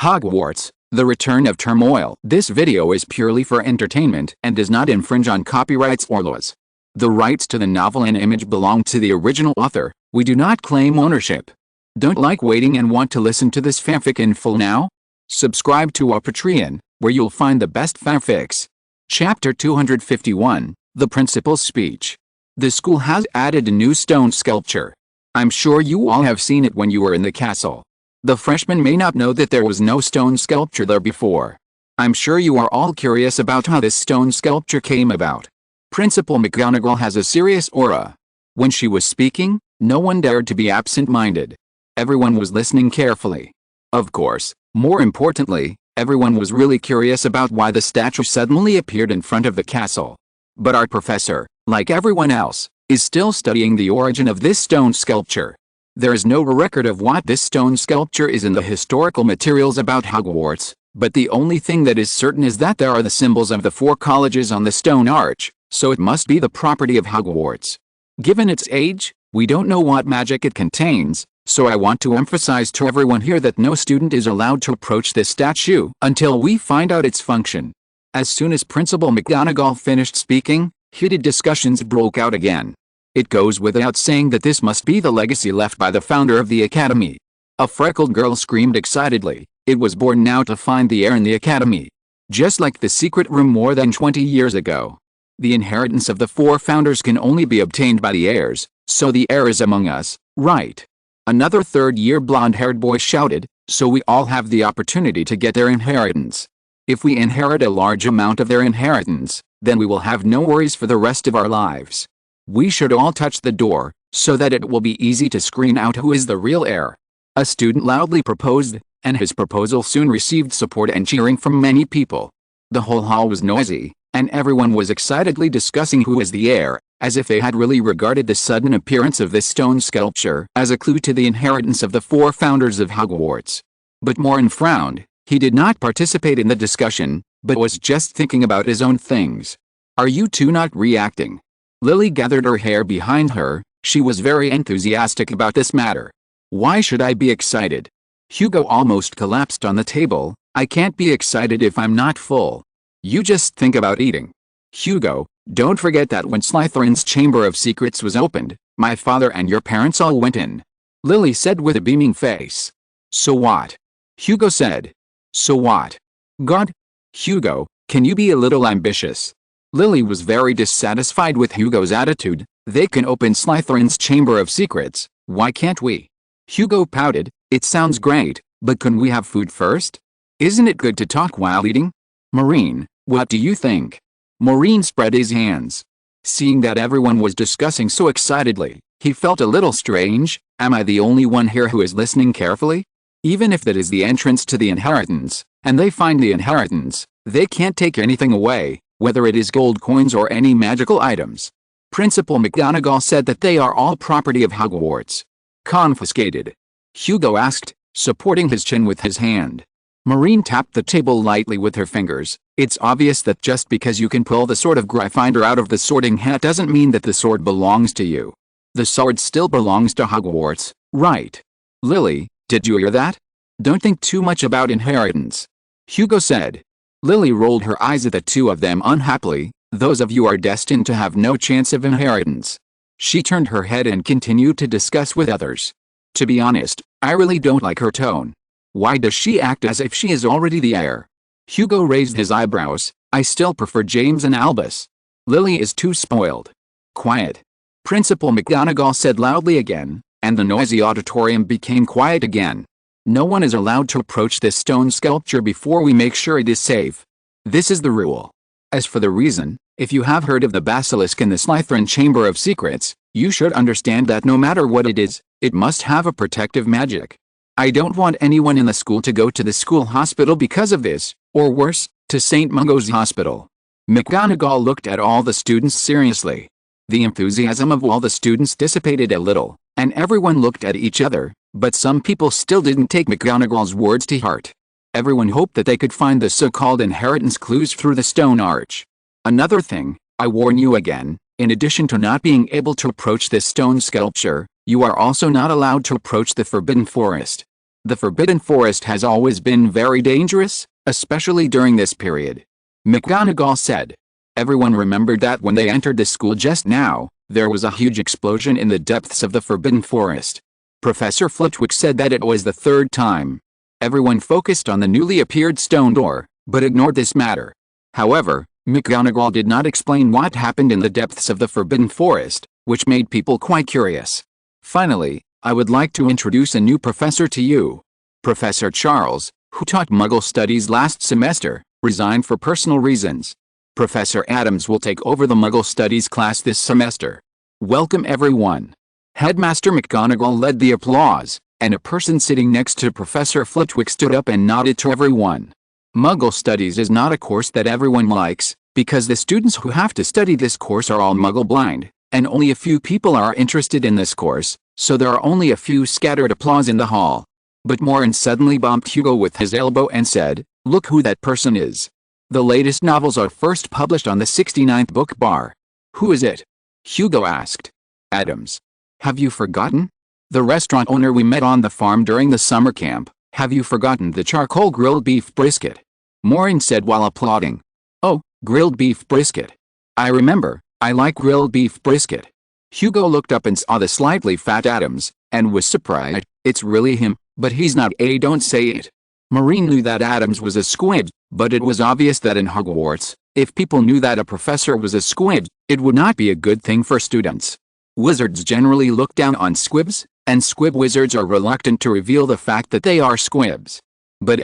Hogwarts, The Return of Turmoil. This video is purely for entertainment and does not infringe on copyrights or laws. The rights to the novel and image belong to the original author. We do not claim ownership. Don't like waiting and want to listen to this fanfic in full now? Subscribe to our Patreon, where you'll find the best fanfics. Chapter 251, The Principal's Speech. The school has added a new stone sculpture. I'm sure you all have seen it when you were in the castle. The freshmen may not know that there was no stone sculpture there before. I'm sure you are all curious about how this stone sculpture came about. Principal McGonagall has a serious aura. When she was speaking, no one dared to be absent-minded. Everyone was listening carefully. Of course, more importantly, everyone was really curious about why the statue suddenly appeared in front of the castle. But our professor, like everyone else, is still studying the origin of this stone sculpture. There is no record of what this stone sculpture is in the historical materials about Hogwarts, but the only thing that is certain is that there are the symbols of the 4 colleges on the stone arch, so it must be the property of Hogwarts. Given its age, we don't know what magic it contains, so I want to emphasize to everyone here that no student is allowed to approach this statue until we find out its function. As soon as Principal McGonagall finished speaking, heated discussions broke out again. It goes without saying that this must be the legacy left by the founder of the academy. A freckled girl screamed excitedly. It was born now to find the heir in the academy. Just like the secret room more than 20 years ago. The inheritance of the 4 founders can only be obtained by the heirs, so the heir is among us, right? Another third-year blonde-haired boy shouted, so we all have the opportunity to get their inheritance. If we inherit a large amount of their inheritance, then we will have no worries for the rest of our lives. We should all touch the door, so that it will be easy to screen out who is the real heir. A student loudly proposed, and his proposal soon received support and cheering from many people. The whole hall was noisy, and everyone was excitedly discussing who is the heir, as if they had really regarded the sudden appearance of this stone sculpture as a clue to the inheritance of the 4 founders of Hogwarts. But Maureen frowned. He did not participate in the discussion, but was just thinking about his own things. Are you two not reacting? Lily gathered her hair behind her. She was very enthusiastic about this matter. Why should I be excited? Hugo almost collapsed on the table. I can't be excited if I'm not full. You just think about eating. Hugo, don't forget that when Slytherin's Chamber of Secrets was opened, my father and your parents all went in. Lily said with a beaming face. So what? Hugo said. So what? God? Hugo, can you be a little ambitious? Lily was very dissatisfied with Hugo's attitude. They can open Slytherin's Chamber of Secrets, why can't we? Hugo pouted. It sounds great, but can we have food first? Isn't it good to talk while eating? Maureen, what do you think? Maureen spread his hands. Seeing that everyone was discussing so excitedly, he felt a little strange. Am I the only one here who is listening carefully? Even if that is the entrance to the inheritance, and they find the inheritance, they can't take anything away, whether it is gold coins or any magical items. Principal McGonagall said that they are all property of Hogwarts. Confiscated? Hugo asked, supporting his chin with his hand. Maureen tapped the table lightly with her fingers. It's obvious that just because you can pull the sword of Gryffindor out of the sorting hat doesn't mean that the sword belongs to you. The sword still belongs to Hogwarts, right? Lily, did you hear that? Don't think too much about inheritance. Hugo said. Lily rolled her eyes at the two of them unhappily. Those of you are destined to have no chance of inheritance. She turned her head and continued to discuss with others. To be honest, I really don't like her tone. Why does she act as if she is already the heir? Hugo raised his eyebrows. I still prefer James and Albus. Lily is too spoiled. Quiet. Principal McGonagall said loudly again, and the noisy auditorium became quiet again. No one is allowed to approach this stone sculpture before we make sure it is safe. This is the rule. As for the reason, if you have heard of the basilisk in the Slytherin Chamber of Secrets, you should understand that no matter what it is, it must have a protective magic. I don't want anyone in the school to go to the school hospital because of this, or worse, to St. Mungo's Hospital. McGonagall looked at all the students seriously. The enthusiasm of all the students dissipated a little, and everyone looked at each other, but some people still didn't take McGonagall's words to heart. Everyone hoped that they could find the so-called inheritance clues through the stone arch. Another thing, I warn you again, in addition to not being able to approach this stone sculpture, you are also not allowed to approach the Forbidden Forest. The Forbidden Forest has always been very dangerous, especially during this period. McGonagall said. Everyone remembered that when they entered the school just now, there was a huge explosion in the depths of the Forbidden Forest. Professor Flitwick said that it was the third time. Everyone focused on the newly appeared stone door, but ignored this matter. However, McGonagall did not explain what happened in the depths of the Forbidden Forest, which made people quite curious. Finally, I would like to introduce a new professor to you. Professor Charles, who taught Muggle studies last semester, resigned for personal reasons. Professor Adams will take over the Muggle studies class this semester. Welcome everyone. Headmaster McGonagall led the applause, and a person sitting next to Professor Flitwick stood up and nodded to everyone. Muggle studies is not a course that everyone likes, because the students who have to study this course are all Muggle blind, and only a few people are interested in this course, so there are only a few scattered applause in the hall. But Maureen suddenly bumped Hugo with his elbow and said, "Look who that person is. The latest novels are first published on the 69th book bar." "Who is it?" Hugo asked. "Adams. Have you forgotten? The restaurant owner we met on the farm during the summer camp. Have you forgotten the charcoal grilled beef brisket?" Maureen said while applauding. "Oh, grilled beef brisket. I remember, I like grilled beef brisket." Hugo looked up and saw the slightly fat Adams, and was surprised. "It's really him, but he's not. Don't say it." Maureen knew that Adams was a squib, but it was obvious that in Hogwarts, if people knew that a professor was a squib, it would not be a good thing for students. Wizards generally look down on squibs, and squib wizards are reluctant to reveal the fact that they are squibs. "But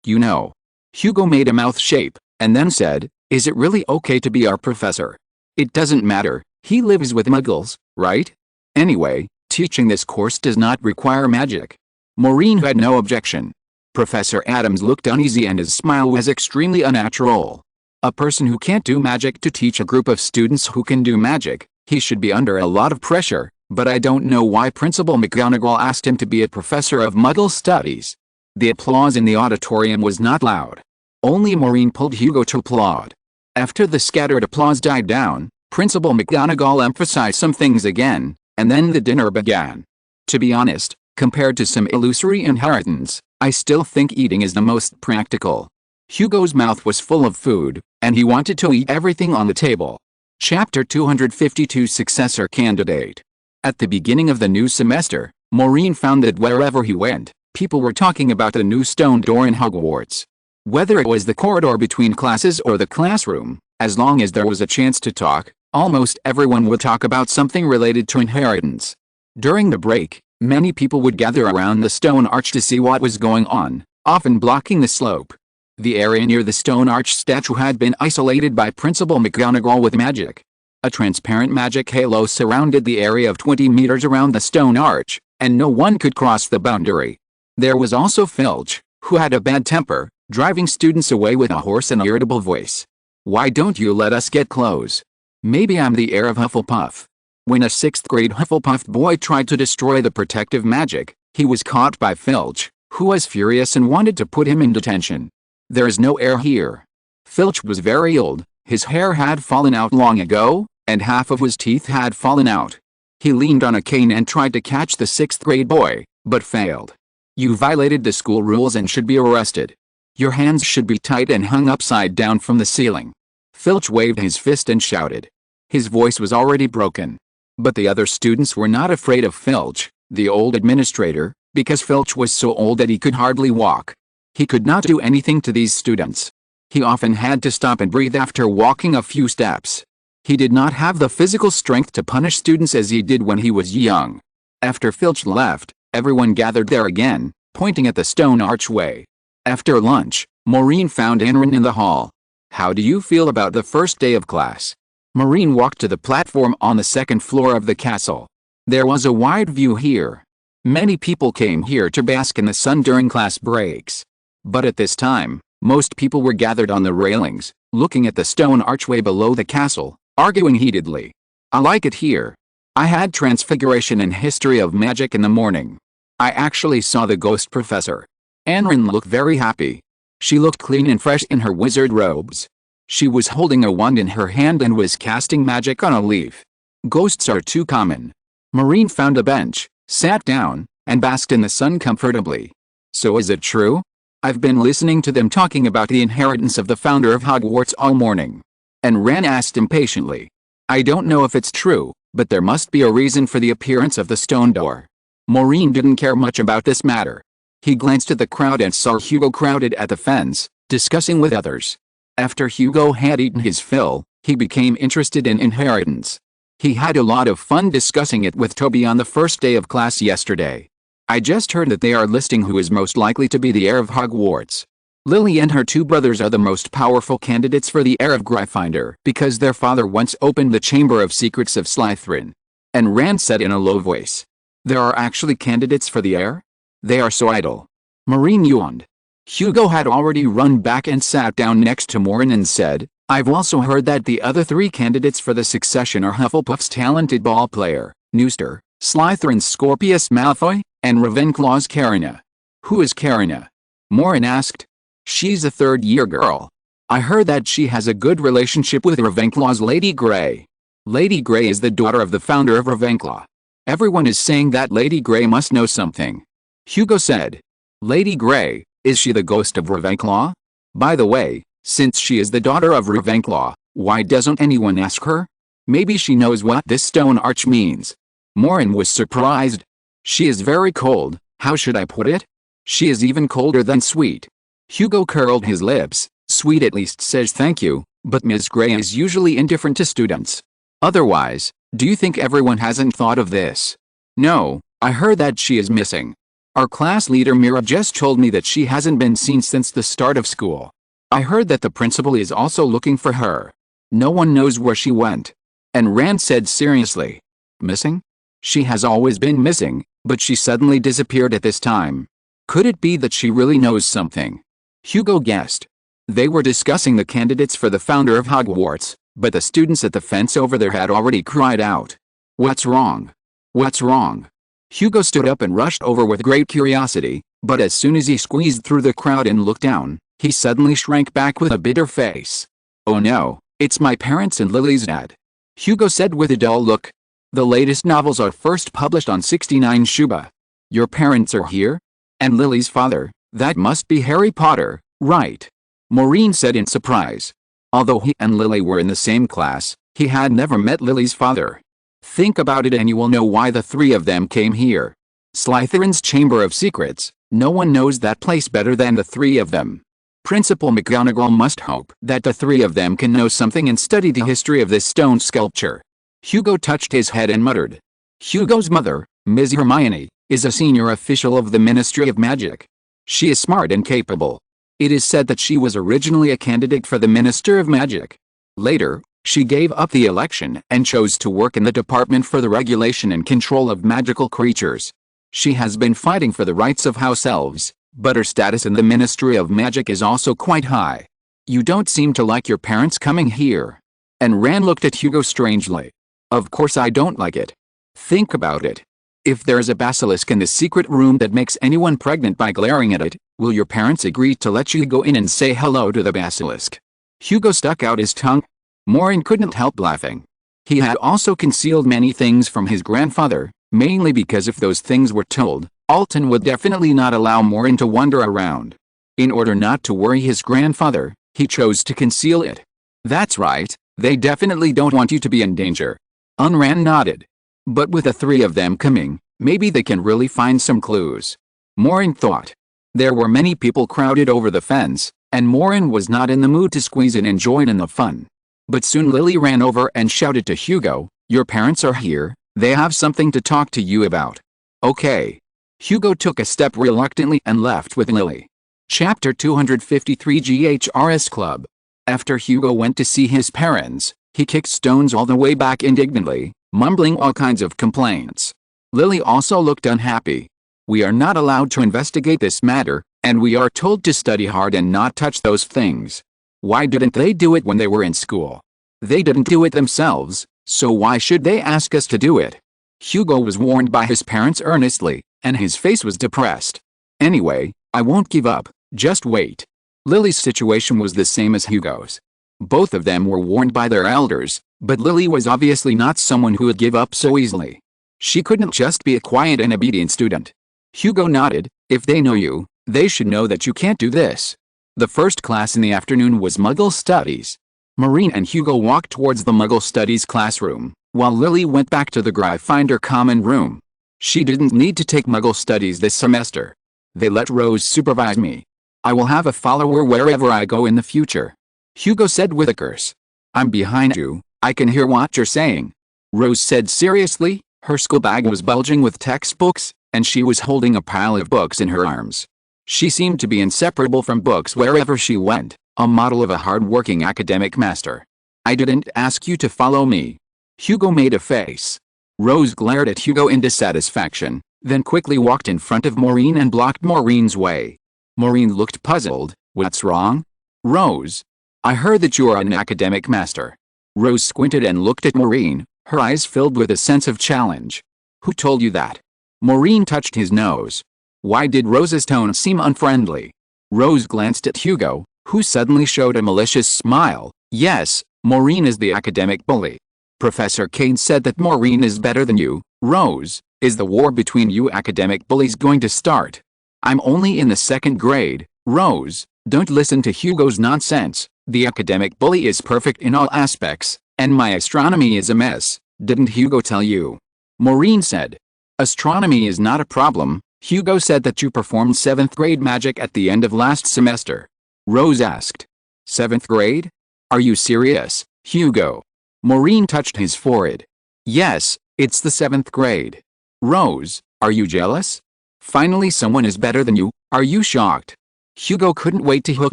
you know." Hugo made a mouth shape, and then said, "Is it really okay to be our professor? It doesn't matter, he lives with Muggles, right? Anyway, teaching this course does not require magic." Maureen had no objection. Professor Adams looked uneasy and his smile was extremely unnatural. A person who can't do magic to teach a group of students who can do magic, he should be under a lot of pressure, but I don't know why Principal McGonagall asked him to be a professor of Muggle studies. The applause in the auditorium was not loud. Only Maureen pulled Hugo to applaud. After the scattered applause died down, Principal McGonagall emphasized some things again, and then the dinner began. To be honest, compared to some illusory inheritance, I still think eating is the most practical. Hugo's mouth was full of food, and he wanted to eat everything on the table. Chapter 252 Successor Candidate. At the beginning of the new semester, Maureen found that wherever he went, people were talking about the new stone door in Hogwarts. Whether it was the corridor between classes or the classroom, as long as there was a chance to talk, almost everyone would talk about something related to inheritance. During the break, many people would gather around the stone arch to see what was going on, often blocking the slope. The area near the stone arch statue had been isolated by Principal McGonagall with magic. A transparent magic halo surrounded the area of 20 meters around the stone arch, and no one could cross the boundary. There was also Filch, who had a bad temper, driving students away with a hoarse and irritable voice. "Why don't you let us get close? Maybe I'm the heir of Hufflepuff." When a 6th grade Hufflepuff boy tried to destroy the protective magic, he was caught by Filch, who was furious and wanted to put him in detention. "There is no heir here." Filch was very old, his hair had fallen out long ago, and half of his teeth had fallen out. He leaned on a cane and tried to catch the 6th grade boy, but failed. "You violated the school rules and should be arrested. Your hands should be tied and hung upside down from the ceiling." Filch waved his fist and shouted. His voice was already broken. But the other students were not afraid of Filch, the old administrator, because Filch was so old that he could hardly walk. He could not do anything to these students. He often had to stop and breathe after walking a few steps. He did not have the physical strength to punish students as he did when he was young. After Filch left, everyone gathered there again, pointing at the stone archway. After lunch, Maureen found Anrin in the hall. "How do you feel about the first day of class?" Maureen walked to the platform on the second floor of the castle. There was a wide view here. Many people came here to bask in the sun during class breaks. But at this time, most people were gathered on the railings, looking at the stone archway below the castle, arguing heatedly. "I like it here. I had Transfiguration and History of Magic in the morning. I actually saw the ghost professor." Anrin looked very happy. She looked clean and fresh in her wizard robes. She was holding a wand in her hand and was casting magic on a leaf. Ghosts are too common. Maureen found a bench, sat down, and basked in the sun comfortably. So is it true? I've been listening to them talking about the inheritance of the founder of Hogwarts all morning. And Ran asked impatiently. I don't know if it's true, but there must be a reason for the appearance of the stone door. Maureen didn't care much about this matter. He glanced at the crowd and saw Hugo crowded at the fence, discussing with others. After Hugo had eaten his fill, he became interested in inheritance. He had a lot of fun discussing it with Toby on the first day of class yesterday. I just heard that they are listing who is most likely to be the heir of Hogwarts. Lily and her two brothers are the most powerful candidates for the heir of Gryffindor because their father once opened the Chamber of Secrets of Slytherin. And Rand said in a low voice. There are actually candidates for the heir? They are so idle. Maureen yawned. Hugo had already run back and sat down next to Maureen and said, I've also heard that the other three candidates for the succession are Hufflepuff's talented ball player, Nooster, Slytherin's Scorpius Malfoy, and Ravenclaw's Karina. Who is Karina? Maureen asked. She's a third-year girl. I heard that she has a good relationship with Ravenclaw's Lady Grey. Lady Grey is the daughter of the founder of Ravenclaw. Everyone is saying that Lady Grey must know something. Hugo said. Lady Grey, is she the ghost of Ravenclaw? By the way, since she is the daughter of Ravenclaw, why doesn't anyone ask her? Maybe she knows what this stone arch means. Maureen was surprised. She is very cold, how should I put it? She is even colder than sweet. Hugo curled his lips. Sweet at least says thank you, but Ms. Grey is usually indifferent to students. Otherwise, do you think everyone hasn't thought of this? No, I heard that she is missing. Our class leader Mira just told me that she hasn't been seen since the start of school. I heard that the principal is also looking for her. No one knows where she went. And Rand said seriously. Missing? She has always been missing, but she suddenly disappeared at this time. Could it be that she really knows something? Hugo guessed. They were discussing the candidates for the founder of Hogwarts, but the students at the fence over there had already cried out. What's wrong? What's wrong? Hugo stood up and rushed over with great curiosity, but as soon as he squeezed through the crowd and looked down, he suddenly shrank back with a bitter face. Oh no, it's my parents and Lily's dad. Hugo said with a dull look. The latest novels are first published on 69 Shuba. Your parents are here? And Lily's father, that must be Harry Potter, right? Maureen said in surprise. Although he and Lily were in the same class, he had never met Lily's father. Think about it and you will know why the three of them came here. Slytherin's Chamber of Secrets, no one knows that place better than the three of them. Principal McGonagall must hope that the three of them can know something and study the history of this stone sculpture. Hugo touched his head and muttered. Hugo's mother, Ms. Hermione, is a senior official of the Ministry of Magic. She is smart and capable. It is said that she was originally a candidate for the Minister of Magic. Later, she gave up the election and chose to work in the Department for the Regulation and Control of Magical Creatures. She has been fighting for the rights of house elves, but her status in the Ministry of Magic is also quite high. You don't seem to like your parents coming here. And Rand looked at Hugo strangely. Of course I don't like it. Think about it. If there's a basilisk in the secret room that makes anyone pregnant by glaring at it, will your parents agree to let you go in and say hello to the basilisk? Hugo stuck out his tongue. Maureen couldn't help laughing. He had also concealed many things from his grandfather, mainly because if those things were told, Alton would definitely not allow Maureen to wander around. In order not to worry his grandfather, he chose to conceal it. That's right, they definitely don't want you to be in danger. Unran nodded. But with the three of them coming, maybe they can really find some clues. Maureen thought. There were many people crowded over the fence, and Maureen was not in the mood to squeeze in and join in the fun. But soon Lily ran over and shouted to Hugo, your parents are here, they have something to talk to you about. Okay. Hugo took a step reluctantly and left with Lily. Chapter 253 GHRS Club. After Hugo went to see his parents, he kicked stones all the way back indignantly, mumbling all kinds of complaints. Lily also looked unhappy. We are not allowed to investigate this matter, and we are told to study hard and not touch those things. Why didn't they do it when they were in school? They didn't do it themselves, so why should they ask us to do it? Hugo was warned by his parents earnestly, and his face was depressed. Anyway, I won't give up, just wait. Lily's situation was the same as Hugo's. Both of them were warned by their elders, but Lily was obviously not someone who would give up so easily. She couldn't just be a quiet and obedient student. Hugo nodded. If they know you, They should know that you can't do this. The first class in the afternoon was Muggle Studies. Maureen and Hugo walked towards the Muggle Studies classroom, while Lily went back to the Gryffindor common room. She didn't need to take Muggle Studies this semester. They let Rose supervise me. I will have a follower wherever I go in the future. Hugo said with a curse. I'm behind you, I can hear what you're saying. Rose said seriously. Her school bag was bulging with textbooks, and she was holding a pile of books in her arms. She seemed to be inseparable from books wherever she went, a model of a hard-working academic master. I didn't ask you to follow me. Hugo made a face. Rose glared at Hugo in dissatisfaction, then quickly walked in front of Maureen and blocked Maureen's way. Maureen looked puzzled. What's wrong? Rose. I heard that you are an academic master. Rose squinted and looked at Maureen, her eyes filled with a sense of challenge. Who told you that? Maureen touched his nose. Why did Rose's tone seem unfriendly? Rose glanced at Hugo, who suddenly showed a malicious smile. Yes, Maureen is the academic bully. Professor Kane said that Maureen is better than you. Rose, is the war between you academic bullies going to start? I'm only in the 2nd grade. Rose, don't listen to Hugo's nonsense. The academic bully is perfect in all aspects, and my astronomy is a mess. Didn't Hugo tell you? Maureen said. Astronomy is not a problem. Hugo said that you performed 7th grade magic at the end of last semester. Rose asked. 7th grade? Are you serious, Hugo? Maureen touched his forehead. Yes, it's the 7th grade. Rose, are you jealous? Finally someone is better than you, are you shocked? Hugo couldn't wait to hook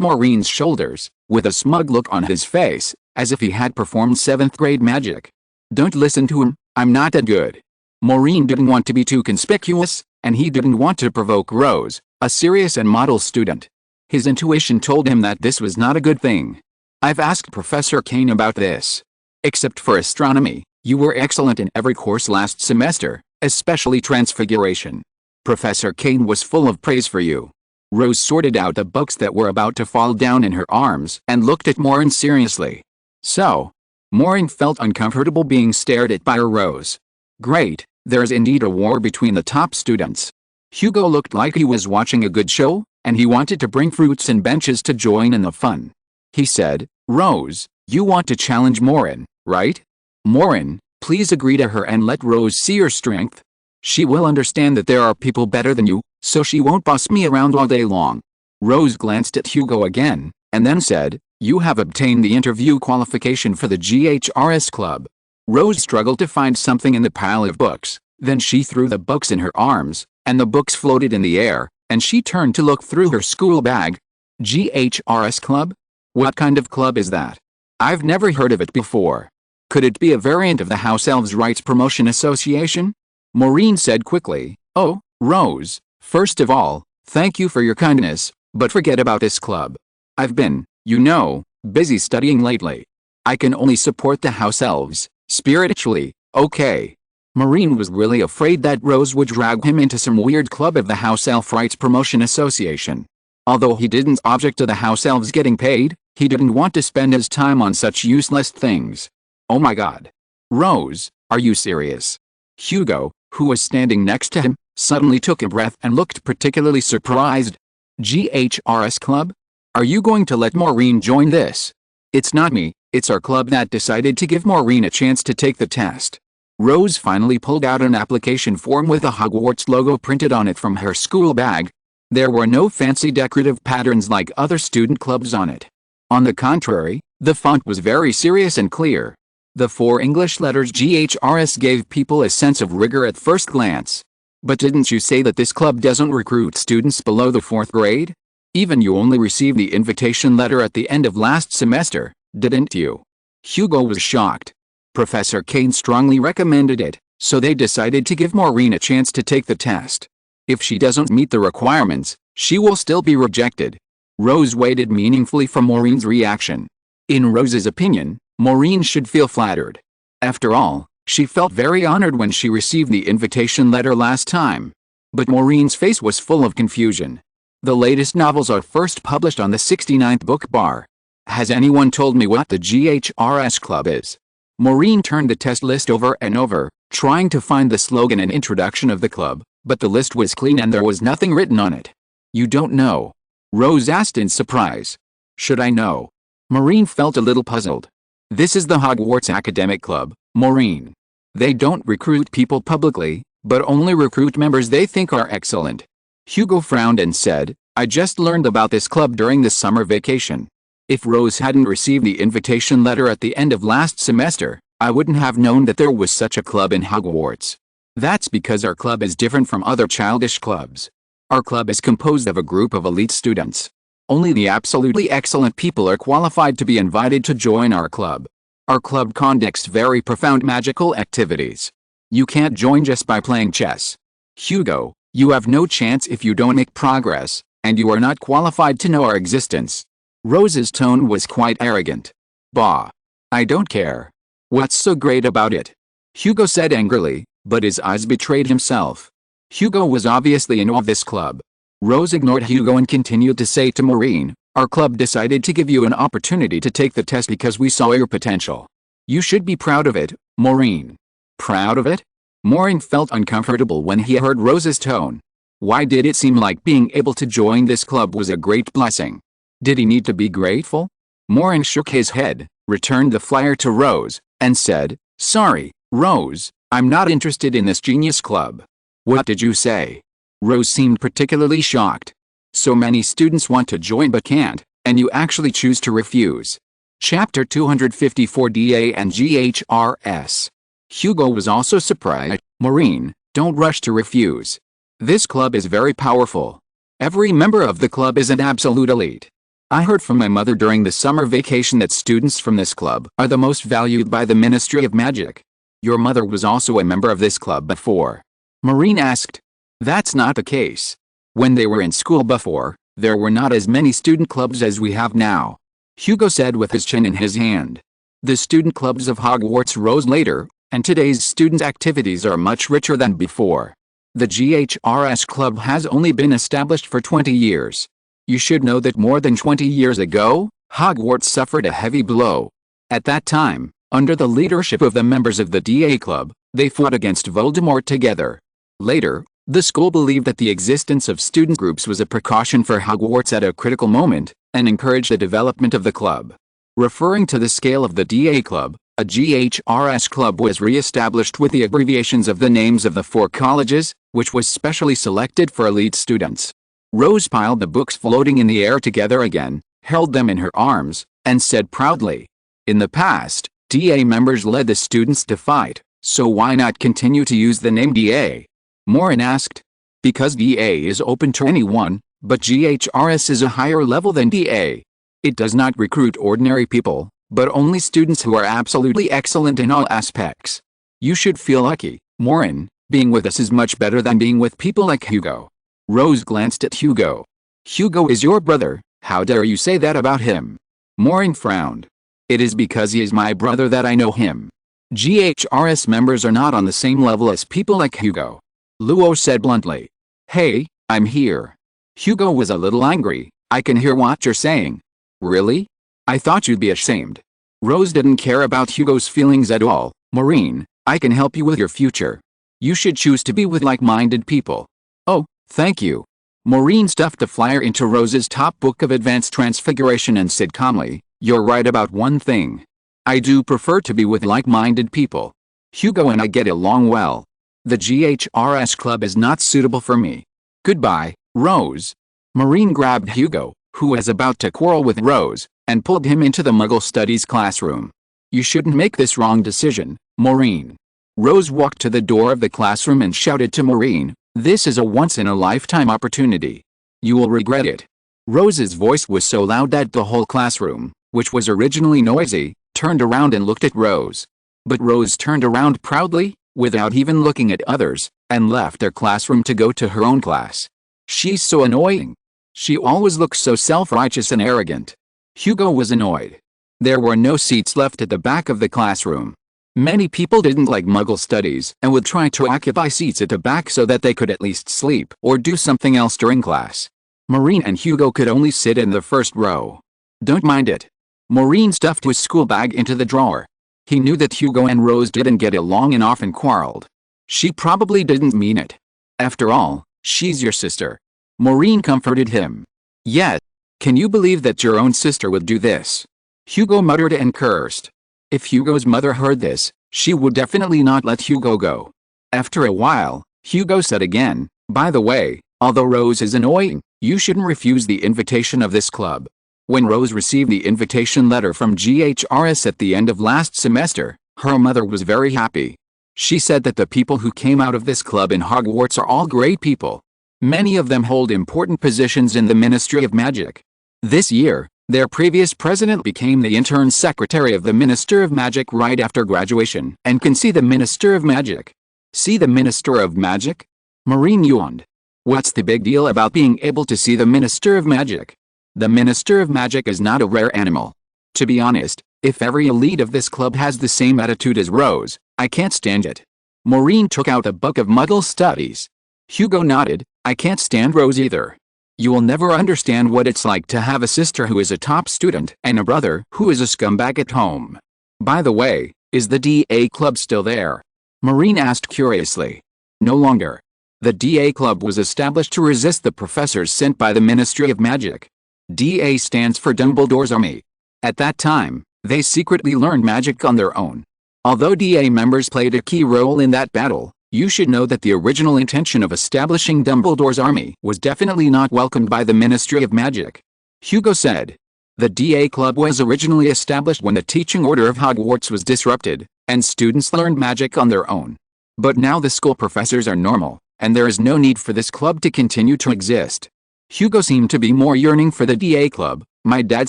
Maureen's shoulders, with a smug look on his face, as if he had performed 7th grade magic. Don't listen to him, I'm not that good. Maureen didn't want to be too conspicuous, and he didn't want to provoke Rose, a serious and model student. His intuition told him that this was not a good thing. I've asked Professor Kane about this. Except for astronomy, you were excellent in every course last semester, especially Transfiguration. Professor Kane was full of praise for you. Rose sorted out the books that were about to fall down in her arms and looked at Maureen seriously. So? Maureen felt uncomfortable being stared at by Rose. Great, there's indeed a war between the top students. Hugo looked like he was watching a good show, and he wanted to bring fruits and benches to join in the fun. He said, Rose, you want to challenge Maureen, right? Maureen, please agree to her and let Rose see your strength. She will understand that there are people better than you, so she won't boss me around all day long. Rose glanced at Hugo again, and then said, you have obtained the interview qualification for the GHRS club. Rose struggled to find something in the pile of books, then she threw the books in her arms, and the books floated in the air, and she turned to look through her school bag. GHRS club? What kind of club is that? I've never heard of it before. Could it be a variant of the House Elves Rights Promotion Association? Maureen said quickly, oh, Rose, first of all, thank you for your kindness, but forget about this club. I've been, you know, busy studying lately. I can only support the House Elves, spiritually, okay. Maureen was really afraid that Rose would drag him into some weird club of the House Elf Rights Promotion Association. Although he didn't object to the House Elves getting paid, he didn't want to spend his time on such useless things. Oh my god. Rose, are you serious? Hugo, who was standing next to him, suddenly took a breath and looked particularly surprised. GHRS club? Are you going to let Maureen join this? It's not me, it's our club that decided to give Maureen a chance to take the test. Rose finally pulled out an application form with a Hogwarts logo printed on it from her school bag. There were no fancy decorative patterns like other student clubs on it. On the contrary, the font was very serious and clear. The 4 English letters GHRS gave people a sense of rigor at first glance. But didn't you say that this club doesn't recruit students below the 4th grade? Even you only received the invitation letter at the end of last semester, didn't you? Hugo was shocked. Professor Kane strongly recommended it, so they decided to give Maureen a chance to take the test. If she doesn't meet the requirements, she will still be rejected. Rose waited meaningfully for Maureen's reaction. In Rose's opinion, Maureen should feel flattered. After all, she felt very honored when she received the invitation letter last time. But Maureen's face was full of confusion. The latest novels are first published on the 69th book bar. Has anyone told me what the GHRS club is? Maureen turned the test list over and over, trying to find the slogan and introduction of the club, but the list was clean and there was nothing written on it. You don't know? Rose asked in surprise. Should I know? Maureen felt a little puzzled. This is the Hogwarts Academic Club, Maureen. They don't recruit people publicly, but only recruit members they think are excellent. Hugo frowned and said, I just learned about this club during the summer vacation. If Rose hadn't received the invitation letter at the end of last semester, I wouldn't have known that there was such a club in Hogwarts. That's because our club is different from other childish clubs. Our club is composed of a group of elite students. Only the absolutely excellent people are qualified to be invited to join our club. Our club conducts very profound magical activities. You can't join just by playing chess. Hugo, you have no chance if you don't make progress, and you are not qualified to know our existence. Rose's tone was quite arrogant. Bah. I don't care. What's so great about it? Hugo said angrily, but his eyes betrayed himself. Hugo was obviously in awe of this club. Rose ignored Hugo and continued to say to Maureen, our club decided to give you an opportunity to take the test because we saw your potential. You should be proud of it, Maureen. Proud of it? Maureen felt uncomfortable when he heard Rose's tone. Why did it seem like being able to join this club was a great blessing? Did he need to be grateful? Maureen shook his head, returned the flyer to Rose, and said, Sorry, Rose, I'm not interested in this genius club. What did you say? Rose seemed particularly shocked. So many students want to join but can't, and you actually choose to refuse. Chapter 254 DA and GHRS. Hugo was also surprised. Maureen, don't rush to refuse. This club is very powerful. Every member of the club is an absolute elite. I heard from my mother during the summer vacation that students from this club are the most valued by the Ministry of Magic. Your mother was also a member of this club before. Maureen asked. That's not the case. When they were in school before, there were not as many student clubs as we have now. Hugo said with his chin in his hand. The student clubs of Hogwarts rose later, and today's student activities are much richer than before. The GHRS club has only been established for 20 years. You should know that more than 20 years ago, Hogwarts suffered a heavy blow. At that time, under the leadership of the members of the DA club, they fought against Voldemort together. Later, the school believed that the existence of student groups was a precaution for Hogwarts at a critical moment, and encouraged the development of the club. Referring to the scale of the DA club, a GHRS club was re-established with the abbreviations of the names of the 4 colleges, which was specially selected for elite students. Rose piled the books floating in the air together again, held them in her arms, and said proudly, In the past, DA members led the students to fight, so why not continue to use the name DA? Maureen asked. Because DA is open to anyone, but GHRS is a higher level than DA. It does not recruit ordinary people, but only students who are absolutely excellent in all aspects. You should feel lucky, Maureen. Being with us is much better than being with people like Hugo. Rose glanced at Hugo. Hugo is your brother, how dare you say that about him? Maureen frowned. It is because he is my brother that I know him. GHRS members are not on the same level as people like Hugo. Luo said bluntly. Hey, I'm here. Hugo was a little angry. I can hear what you're saying. Really? I thought you'd be ashamed. Rose didn't care about Hugo's feelings at all. Maureen, I can help you with your future. You should choose to be with like-minded people. Oh, thank you. Maureen stuffed the flyer into Rose's top book of Advanced Transfiguration and said calmly, You're right about one thing. I do prefer to be with like-minded people. Hugo and I get along well. The GHRS club is not suitable for me. Goodbye, Rose. Maureen grabbed Hugo, who was about to quarrel with Rose, and pulled him into the Muggle Studies classroom. You shouldn't make this wrong decision, Maureen. Rose walked to the door of the classroom and shouted to Maureen, This is a once-in-a-lifetime opportunity. You will regret it. Rose's voice was so loud that the whole classroom, which was originally noisy, turned around and looked at Rose. But Rose turned around proudly, without even looking at others, and left their classroom to go to her own class. She's so annoying. She always looks so self-righteous and arrogant. Hugo was annoyed. There were no seats left at the back of the classroom. Many people didn't like Muggle studies and would try to occupy seats at the back so that they could at least sleep or do something else during class. Maureen and Hugo could only sit in the first row. Don't mind it. Maureen stuffed his school bag into the drawer. He knew that Hugo and Rose didn't get along and often quarreled. She probably didn't mean it. After all, she's your sister. Maureen comforted him. Yes. Can you believe that your own sister would do this? Hugo muttered and cursed. If Hugo's mother heard this, she would definitely not let Hugo go. After a while, Hugo said again, by the way, although Rose is annoying, you shouldn't refuse the invitation of this club. When Rose received the invitation letter from GHRS at the end of last semester, her mother was very happy. She said that the people who came out of this club in Hogwarts are all great people. Many of them hold important positions in the Ministry of Magic. This year, their previous president became the intern secretary of the Minister of Magic right after graduation and can see the Minister of Magic. See the Minister of Magic? Maureen yawned. What's the big deal about being able to see the Minister of Magic? The Minister of Magic is not a rare animal. To be honest, if every elite of this club has the same attitude as Rose, I can't stand it. Maureen took out a book of Muggle studies. Hugo nodded. I can't stand Rose either. You will never understand what it's like to have a sister who is a top student and a brother who is a scumbag at home. By the way, is the DA club still there? Maureen asked curiously. No longer. The DA club was established to resist the professors sent by the Ministry of Magic. DA stands for Dumbledore's Army. At that time, they secretly learned magic on their own. Although DA members played a key role in that battle, you should know that the original intention of establishing Dumbledore's army was definitely not welcomed by the Ministry of Magic. Hugo said. The DA Club was originally established when the teaching order of Hogwarts was disrupted, and students learned magic on their own. But now the school professors are normal, and there is no need for this club to continue to exist. Hugo seemed to be more yearning for the DA Club. My dad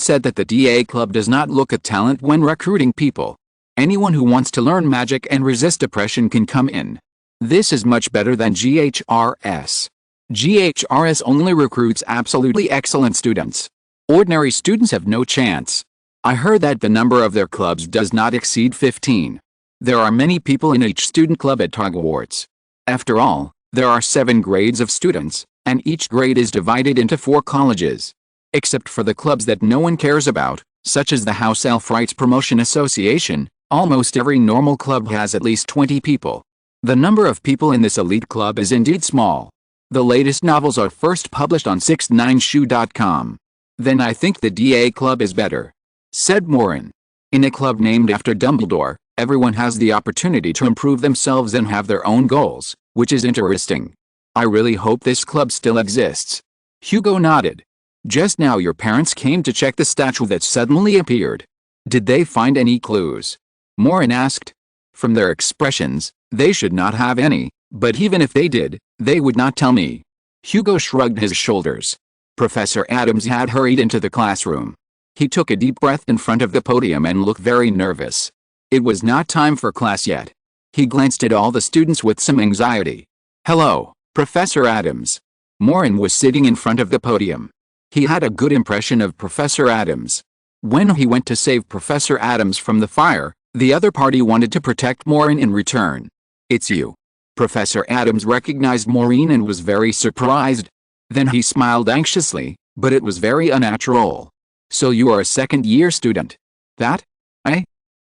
said that the DA Club does not look at talent when recruiting people. Anyone who wants to learn magic and resist oppression can come in. This is much better than GHRS. GHRS only recruits absolutely excellent students. Ordinary students have no chance. I heard that the number of their clubs does not exceed 15. There are many people in each student club at Hogwarts. After all, there are 7 grades of students, and each grade is divided into 4 colleges. Except for the clubs that no one cares about, such as the House Elf Rights Promotion Association, almost every normal club has at least 20 people. The number of people in this elite club is indeed small. The latest novels are first published on 69shoe.com. Then I think the DA Club is better, said Maureen. In a club named after Dumbledore, everyone has the opportunity to improve themselves and have their own goals, which is interesting. I really hope this club still exists. Hugo nodded. Just now your parents came to check the statue that suddenly appeared. Did they find any clues? Maureen asked. From their expressions, they should not have any, but even if they did, they would not tell me. Hugo shrugged his shoulders. Professor Adams had hurried into the classroom. He took a deep breath in front of the podium and looked very nervous. It was not time for class yet. He glanced at all the students with some anxiety. Hello, Professor Adams. Maureen was sitting in front of the podium. He had a good impression of Professor Adams. When he went to save Professor Adams from the fire, the other party wanted to protect Maureen in return. It's you. Professor Adams recognized Maureen and was very surprised. Then he smiled anxiously, but it was very unnatural. So you are a second-year student? That?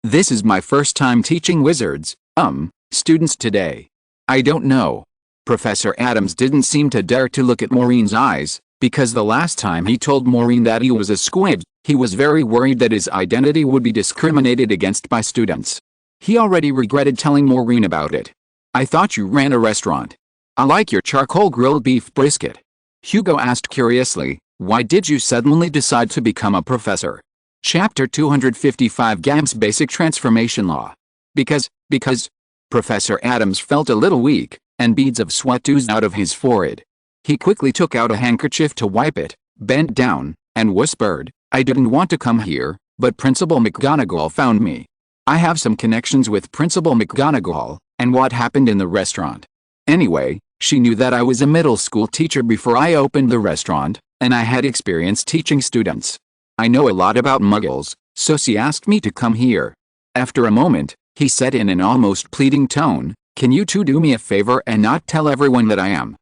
This is my first time teaching wizards, students today. I don't know. Professor Adams didn't seem to dare to look at Maureen's eyes, because the last time he told Maureen that he was a squib, he was very worried that his identity would be discriminated against by students. He already regretted telling Maureen about it. I thought you ran a restaurant. I like your charcoal grilled beef brisket. Hugo asked curiously, why did you suddenly decide to become a professor? Chapter 255 GAM's Basic Transformation Law. Because, Professor Adams felt a little weak, and beads of sweat oozed out of his forehead. He quickly took out a handkerchief to wipe it, bent down, and whispered, I didn't want to come here, but Principal McGonagall found me. I have some connections with Principal McGonagall, and what happened in the restaurant. Anyway, she knew that I was a middle school teacher before I opened the restaurant, and I had experience teaching students. I know a lot about Muggles, so she asked me to come here. After a moment, he said in an almost pleading tone, can you two do me a favor and not tell everyone that I am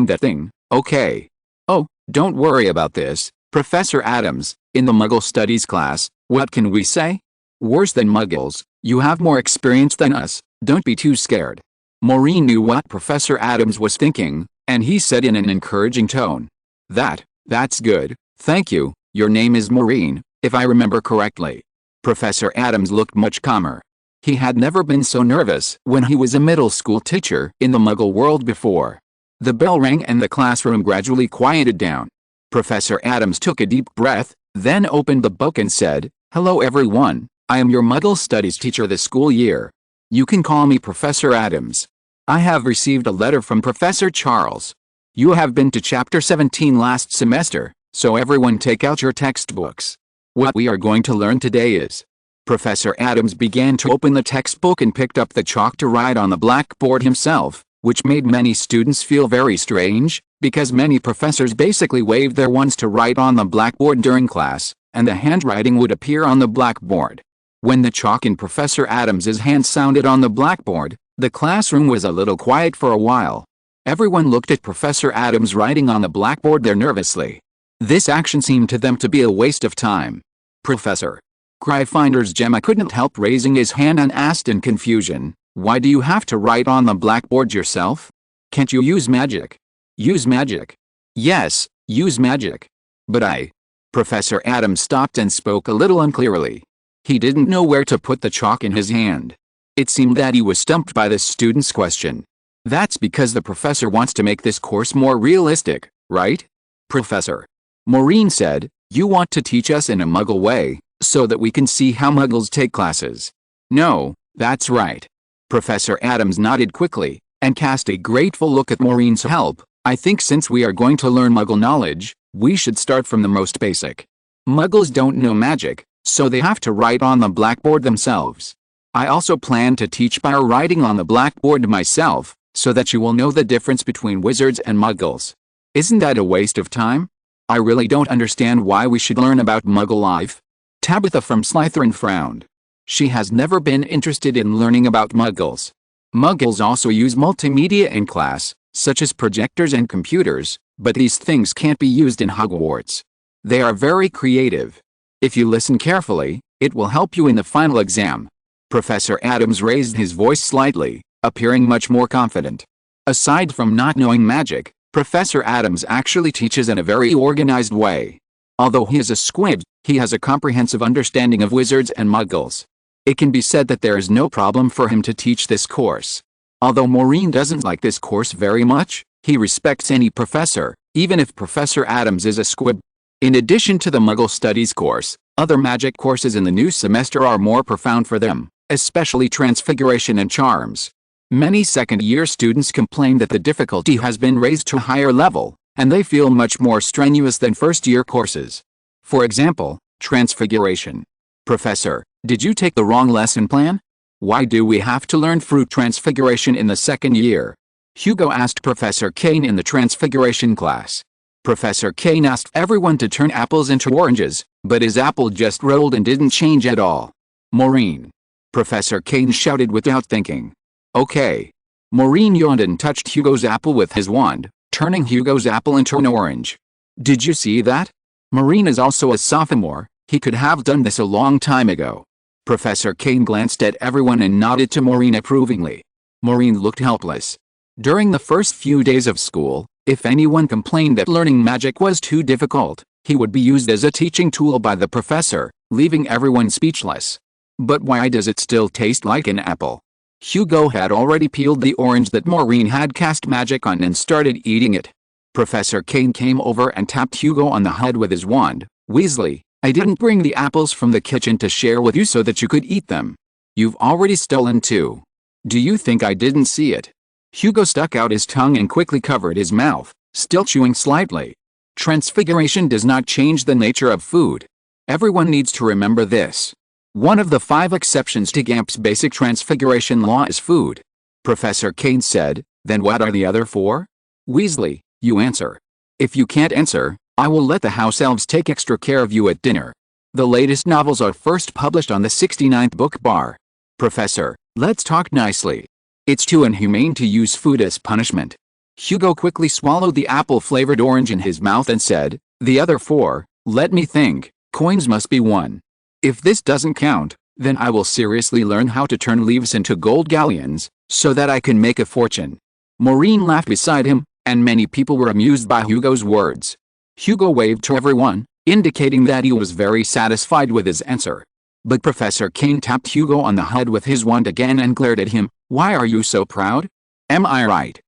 that thing, okay? Oh, don't worry about this, Professor Adams. In the Muggle Studies class, what can we say? Worse than Muggles, you have more experience than us, don't be too scared. Maureen knew what Professor Adams was thinking, and he said in an encouraging tone, That's good, thank you. Your name is Maureen, if I remember correctly." Professor Adams looked much calmer. He had never been so nervous when he was a middle school teacher in the Muggle world before. The bell rang and the classroom gradually quieted down. Professor Adams took a deep breath, then opened the book and said, "Hello everyone, I am your Muggle Studies teacher this school year. You can call me Professor Adams. I have received a letter from Professor Charles. You have been to Chapter 17 last semester, so everyone take out your textbooks. What we are going to learn today is..." Professor Adams began to open the textbook and picked up the chalk to write on the blackboard himself, which made many students feel very strange, because many professors basically waved their wands to write on the blackboard during class, and the handwriting would appear on the blackboard. When the chalk in Professor Adams's hand sounded on the blackboard, the classroom was a little quiet for a while. Everyone looked at Professor Adams writing on the blackboard there nervously. This action seemed to them to be a waste of time. "Professor," Cryfinder's Gemma couldn't help raising his hand and asked in confusion, "Why do you have to write on the blackboard yourself? Can't you use magic?" "Use magic?" "Yes, use magic. But Professor Adams stopped and spoke a little unclearly. He didn't know where to put the chalk in his hand. It seemed that he was stumped by the student's question. "That's because the professor wants to make this course more realistic, right, Professor?" Maureen said, "You want to teach us in a Muggle way, so that we can see how Muggles take classes." "No, that's right." Professor Adams nodded quickly, and cast a grateful look at Maureen's help. "I think since we are going to learn Muggle knowledge, we should start from the most basic. Muggles don't know magic, so they have to write on the blackboard themselves. I also plan to teach by writing on the blackboard myself, so that you will know the difference between wizards and Muggles. Isn't that a waste of time? I really don't understand why we should learn about Muggle life." Tabitha from Slytherin frowned. She has never been interested in learning about Muggles. Muggles also use multimedia in class, such as projectors and computers, but these things can't be used in Hogwarts. They are very creative. If you listen carefully, it will help you in the final exam. Professor Adams raised his voice slightly, appearing much more confident. Aside from not knowing magic, Professor Adams actually teaches in a very organized way. Although he is a squib, he has a comprehensive understanding of wizards and Muggles. It can be said that there is no problem for him to teach this course. Although Maureen doesn't like this course very much, he respects any professor, even if Professor Adams is a squib. In addition to the Muggle Studies course, other magic courses in the new semester are more profound for them, especially Transfiguration and Charms. Many second-year students complain that the difficulty has been raised to a higher level, and they feel much more strenuous than first-year courses. For example, Transfiguration. "Professor, did you take the wrong lesson plan? Why do we have to learn fruit transfiguration in the second year?" Hugo asked Professor Kane in the Transfiguration class. Professor Kane asked everyone to turn apples into oranges, but his apple just rolled and didn't change at all. "Maureen," Professor Kane shouted without thinking. "Okay." Maureen yawned and touched Hugo's apple with his wand, turning Hugo's apple into an orange. "Did you see that? Maureen is also a sophomore, he could have done this a long time ago." Professor Kane glanced at everyone and nodded to Maureen approvingly. Maureen looked helpless. During the first few days of school, if anyone complained that learning magic was too difficult, he would be used as a teaching tool by the professor, leaving everyone speechless. "But why does it still taste like an apple?" Hugo had already peeled the orange that Maureen had cast magic on and started eating it. Professor Kane came over and tapped Hugo on the head with his wand. "Weasley, I didn't bring the apples from the kitchen to share with you so that you could eat them. You've already stolen two. Do you think I didn't see it?" Hugo stuck out his tongue and quickly covered his mouth, still chewing slightly. Transfiguration does not change the nature of food. Everyone needs to remember this. One of the 5 exceptions to Gamp's basic transfiguration law is food. Professor Kane said, "Then what are the other 4? Weasley, you answer. If you can't answer, I will let the house elves take extra care of you at dinner. The latest novels are first published on the 69th book bar. Professor, let's talk nicely. It's too inhumane to use food as punishment." Hugo quickly swallowed the apple-flavored orange in his mouth and said, "The other 4, let me think, coins must be 1. If this doesn't count, then I will seriously learn how to turn leaves into gold galleons, so that I can make a fortune." Maureen laughed beside him, and many people were amused by Hugo's words. Hugo waved to everyone, indicating that he was very satisfied with his answer. But Professor Kane tapped Hugo on the head with his wand again and glared at him. Why are you so proud? Am I right?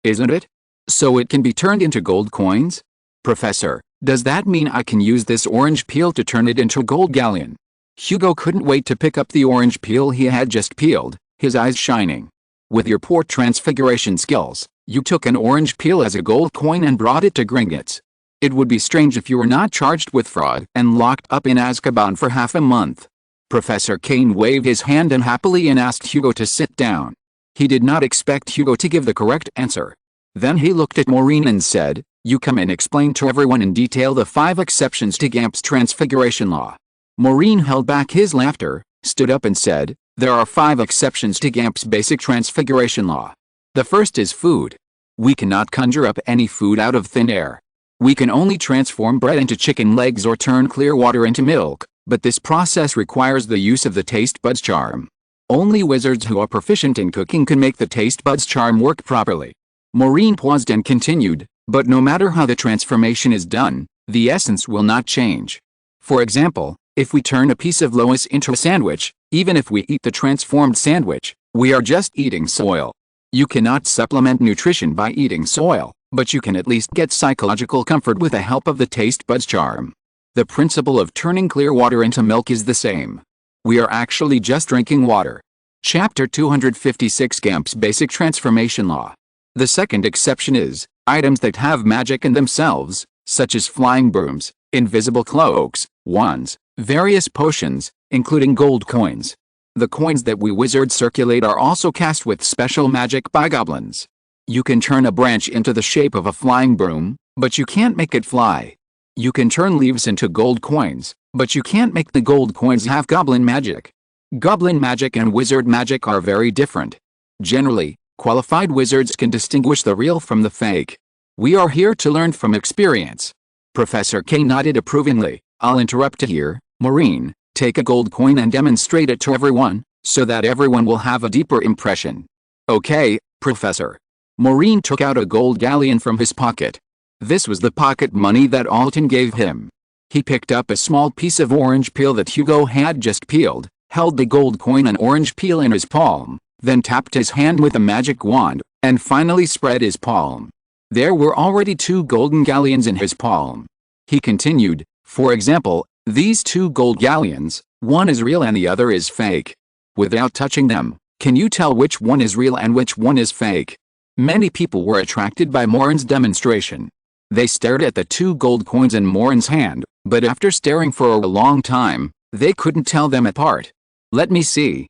Isn't it? So it can be turned into gold coins? Professor, does that mean I can use this orange peel to turn it into a gold galleon? Hugo couldn't wait to pick up the orange peel he had just peeled, his eyes shining. With your poor transfiguration skills, you took an orange peel as a gold coin and brought it to Gringotts. It would be strange if you were not charged with fraud and locked up in Azkaban for half a month. Professor Kane waved his hand unhappily and asked Hugo to sit down. He did not expect Hugo to give the correct answer. Then he looked at Maureen and said, "You come and explain to everyone in detail the 5 exceptions to Gamp's transfiguration law." Maureen held back his laughter, stood up and said, "There are 5 exceptions to Gamp's basic transfiguration law. The first is food. We cannot conjure up any food out of thin air. We can only transform bread into chicken legs or turn clear water into milk, but this process requires the use of the taste buds charm. Only wizards who are proficient in cooking can make the taste buds charm work properly." Maureen paused and continued, "But no matter how the transformation is done, the essence will not change. For example, if we turn a piece of Lois into a sandwich, even if we eat the transformed sandwich, we are just eating soil. You cannot supplement nutrition by eating soil, but you can at least get psychological comfort with the help of the taste buds charm. The principle of turning clear water into milk is the same. We are actually just drinking water." Chapter 256 Gamp's Basic Transformation Law. The second exception is, items that have magic in themselves, such as flying brooms, invisible cloaks, wands, various potions, including gold coins. The coins that we wizards circulate are also cast with special magic by goblins. You can turn a branch into the shape of a flying broom, but you can't make it fly. You can turn leaves into gold coins, but you can't make the gold coins have goblin magic. Goblin magic and wizard magic are very different. Generally, qualified wizards can distinguish the real from the fake. We are here to learn from experience. Professor Kane nodded approvingly. "I'll interrupt here, Maureen. Take a gold coin and demonstrate it to everyone, so that everyone will have a deeper impression." "Okay, Professor." Maureen took out a gold galleon from his pocket. This was the pocket money that Alton gave him. He picked up a small piece of orange peel that Hugo had just peeled, held the gold coin and orange peel in his palm, then tapped his hand with a magic wand, and finally spread his palm. There were already 2 golden galleons in his palm. He continued, "For example, these 2 gold galleons, one is real and the other is fake. Without touching them, can you tell which one is real and which one is fake?" Many people were attracted by Maureen's demonstration. They stared at the 2 gold coins in Maureen's hand, but after staring for a long time, they couldn't tell them apart. Let me see.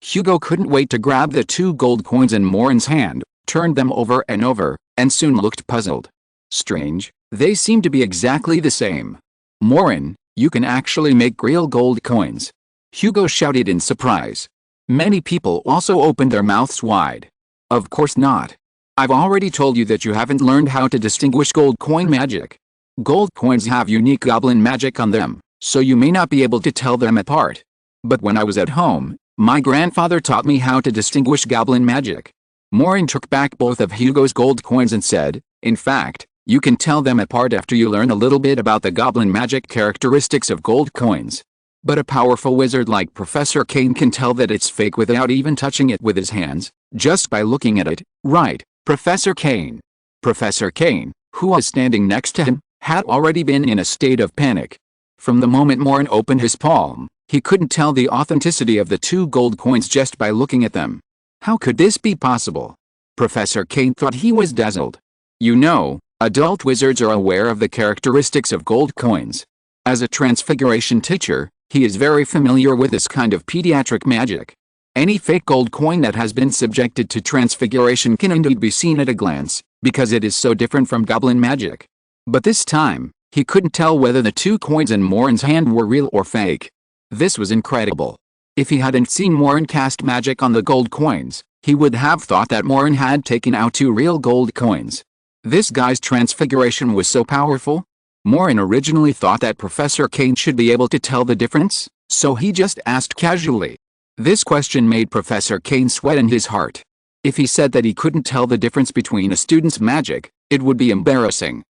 Hugo couldn't wait to grab the 2 gold coins in Maureen's hand, turned them over and over, and soon looked puzzled. Strange, they seem to be exactly the same. "Maureen, you can actually make real gold coins," Hugo shouted in surprise. Many people also opened their mouths wide. "Of course not. I've already told you that you haven't learned how to distinguish gold coin magic. Gold coins have unique goblin magic on them, so you may not be able to tell them apart. But when I was at home, my grandfather taught me how to distinguish goblin magic." Maureen took back both of Hugo's gold coins and said, "In fact, you can tell them apart after you learn a little bit about the goblin magic characteristics of gold coins. But a powerful wizard like Professor Kane can tell that it's fake without even touching it with his hands, just by looking at it, right, Professor Kane?" Professor Kane, who was standing next to him, had already been in a state of panic. From the moment Maureen opened his palm, he couldn't tell the authenticity of the 2 gold coins just by looking at them. How could this be possible? Professor Kane thought he was dazzled. You know, adult wizards are aware of the characteristics of gold coins. As a transfiguration teacher, he is very familiar with this kind of pediatric magic. Any fake gold coin that has been subjected to transfiguration can indeed be seen at a glance, because it is so different from goblin magic. But this time, he couldn't tell whether the 2 coins in Maureen's hand were real or fake. This was incredible. If he hadn't seen Maureen cast magic on the gold coins, he would have thought that Maureen had taken out 2 real gold coins. This guy's transfiguration was so powerful. Maureen originally thought that Professor Kane should be able to tell the difference, so he just asked casually. This question made Professor Kane sweat in his heart. If he said that he couldn't tell the difference between a student's magic, it would be embarrassing.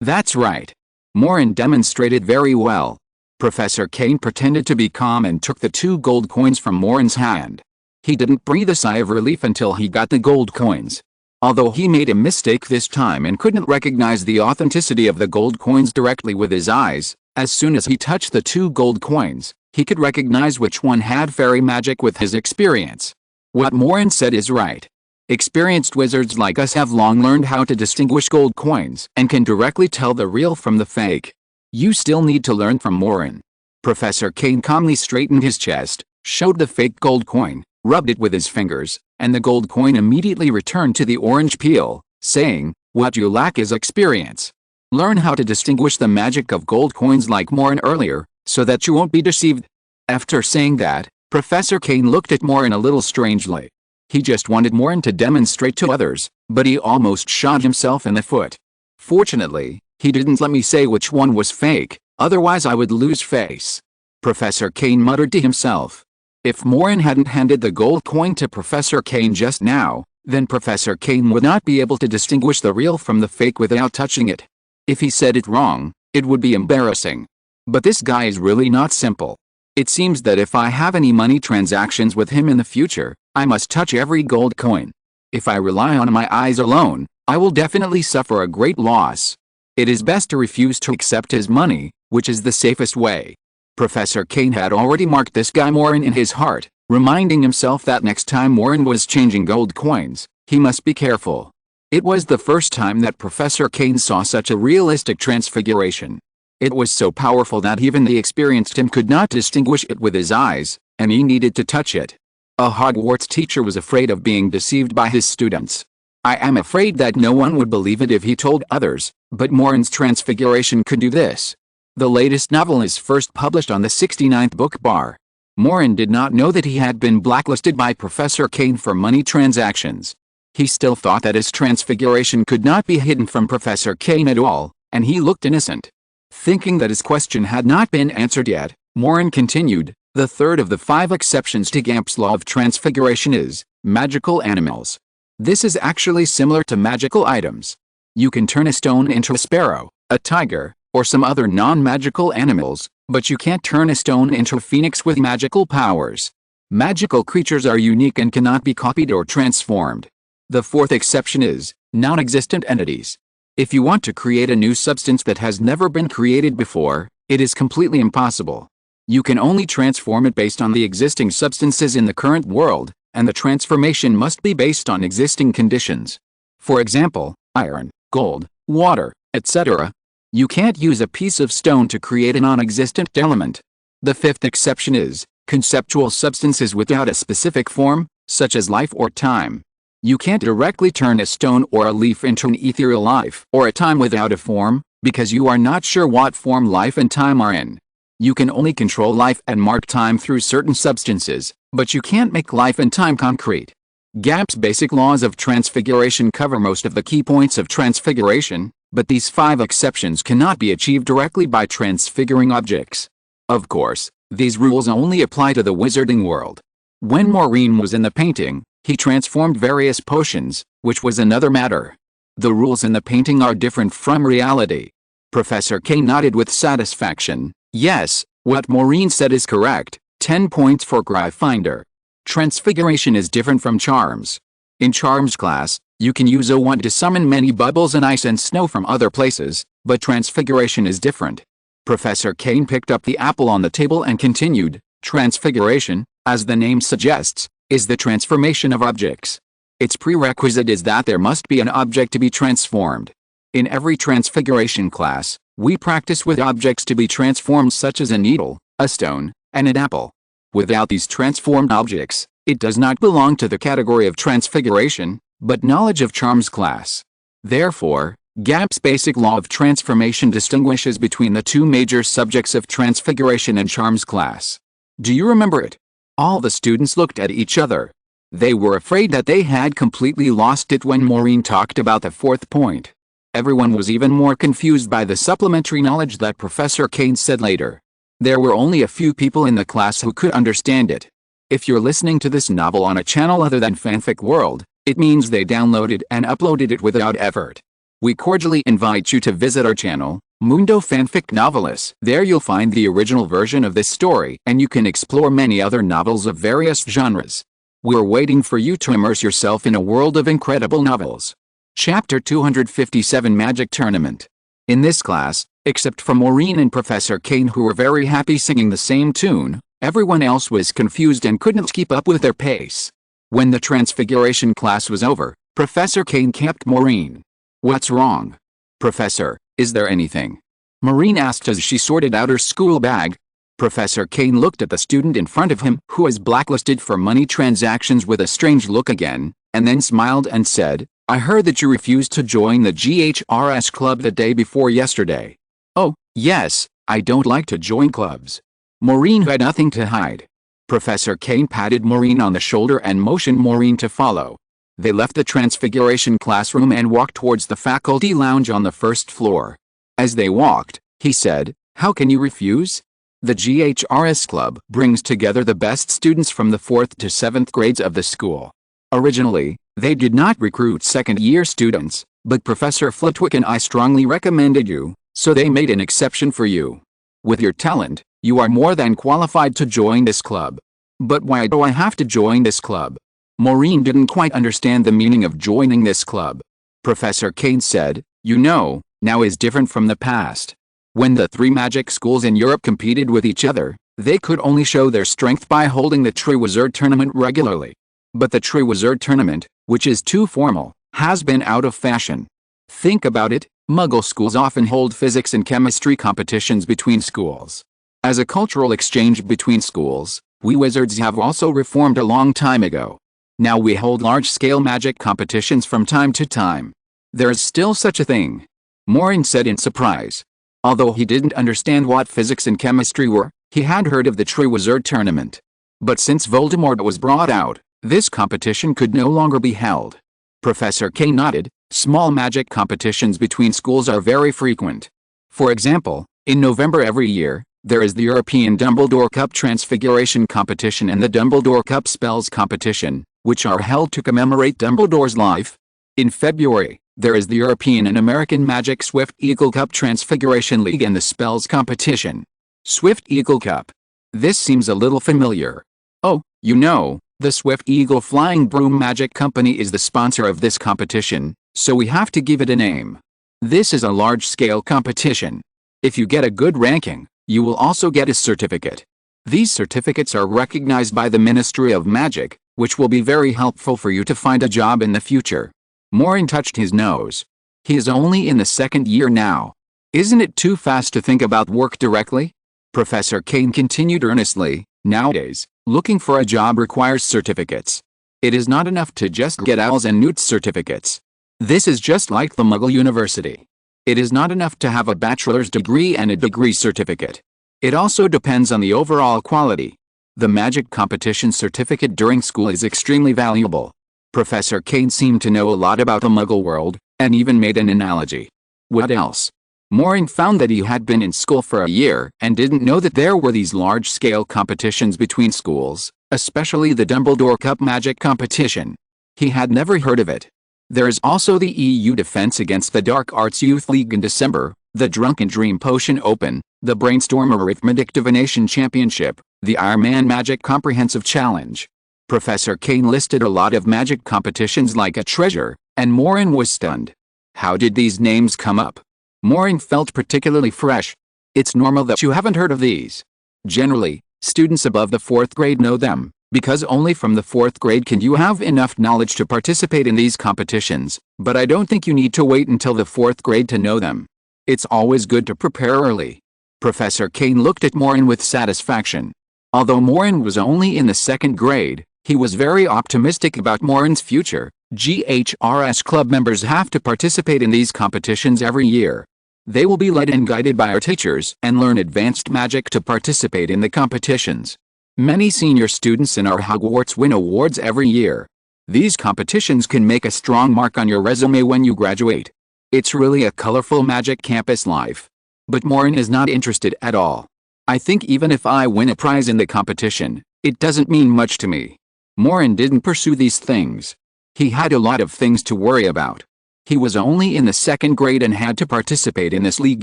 That's right. Maureen demonstrated very well. Professor Kane pretended to be calm and took the 2 gold coins from Maureen's hand. He didn't breathe a sigh of relief until he got the gold coins. Although he made a mistake this time and couldn't recognize the authenticity of the gold coins directly with his eyes, as soon as he touched the 2 gold coins, he could recognize which one had fairy magic with his experience. What Maureen said is right. Experienced wizards like us have long learned how to distinguish gold coins and can directly tell the real from the fake. You still need to learn from Maureen. Professor Kane calmly straightened his chest, showed the fake gold coin, rubbed it with his fingers, and the gold coin immediately returned to the orange peel, saying, "What you lack is experience. Learn how to distinguish the magic of gold coins like Maureen earlier, so that you won't be deceived." After saying that, Professor Kane looked at Maureen a little strangely. He just wanted Maureen to demonstrate to others, but he almost shot himself in the foot. Fortunately, he didn't let me say which one was fake, otherwise I would lose face. Professor Kane muttered to himself. If Maureen hadn't handed the gold coin to Professor Kane just now, then Professor Kane would not be able to distinguish the real from the fake without touching it. If he said it wrong, it would be embarrassing. But this guy is really not simple. It seems that if I have any money transactions with him in the future, I must touch every gold coin. If I rely on my eyes alone, I will definitely suffer a great loss. It is best to refuse to accept his money, which is the safest way. Professor Kane had already marked this guy Maureen in his heart, reminding himself that next time Maureen was changing gold coins, he must be careful. It was the first time that Professor Kane saw such a realistic transfiguration. It was so powerful that even the experienced him could not distinguish it with his eyes, and he needed to touch it. A Hogwarts teacher was afraid of being deceived by his students. I am afraid that no one would believe it if he told others, but Maureen's transfiguration could do this. The latest novel is first published on the 69th book bar. Maureen did not know that he had been blacklisted by Professor Kane for money transactions. He still thought that his transfiguration could not be hidden from Professor Kane at all, and he looked innocent. Thinking that his question had not been answered yet, Maureen continued, "The third of the 5 exceptions to Gamp's law of transfiguration is magical animals. This is actually similar to magical items. You can turn a stone into a sparrow, a tiger, or some other non-magical animals, but you can't turn a stone into a phoenix with magical powers. Magical creatures are unique and cannot be copied or transformed. The 4th exception is non-existent entities. If you want to create a new substance that has never been created before, it is completely impossible. You can only transform it based on the existing substances in the current world, and the transformation must be based on existing conditions. For example, iron, gold, water, etc. You can't use a piece of stone to create a non-existent element. The 5th exception is conceptual substances without a specific form, such as life or time. You can't directly turn a stone or a leaf into an ethereal life or a time without a form, because you are not sure what form life and time are in. You can only control life and mark time through certain substances, but you can't make life and time concrete. Gamp's basic laws of transfiguration cover most of the key points of transfiguration, but these 5 exceptions cannot be achieved directly by transfiguring objects. Of course, these rules only apply to the wizarding world. When Maureen was in the painting, he transformed various potions, which was another matter. The rules in the painting are different from reality. Professor Kane nodded with satisfaction. Yes, what Maureen said is correct. 10 points for Gryffindor. Transfiguration is different from charms. In charms class, you can use a wand to summon many bubbles and ice and snow from other places, but transfiguration is different. Professor Kane picked up the apple on the table and continued. Transfiguration, as the name suggests, is the transformation of objects. Its prerequisite is that there must be an object to be transformed. In every transfiguration class, we practice with objects to be transformed such as a needle, a stone, and an apple. Without these transformed objects, it does not belong to the category of transfiguration, but knowledge of charms class. Therefore, Gamp's basic law of transformation distinguishes between the 2 major subjects of transfiguration and charms class. Do you remember it? All the students looked at each other. They were afraid that they had completely lost it when Maureen talked about the 4th point. Everyone was even more confused by the supplementary knowledge that Professor Kane said later. There were only a few people in the class who could understand it. If you're listening to this novel on a channel other than Fanfic World, it means they downloaded and uploaded it without effort. We cordially invite you to visit our channel, Mundo Fanfic Novelist. There you'll find the original version of this story, and you can explore many other novels of various genres. We're waiting for you to immerse yourself in a world of incredible novels. Chapter 257 Magic Tournament. In this class, except for Maureen and Professor Kane, who were very happy singing the same tune, everyone else was confused and couldn't keep up with their pace. When the Transfiguration class was over, Professor Kane kept Maureen. "What's wrong? Professor, is there anything?" Maureen asked as she sorted out her school bag. Professor Kane looked at the student in front of him, who was blacklisted for money transactions, with a strange look again, and then smiled and said, "I heard that you refused to join the GHRS club the day before yesterday." "Oh, yes, I don't like to join clubs." Maureen had nothing to hide. Professor Kane patted Maureen on the shoulder and motioned Maureen to follow. They left the Transfiguration classroom and walked towards the faculty lounge on the first floor. As they walked, he said, "How can you refuse? The GHRS club brings together the best students from the 4th to 7th grades of the school. Originally, they did not recruit second-year students, but Professor Flitwick and I strongly recommended you, so they made an exception for you. With your talent, you are more than qualified to join this club." "But why do I have to join this club?" Maureen didn't quite understand the meaning of joining this club. Professor Kane said, "You know, now is different from the past. When the 3 magic schools in Europe competed with each other, they could only show their strength by holding the Triwizard Tournament regularly. But the Triwizard Tournament, which is too formal, has been out of fashion. Think about it, Muggle schools often hold physics and chemistry competitions between schools. As a cultural exchange between schools, we wizards have also reformed a long time ago. Now we hold large-scale magic competitions from time to time. There is still such a thing," Maureen said in surprise. Although he didn't understand what physics and chemistry were, he had heard of the Triwizard Tournament. But since Voldemort was brought out, this competition could no longer be held. Professor Kane nodded. Small magic competitions between schools are very frequent. For example, in November every year, there is the European Dumbledore Cup Transfiguration Competition and the Dumbledore Cup Spells Competition, which are held to commemorate Dumbledore's life. In February, there is the European and American Magic Swift Eagle Cup Transfiguration League and the Spells Competition. Swift Eagle Cup. This seems a little familiar. Oh, you know, the Swift Eagle Flying Broom Magic Company is the sponsor of this competition, so we have to give it a name. This is a large-scale competition. If you get a good ranking, you will also get a certificate. These certificates are recognized by the Ministry of Magic, which will be very helpful for you to find a job in the future." Maureen touched his nose. He is only in the 2nd year now. Isn't it too fast to think about work directly? Professor Kane continued earnestly, "Nowadays, looking for a job requires certificates. It is not enough to just get owls and newts certificates. This is just like the Muggle University. It is not enough to have a bachelor's degree and a degree certificate. It also depends on the overall quality. The magic competition certificate during school is extremely valuable." Professor Kane seemed to know a lot about the Muggle world, and even made an analogy. "What else?" Maureen found that he had been in school for a year and didn't know that there were these large-scale competitions between schools, especially the Dumbledore Cup Magic Competition. He had never heard of it. There is also the EU Defense Against the Dark Arts Youth League in December, the Drunken Dream Potion Open, the Brainstorm Arithmetic Divination Championship, the Iron Man Magic Comprehensive Challenge. Professor Kane listed a lot of magic competitions like a treasure, and Maureen was stunned. How did these names come up? Maureen felt particularly fresh. It's normal that you haven't heard of these. Generally, students above the 4th grade know them, because only from the 4th grade can you have enough knowledge to participate in these competitions, but I don't think you need to wait until the 4th grade to know them. It's always good to prepare early." Professor Kane looked at Maureen with satisfaction. Although Maureen was only in the 2nd grade, he was very optimistic about Maureen's future. GHRS club members have to participate in these competitions every year. They will be led and guided by our teachers and learn advanced magic to participate in the competitions. Many senior students in our Hogwarts win awards every year. These competitions can make a strong mark on your resume when you graduate. It's really a colorful magic campus life. But Maureen is not interested at all. "I think even if I win a prize in the competition, it doesn't mean much to me." Maureen didn't pursue these things. He had a lot of things to worry about. He was only in the 2nd grade and had to participate in this league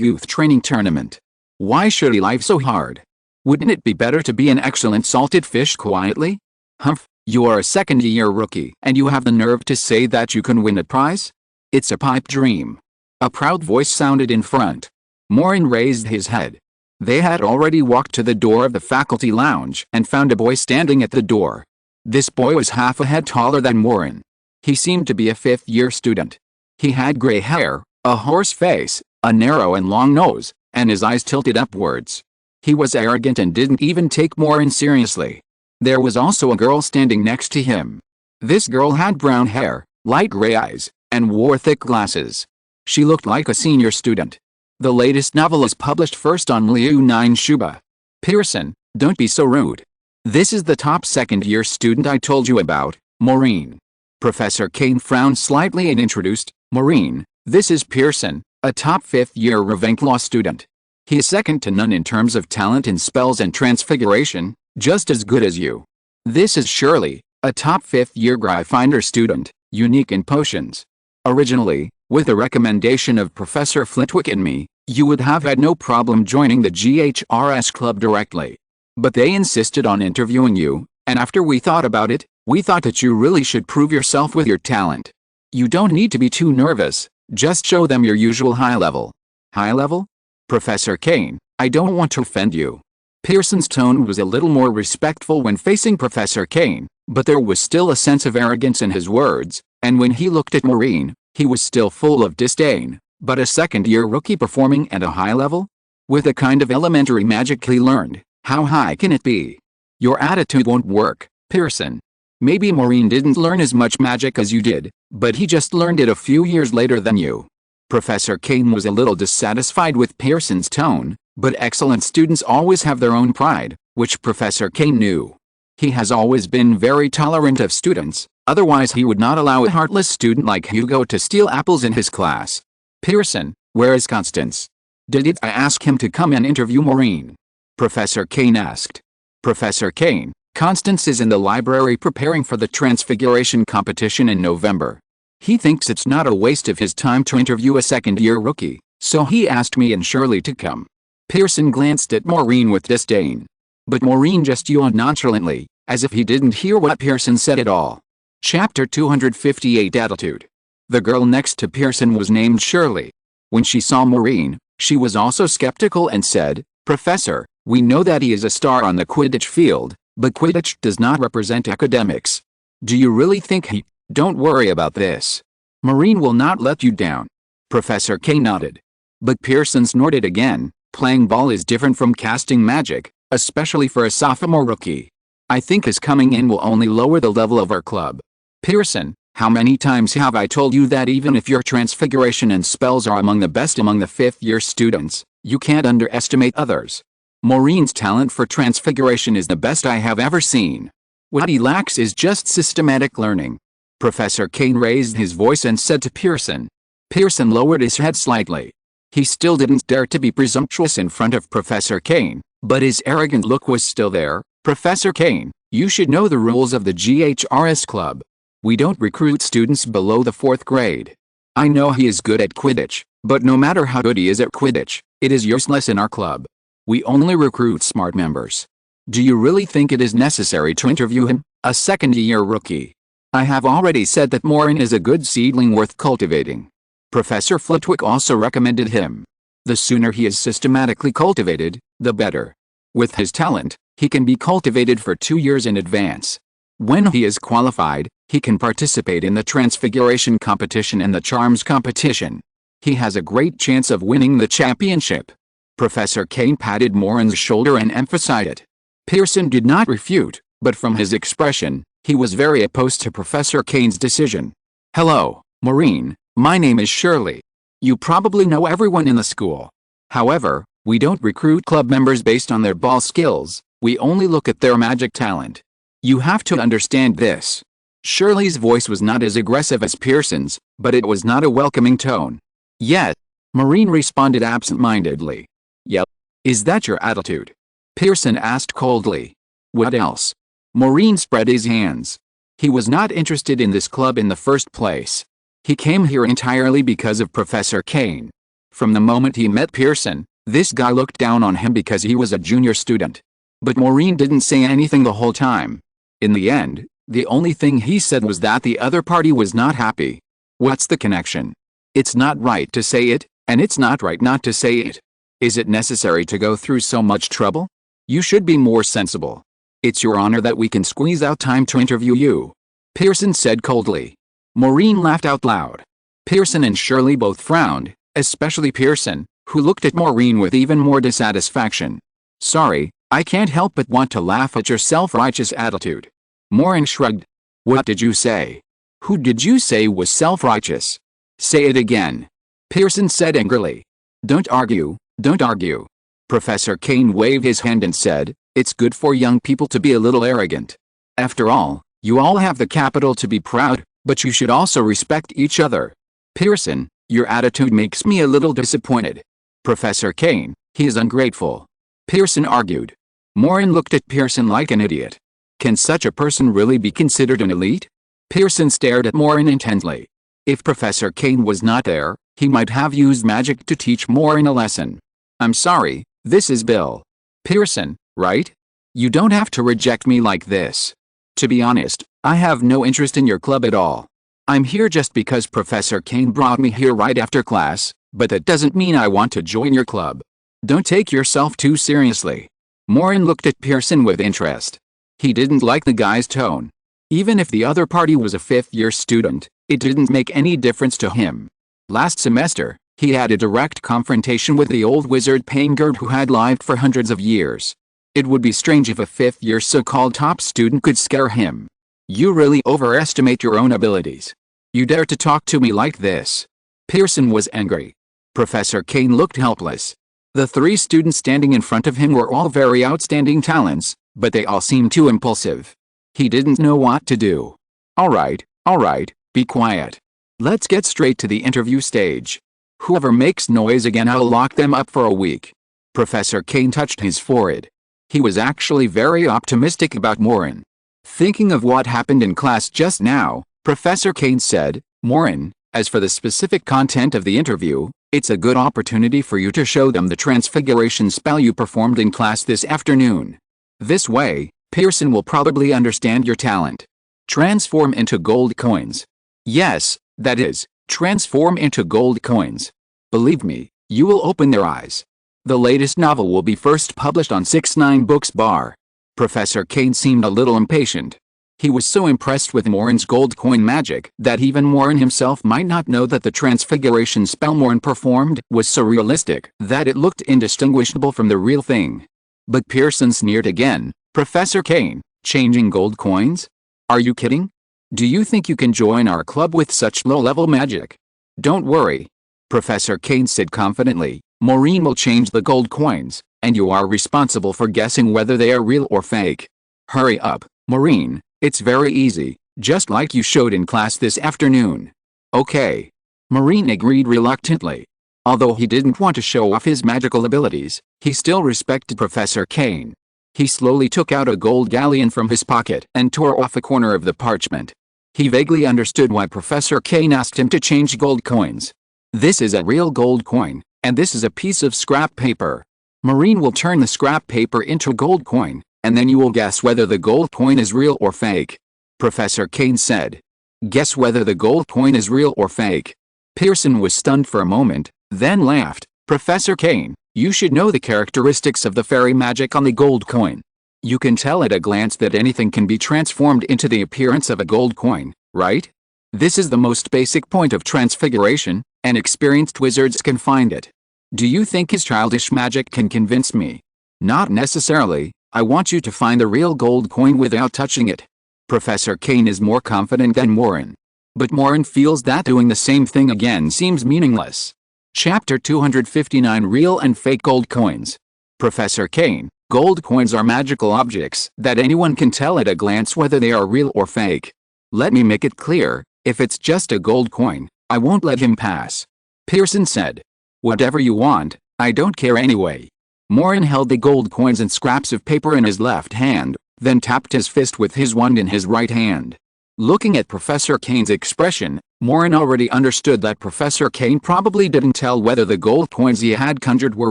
youth training tournament. Why should he live so hard? Wouldn't it be better to be an excellent salted fish quietly? Humph, you are a 2nd-year rookie and you have the nerve to say that you can win a prize? It's a pipe dream. A proud voice sounded in front. Maureen raised his head. They had already walked to the door of the faculty lounge and found a boy standing at the door. This boy was half a head taller than Maureen. He seemed to be a 5th-year student. He had gray hair, a horse face, a narrow and long nose, and his eyes tilted upwards. He was arrogant and didn't even take Maureen seriously. There was also a girl standing next to him. This girl had brown hair, light gray eyes, and wore thick glasses. She looked like a senior student. The latest novel is published first on Liu 9 Shuba. Pearson, don't be so rude. This is the top 2nd-year student I told you about, Maureen. Professor Kane frowned slightly and introduced, Maureen, this is Pearson, a top 5th-year Ravenclaw student. He is second to none in terms of talent in spells and transfiguration, just as good as you. This is Shirley, a top 5th-year Gryffindor student, unique in potions. Originally, with the recommendation of Professor Flitwick and me, you would have had no problem joining the GHRS club directly. But they insisted on interviewing you, and after we thought about it, we thought that you really should prove yourself with your talent. You don't need to be too nervous, just show them your usual high level. High level? Professor Kane, I don't want to offend you. Pearson's tone was a little more respectful when facing Professor Kane, but there was still a sense of arrogance in his words, and when he looked at Maureen, he was still full of disdain. But a 2nd-year rookie performing at a high level? With a kind of elementary magic he learned, how high can it be? Your attitude won't work, Pearson. Maybe Maureen didn't learn as much magic as you did, but he just learned it a few years later than you. Professor Kane was a little dissatisfied with Pearson's tone, but excellent students always have their own pride, which Professor Kane knew. He has always been very tolerant of students, otherwise he would not allow a heartless student like Hugo to steal apples in his class. Pearson, where is Constance? Did I ask him to come and interview Maureen? Professor Kane asked. Professor Kane, Constance is in the library preparing for the Transfiguration competition in November. He thinks it's not a waste of his time to interview a 2nd-year rookie, so he asked me and Shirley to come. Pearson glanced at Maureen with disdain. But Maureen just yawned nonchalantly, as if he didn't hear what Pearson said at all. Chapter 258 Attitude. The girl next to Pearson was named Shirley. When she saw Maureen, she was also skeptical and said, Professor, we know that he is a star on the Quidditch field, but Quidditch does not represent academics. Do you really think he... Don't worry about this. Maureen will not let you down. Professor K nodded. But Pearson snorted again. Playing ball is different from casting magic, especially for a sophomore rookie. I think his coming in will only lower the level of our club. Pearson, how many times have I told you that even if your transfiguration and spells are among the best among the 5th-year students, you can't underestimate others. Maureen's talent for transfiguration is the best I have ever seen. What he lacks is just systematic learning. Professor Kane raised his voice and said to Pearson. Pearson lowered his head slightly. He still didn't dare to be presumptuous in front of Professor Kane, but his arrogant look was still there. Professor Kane, you should know the rules of the GHRS club. We don't recruit students below the 4th grade. I know he is good at Quidditch, but no matter how good he is at Quidditch, it is useless in our club. We only recruit smart members. Do you really think it is necessary to interview him, a 2nd-year rookie? I have already said that Maureen is a good seedling worth cultivating. Professor Flitwick also recommended him. The sooner he is systematically cultivated, the better. With his talent, he can be cultivated for 2 years in advance. When he is qualified, he can participate in the Transfiguration competition and the Charms competition. He has a great chance of winning the championship. Professor Kane patted Maureen's shoulder and emphasized it. Pearson did not refute, but from his expression, he was very opposed to Professor Kane's decision. Hello, Maureen, my name is Shirley. You probably know everyone in the school. However, we don't recruit club members based on their ball skills, we only look at their magic talent. You have to understand this. Shirley's voice was not as aggressive as Pearson's, but it was not a welcoming tone. Yes, Maureen responded absent-mindedly. Yep. Is that your attitude? Pearson asked coldly. What else? Maureen spread his hands. He was not interested in this club in the first place. He came here entirely because of Professor Kane. From the moment he met Pearson, this guy looked down on him because he was a junior student. But Maureen didn't say anything the whole time. In the end, the only thing he said was that the other party was not happy. What's the connection? It's not right to say it, and it's not right not to say it. Is it necessary to go through so much trouble? You should be more sensible. It's your honor that we can squeeze out time to interview you, Pearson said coldly. Maureen laughed out loud. Pearson and Shirley both frowned, especially Pearson, who looked at Maureen with even more dissatisfaction. Sorry, I can't help but want to laugh at your self-righteous attitude. Maureen shrugged. What did you say? Who did you say was self-righteous? Say it again, Pearson said angrily. Don't argue, don't argue. Professor Kane waved his hand and said, it's good for young people to be a little arrogant. After all, you all have the capital to be proud, but you should also respect each other. Pearson, your attitude makes me a little disappointed. Professor Kane, he is ungrateful, Pearson argued. Maureen looked at Pearson like an idiot. Can such a person really be considered an elite? Pearson stared at Maureen intently. If Professor Kane was not there, he might have used magic to teach Maureen a lesson. I'm sorry, this is Bill. Pearson, right? You don't have to reject me like this. To be honest, I have no interest in your club at all. I'm here just because Professor Kane brought me here right after class, but that doesn't mean I want to join your club. Don't take yourself too seriously. Maureen looked at Pearson with interest. He didn't like the guy's tone. Even if the other party was a fifth-year student, it didn't make any difference to him. Last semester, he had a direct confrontation with the old wizard Paingard who had lived for hundreds of years. It would be strange if a fifth-year so-called top student could scare him. You really overestimate your own abilities. You dare to talk to me like this? Pearson was angry. Professor Kane looked helpless. The three students standing in front of him were all very outstanding talents, but they all seemed too impulsive. He didn't know what to do. All right, be quiet. Let's get straight to the interview stage. Whoever makes noise again, I'll lock them up for a week. Professor Kane touched his forehead. He was actually very optimistic about Maureen. Thinking of what happened in class just now, Professor Kane said, Maureen, as for the specific content of the interview, it's a good opportunity for you to show them the transfiguration spell you performed in class this afternoon. This way, Pearson will probably understand your talent. Transform into gold coins. Yes, that is, transform into gold coins. Believe me, you will open their eyes. The latest novel will be first published on 69 Books Bar. Professor Kane seemed a little impatient. He was so impressed with Maureen's gold coin magic that even Maureen himself might not know that the transfiguration spell Maureen performed was so realistic that it looked indistinguishable from the real thing. But Pearson sneered again. Professor Kane, changing gold coins? Are you kidding? Do you think you can join our club with such low-level magic? Don't worry, Professor Kane said confidently. Maureen will change the gold coins, and you are responsible for guessing whether they are real or fake. Hurry up, Maureen, it's very easy, just like you showed in class this afternoon. Okay. Maureen agreed reluctantly. Although he didn't want to show off his magical abilities, he still respected Professor Kane. He slowly took out a gold galleon from his pocket and tore off a corner of the parchment. He vaguely understood why Professor Kane asked him to change gold coins. This is a real gold coin, and this is a piece of scrap paper. Maureen will turn the scrap paper into a gold coin, and then you will guess whether the gold coin is real or fake. Professor Kane said. Guess whether the gold coin is real or fake. Pearson was stunned for a moment, then laughed. Professor Kane, you should know the characteristics of the fairy magic on the gold coin. You can tell at a glance that anything can be transformed into the appearance of a gold coin, right? This is the most basic point of transfiguration, and experienced wizards can find it. Do you think his childish magic can convince me? Not necessarily. I want you to find the real gold coin without touching it. Professor Kane is more confident than Maureen. But Maureen feels that doing the same thing again seems meaningless. Chapter 259 Real and Fake Gold Coins. Professor Kane, gold coins are magical objects that anyone can tell at a glance whether they are real or fake. Let me make it clear, if it's just a gold coin, I won't let him pass. Pearson said. Whatever you want, I don't care anyway. Maureen held the gold coins and scraps of paper in his left hand, then tapped his fist with his wand in his right hand. Looking at Professor Kane's expression, Maureen already understood that Professor Kane probably didn't tell whether the gold coins he had conjured were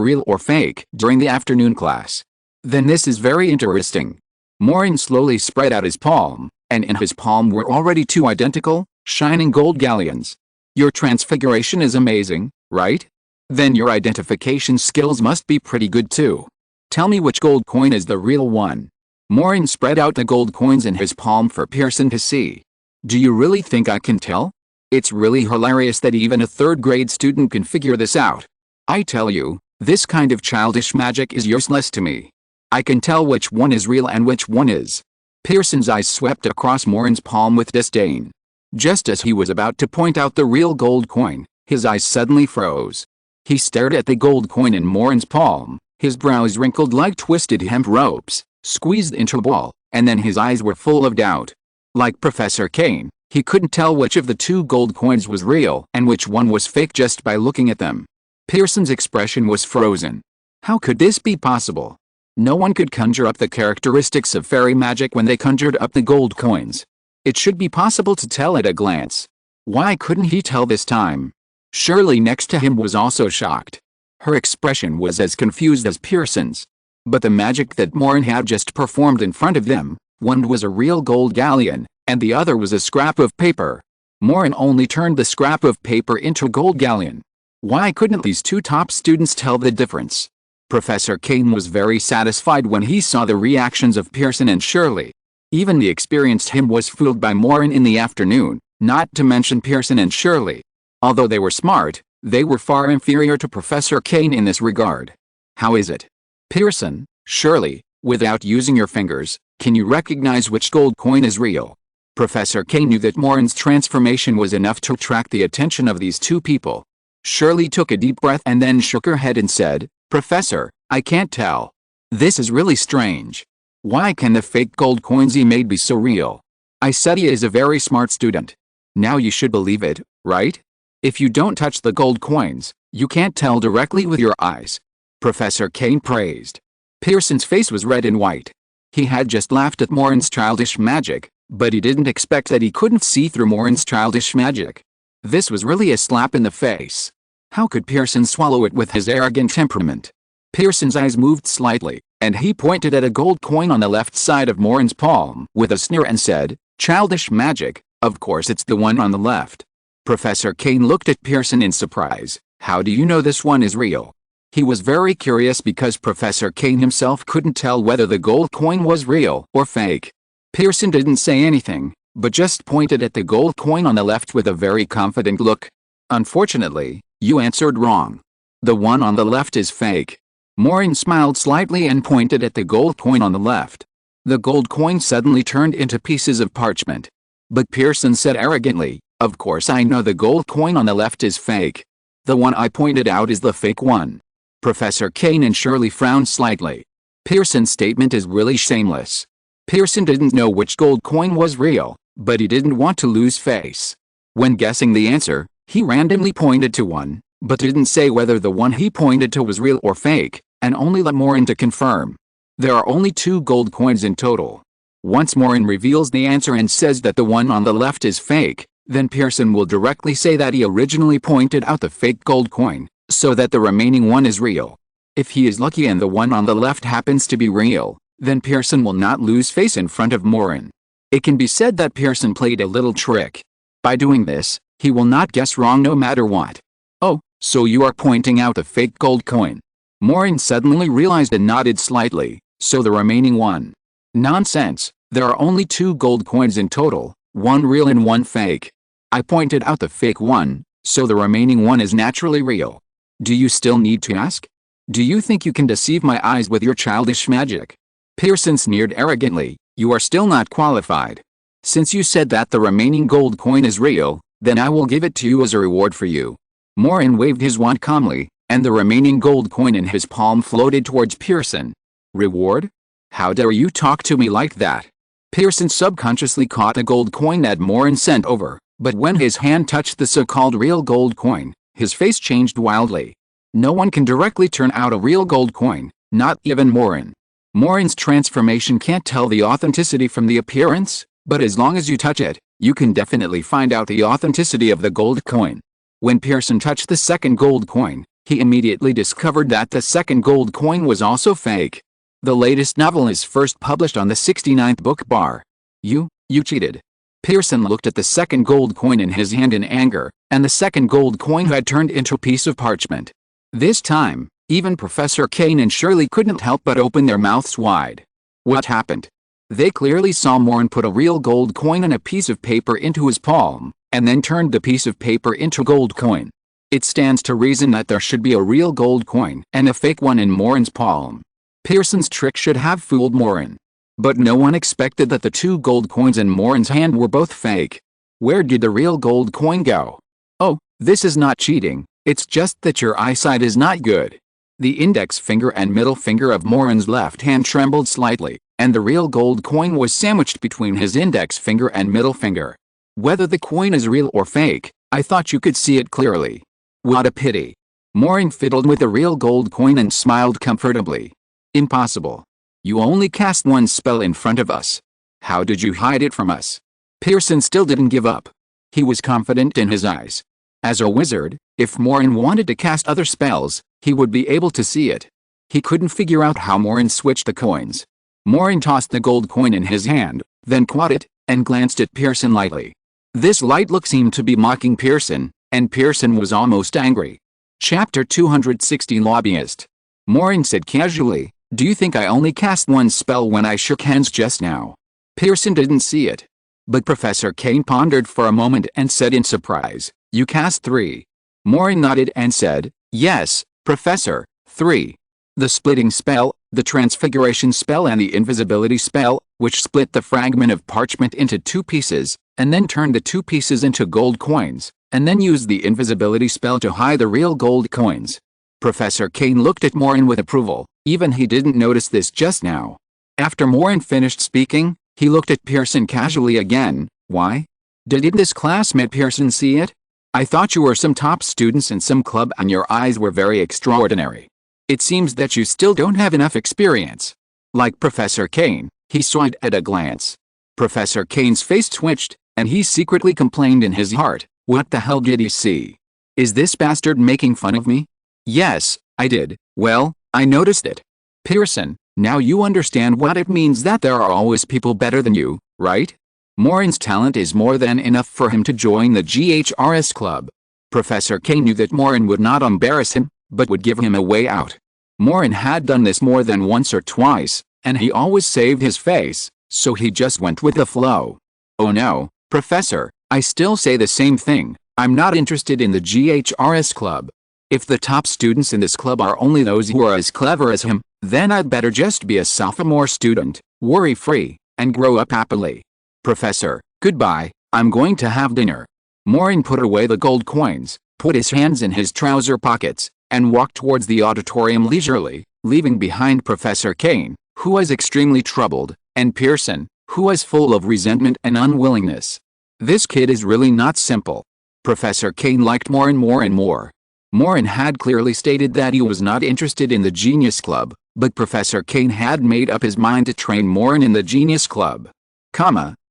real or fake during the afternoon class. Then this is very interesting. Maureen slowly spread out his palm, and in his palm were already two identical, shining gold galleons. Your transfiguration is amazing, right? Then your identification skills must be pretty good too. Tell me which gold coin is the real one. Maureen spread out the gold coins in his palm for Pearson to see. Do you really think I can tell? It's really hilarious that even a third-grade student can figure this out. I tell you, this kind of childish magic is useless to me. I can tell which one is real and which one is. Pearson's eyes swept across Maureen's palm with disdain. Just as he was about to point out the real gold coin, his eyes suddenly froze. He stared at the gold coin in Maureen's palm, his brows wrinkled like twisted hemp ropes, squeezed into a ball, and then his eyes were full of doubt. Like Professor Kane, he couldn't tell which of the two gold coins was real and which one was fake just by looking at them. Pearson's expression was frozen. How could this be possible? No one could conjure up the characteristics of fairy magic when they conjured up the gold coins. It should be possible to tell at a glance. Why couldn't he tell this time? Shirley next to him was also shocked. Her expression was as confused as Pearson's. But the magic that Maureen had just performed in front of them, one was a real gold galleon, and the other was a scrap of paper. Maureen only turned the scrap of paper into a gold galleon. Why couldn't these two top students tell the difference? Professor Kane was very satisfied when he saw the reactions of Pearson and Shirley. Even the experienced him was fooled by Maureen in the afternoon, not to mention Pearson and Shirley. Although they were smart, they were far inferior to Professor Kane in this regard. How is it? Pearson, Shirley, without using your fingers, can you recognize which gold coin is real? Professor Kane knew that Maureen's transformation was enough to attract the attention of these two people. Shirley took a deep breath and then shook her head and said, Professor, I can't tell. This is really strange. Why can the fake gold coins he made be so real? I said he is a very smart student. Now you should believe it, right? If you don't touch the gold coins, you can't tell directly with your eyes. Professor Kane praised. Pearson's face was red and white. He had just laughed at Maureen's childish magic, but he didn't expect that he couldn't see through Maureen's childish magic. This was really a slap in the face. How could Pearson swallow it with his arrogant temperament? Pearson's eyes moved slightly, and he pointed at a gold coin on the left side of Maureen's palm with a sneer and said, Childish magic, of course it's the one on the left. Professor Kane looked at Pearson in surprise. How do you know this one is real? He was very curious because Professor Kane himself couldn't tell whether the gold coin was real or fake. Pearson didn't say anything, but just pointed at the gold coin on the left with a very confident look. Unfortunately, you answered wrong. The one on the left is fake. Maureen smiled slightly and pointed at the gold coin on the left. The gold coin suddenly turned into pieces of parchment. But Pearson said arrogantly, Of course I know the gold coin on the left is fake. The one I pointed out is the fake one. Professor Kane and Shirley frowned slightly. Pearson's statement is really shameless. Pearson didn't know which gold coin was real, but he didn't want to lose face. When guessing the answer, he randomly pointed to one, but didn't say whether the one he pointed to was real or fake, and only let Maureen to confirm. There are only 2 gold coins in total. Once Maureen reveals the answer and says that the one on the left is fake, then Pearson will directly say that he originally pointed out the fake gold coin, so that the remaining one is real. If he is lucky and the one on the left happens to be real, then Pearson will not lose face in front of Maureen. It can be said that Pearson played a little trick. By doing this, he will not guess wrong no matter what. Oh, so you are pointing out the fake gold coin. Maureen suddenly realized and nodded slightly. So the remaining one. Nonsense, there are only 2 gold coins in total, one real and one fake. I pointed out the fake one, so the remaining one is naturally real. Do you still need to ask? Do you think you can deceive my eyes with your childish magic? Pearson sneered arrogantly, You are still not qualified. Since you said that the remaining gold coin is real, then I will give it to you as a reward for you. Maureen waved his wand calmly, and the remaining gold coin in his palm floated towards Pearson. Reward? How dare you talk to me like that? Pearson subconsciously caught the gold coin that Maureen sent over, but when his hand touched the so-called real gold coin, his face changed wildly. No one can directly turn out a real gold coin, not even Maureen. Maureen's transformation can't tell the authenticity from the appearance, but as long as you touch it, You can definitely find out the authenticity of the gold coin. When Pearson touched the second gold coin, he immediately discovered that the second gold coin was also fake. The latest novel is first published on the 69th book bar. You cheated. Pearson looked at the second gold coin in his hand in anger, and the second gold coin had turned into a piece of parchment. This time, even Professor Kane and Shirley couldn't help but open their mouths wide. What happened? They clearly saw Maureen put a real gold coin and a piece of paper into his palm, and then turned the piece of paper into gold coin. It stands to reason that there should be a real gold coin and a fake one in Maureen's palm. Pearson's trick should have fooled Maureen. But no one expected that the two gold coins in Maureen's hand were both fake. Where did the real gold coin go? Oh, this is not cheating, it's just that your eyesight is not good. The index finger and middle finger of Maureen's left hand trembled slightly, and the real gold coin was sandwiched between his index finger and middle finger. Whether the coin is real or fake, I thought you could see it clearly. What a pity. Maureen fiddled with the real gold coin and smiled comfortably. Impossible. You only cast one spell in front of us. How did you hide it from us? Pearson still didn't give up. He was confident in his eyes. As a wizard, if Maureen wanted to cast other spells, he would be able to see it. He couldn't figure out how Maureen switched the coins. Maureen tossed the gold coin in his hand, then caught it, and glanced at Pearson lightly. This light look seemed to be mocking Pearson, and Pearson was almost angry. Chapter 260 Lobbyist. Maureen said casually, "Do you think I only cast one spell when I shook hands just now?" Pearson didn't see it. But Professor Kane pondered for a moment and said in surprise, "You cast 3. Maureen nodded and said, "Yes, Professor, 3. The splitting spell, the transfiguration spell and the invisibility spell, which split the fragment of parchment into 2 pieces, and then turned the 2 pieces into gold coins, and then used the invisibility spell to hide the real gold coins." Professor Kane looked at Maureen with approval. Even he didn't notice this just now. After Maureen finished speaking, he looked at Pearson casually again. "Why? Didn't this classmate Pearson see it? I thought you were some top students in some club and your eyes were very extraordinary. It seems that you still don't have enough experience." Like Professor Kane, he saw it at a glance. Professor Kane's face twitched, and he secretly complained in his heart, "What the hell did he see? Is this bastard making fun of me?" "Yes, I did. Well, I noticed it. Pearson, now you understand what it means that there are always people better than you, right? Maureen's talent is more than enough for him to join the GHRS club." Professor Kane knew that Maureen would not embarrass him, but would give him a way out. Maureen had done this more than once or twice, and he always saved his face, so he just went with the flow. "Oh no, Professor, I still say the same thing. I'm not interested in the GHRS club. If the top students in this club are only those who are as clever as him, then I'd better just be a sophomore student, worry-free, and grow up happily. Professor, goodbye, I'm going to have dinner." Maureen put away the gold coins, put his hands in his trouser pockets, and walked towards the auditorium leisurely, leaving behind Professor Kane, who was extremely troubled, and Pearson, who was full of resentment and unwillingness. This kid is really not simple. Professor Kane liked Maureen more and more. Maureen had clearly stated that he was not interested in the Genius Club, but Professor Kane had made up his mind to train Maureen in the Genius Club.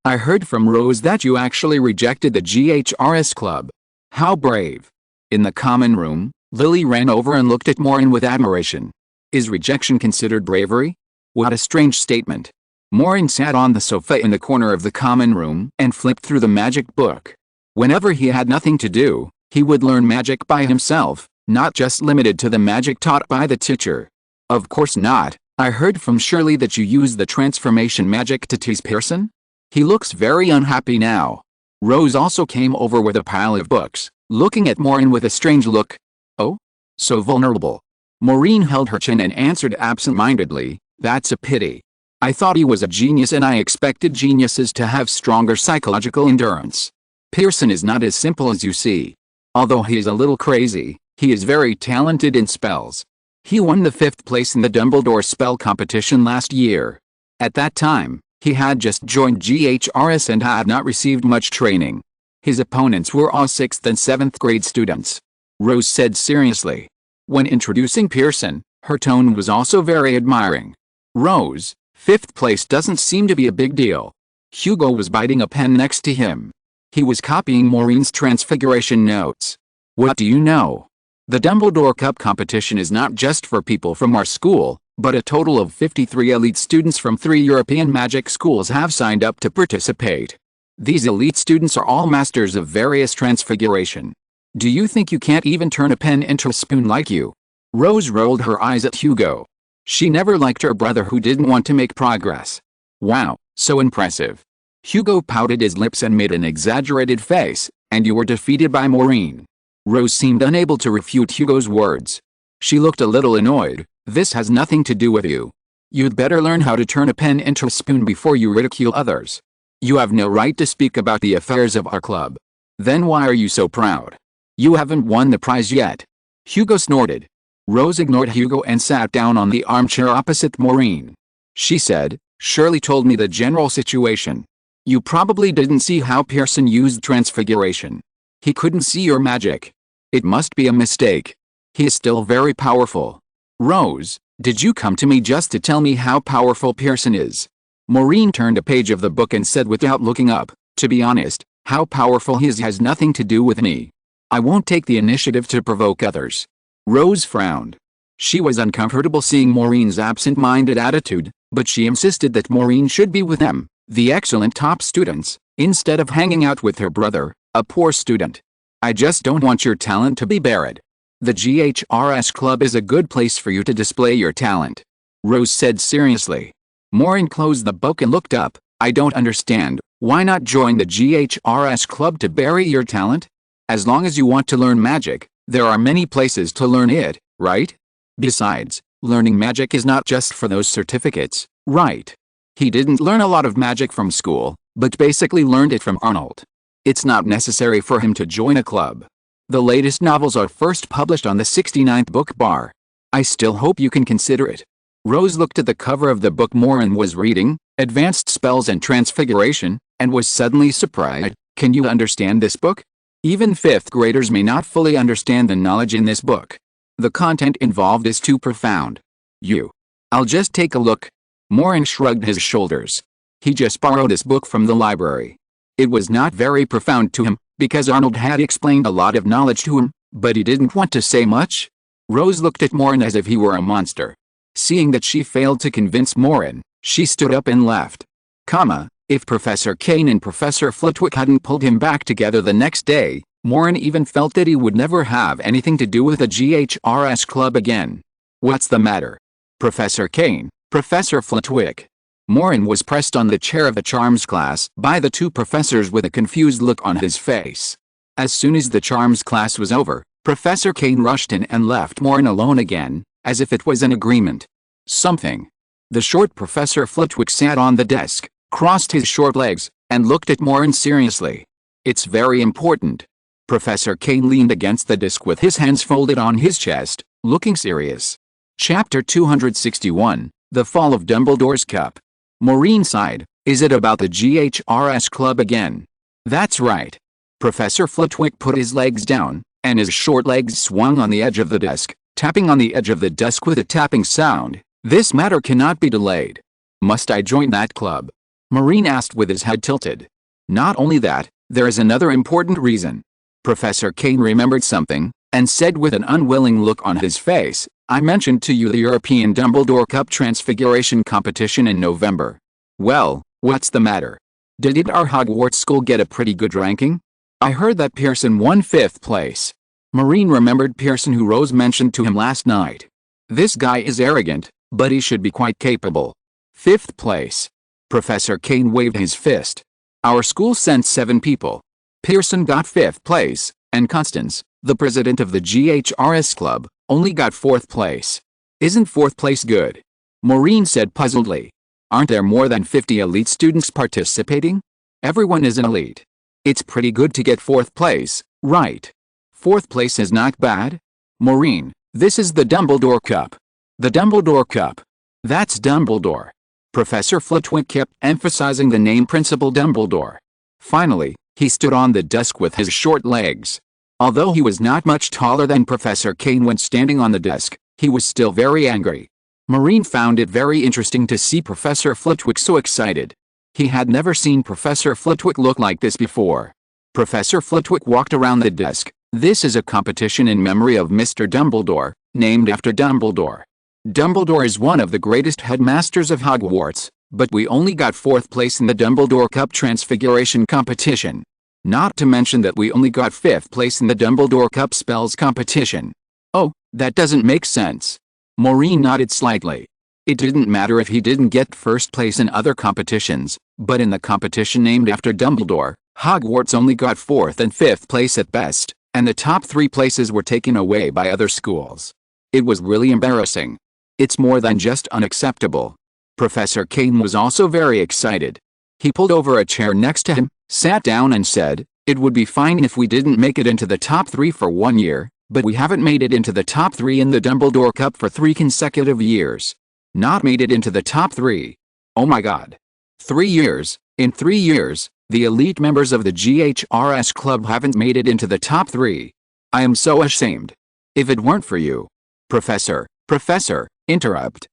I heard from Rose that you actually rejected the GHRS Club. How brave." In the common room, Lily ran over and looked at Maureen with admiration. Is rejection considered bravery? What a strange statement. Maureen sat on the sofa in the corner of the common room and flipped through the magic book. Whenever he had nothing to do, he would learn magic by himself, not just limited to the magic taught by the teacher. "Of course not. I heard from Shirley that you use the transformation magic to tease Pearson? He looks very unhappy now." Rose also came over with a pile of books, looking at Maureen with a strange look. "Oh? So vulnerable." Maureen held her chin and answered absent-mindedly, "That's a pity. I thought he was a genius and I expected geniuses to have stronger psychological endurance. Pearson is not as simple as you see. Although he is a little crazy, he is very talented in spells. He won the 5th place in the Dumbledore spell competition last year. At that time, he had just joined GHRS and had not received much training. His opponents were all 6th and 7th grade students," Rose said seriously. When introducing Pearson, her tone was also very admiring. "Rose, 5th place doesn't seem to be a big deal." Hugo was biting a pen next to him. He was copying Maureen's transfiguration notes. What do you know? The Dumbledore Cup competition is not just for people from our school, but a total of 53 elite students from 3 European magic schools have signed up to participate. These elite students are all masters of various transfiguration. Do you think you can't even turn a pen into a spoon like you? Rose rolled her eyes at Hugo. She never liked her brother who didn't want to make progress. Wow, so impressive. Hugo pouted his lips and made an exaggerated face, and you were defeated by Maureen. Rose seemed unable to refute Hugo's words. She looked a little annoyed. This has nothing to do with you. You'd better learn how to turn a pen into a spoon before you ridicule others. You have no right to speak about the affairs of our club. Then why are you so proud? You haven't won the prize yet. Hugo snorted. Rose ignored Hugo and sat down on the armchair opposite Maureen. She said, Shirley told me the general situation. You probably didn't see how Pearson used transfiguration. He couldn't see your magic. It must be a mistake. He is still very powerful. Rose, did you come to me just to tell me how powerful Pearson is? Maureen turned a page of the book and said without looking up, to be honest, how powerful he is has nothing to do with me. I won't take the initiative to provoke others. Rose frowned. She was uncomfortable seeing Maureen's absent-minded attitude, but she insisted that Maureen should be with them, the excellent top students, instead of hanging out with her brother, a poor student. I just don't want your talent to be buried. The GHRS club is a good place for you to display your talent. Rose said seriously. Maureen closed the book and looked up. I don't understand. Why not join the GHRS club to bury your talent? As long as you want to learn magic, there are many places to learn it, right? Besides, learning magic is not just for those certificates, right? He didn't learn a lot of magic from school, but basically learned it from Arnold. It's not necessary for him to join a club. The latest novels are first published on the 69th book bar. I still hope you can consider it. Rose looked at the cover of the book Maureen was reading, Advanced Spells and Transfiguration, and was suddenly surprised. Can you understand this book? Even 5th graders may not fully understand the knowledge in this book. The content involved is too profound. I'll just take a look. Maureen shrugged his shoulders. He just borrowed this book from the library. It was not very profound to him, because Arnold had explained a lot of knowledge to him, but he didn't want to say much. Rose looked at Maureen as if he were a monster. Seeing that she failed to convince Maureen, she stood up and left. If Professor Kane and Professor Flitwick hadn't pulled him back together the next day, Maureen even felt that he would never have anything to do with the GHRS club again. What's the matter? Professor Kane, Professor Flitwick. Maureen was pressed on the chair of the charms class by the two professors with a confused look on his face. As soon as the charms class was over, Professor Kane rushed in and left Maureen alone again, as if it was an agreement. Something. The short Professor Flitwick sat on the desk, crossed his short legs, and looked at Maureen seriously. It's very important. Professor Kane leaned against the desk with his hands folded on his chest, looking serious. Chapter 261, The Fall of Dumbledore's Cup. Maureen sighed. Is it about the GHRS club again? That's right. Professor Flitwick put his legs down, and his short legs swung on the edge of the desk, tapping on the edge of the desk with a tapping sound. This matter cannot be delayed. Must I join that club? Maureen asked with his head tilted. Not only that, there is another important reason. Professor Kane remembered something, and said with an unwilling look on his face, I mentioned to you the European Dumbledore Cup Transfiguration competition in November. Well, what's the matter? Did our Hogwarts school get a pretty good ranking? I heard that Pearson won 5th place. Maureen remembered Pearson who Rose mentioned to him last night. This guy is arrogant, but he should be quite capable. 5th place. Professor Kane waved his fist. Our school sent 7 people. Pearson got 5th place, and Constance, the president of the GHRS club, only got 4th place. Isn't 4th place good? Maureen said puzzledly. Aren't there more than 50 elite students participating? Everyone is an elite. It's pretty good to get 4th place, right? 4th place is not bad? Maureen, this is the Dumbledore Cup. The Dumbledore Cup. That's Dumbledore. Professor Flitwick kept emphasizing the name Principal Dumbledore. Finally, he stood on the desk with his short legs. Although he was not much taller than Professor Kane when standing on the desk, he was still very angry. Maureen found it very interesting to see Professor Flitwick so excited. He had never seen Professor Flitwick look like this before. Professor Flitwick walked around the desk. This is a competition in memory of Mr. Dumbledore, named after Dumbledore. Dumbledore is one of the greatest headmasters of Hogwarts, but we only got 4th place in the Dumbledore Cup Transfiguration competition. Not to mention that we only got 5th place in the Dumbledore Cup Spells competition. Oh, that doesn't make sense. Maureen nodded slightly. It didn't matter if he didn't get 1st place in other competitions, but in the competition named after Dumbledore, Hogwarts only got 4th and 5th place at best, and the top 3 places were taken away by other schools. It was really embarrassing. It's more than just unacceptable. Professor Kane was also very excited. He pulled over a chair next to him, sat down and said, "It would be fine if we didn't make it into the top 3 for 1 year, but we haven't made it into the top 3 in the Dumbledore Cup for 3 consecutive years. Not made it into the top 3. Oh my god. 3 years, in 3 years, the elite members of the GHRS club haven't made it into the top 3. I am so ashamed. If it weren't for you." Professor, interrupt.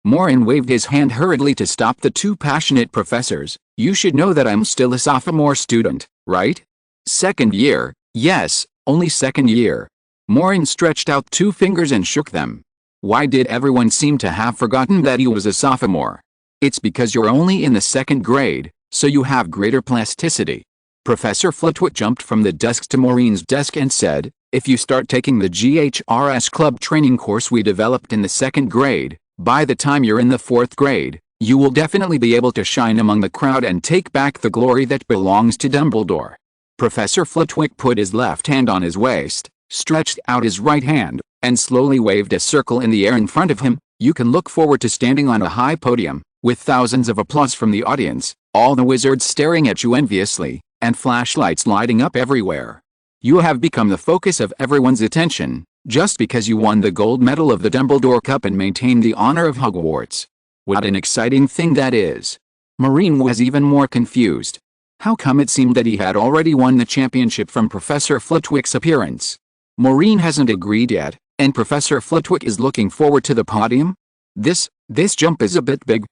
Maureen waved his hand hurriedly to stop the 2 passionate professors. "You should know that I'm still a sophomore student, right? 2nd year, yes, only 2nd year." Maureen stretched out 2 fingers and shook them. Why did everyone seem to have forgotten that he was a sophomore? It's because you're only in the 2nd grade, so you have greater plasticity. Professor Flitwick jumped from the desk to Maureen's desk and said, "If you start taking the GHRS club training course we developed in the 2nd grade, by the time you're in the 4th grade, you will definitely be able to shine among the crowd and take back the glory that belongs to Dumbledore." Professor Flitwick put his left hand on his waist, stretched out his right hand, and slowly waved a circle in the air in front of him. "You can look forward to standing on a high podium, with thousands of applause from the audience, all the wizards staring at you enviously, and flashlights lighting up everywhere. You have become the focus of everyone's attention, just because you won the gold medal of the Dumbledore Cup and maintained the honor of Hogwarts. What an exciting thing that is." Maureen was even more confused. How come it seemed that he had already won the championship from Professor Flitwick's appearance? Maureen hasn't agreed yet, and Professor Flitwick is looking forward to the podium? This jump is a bit big.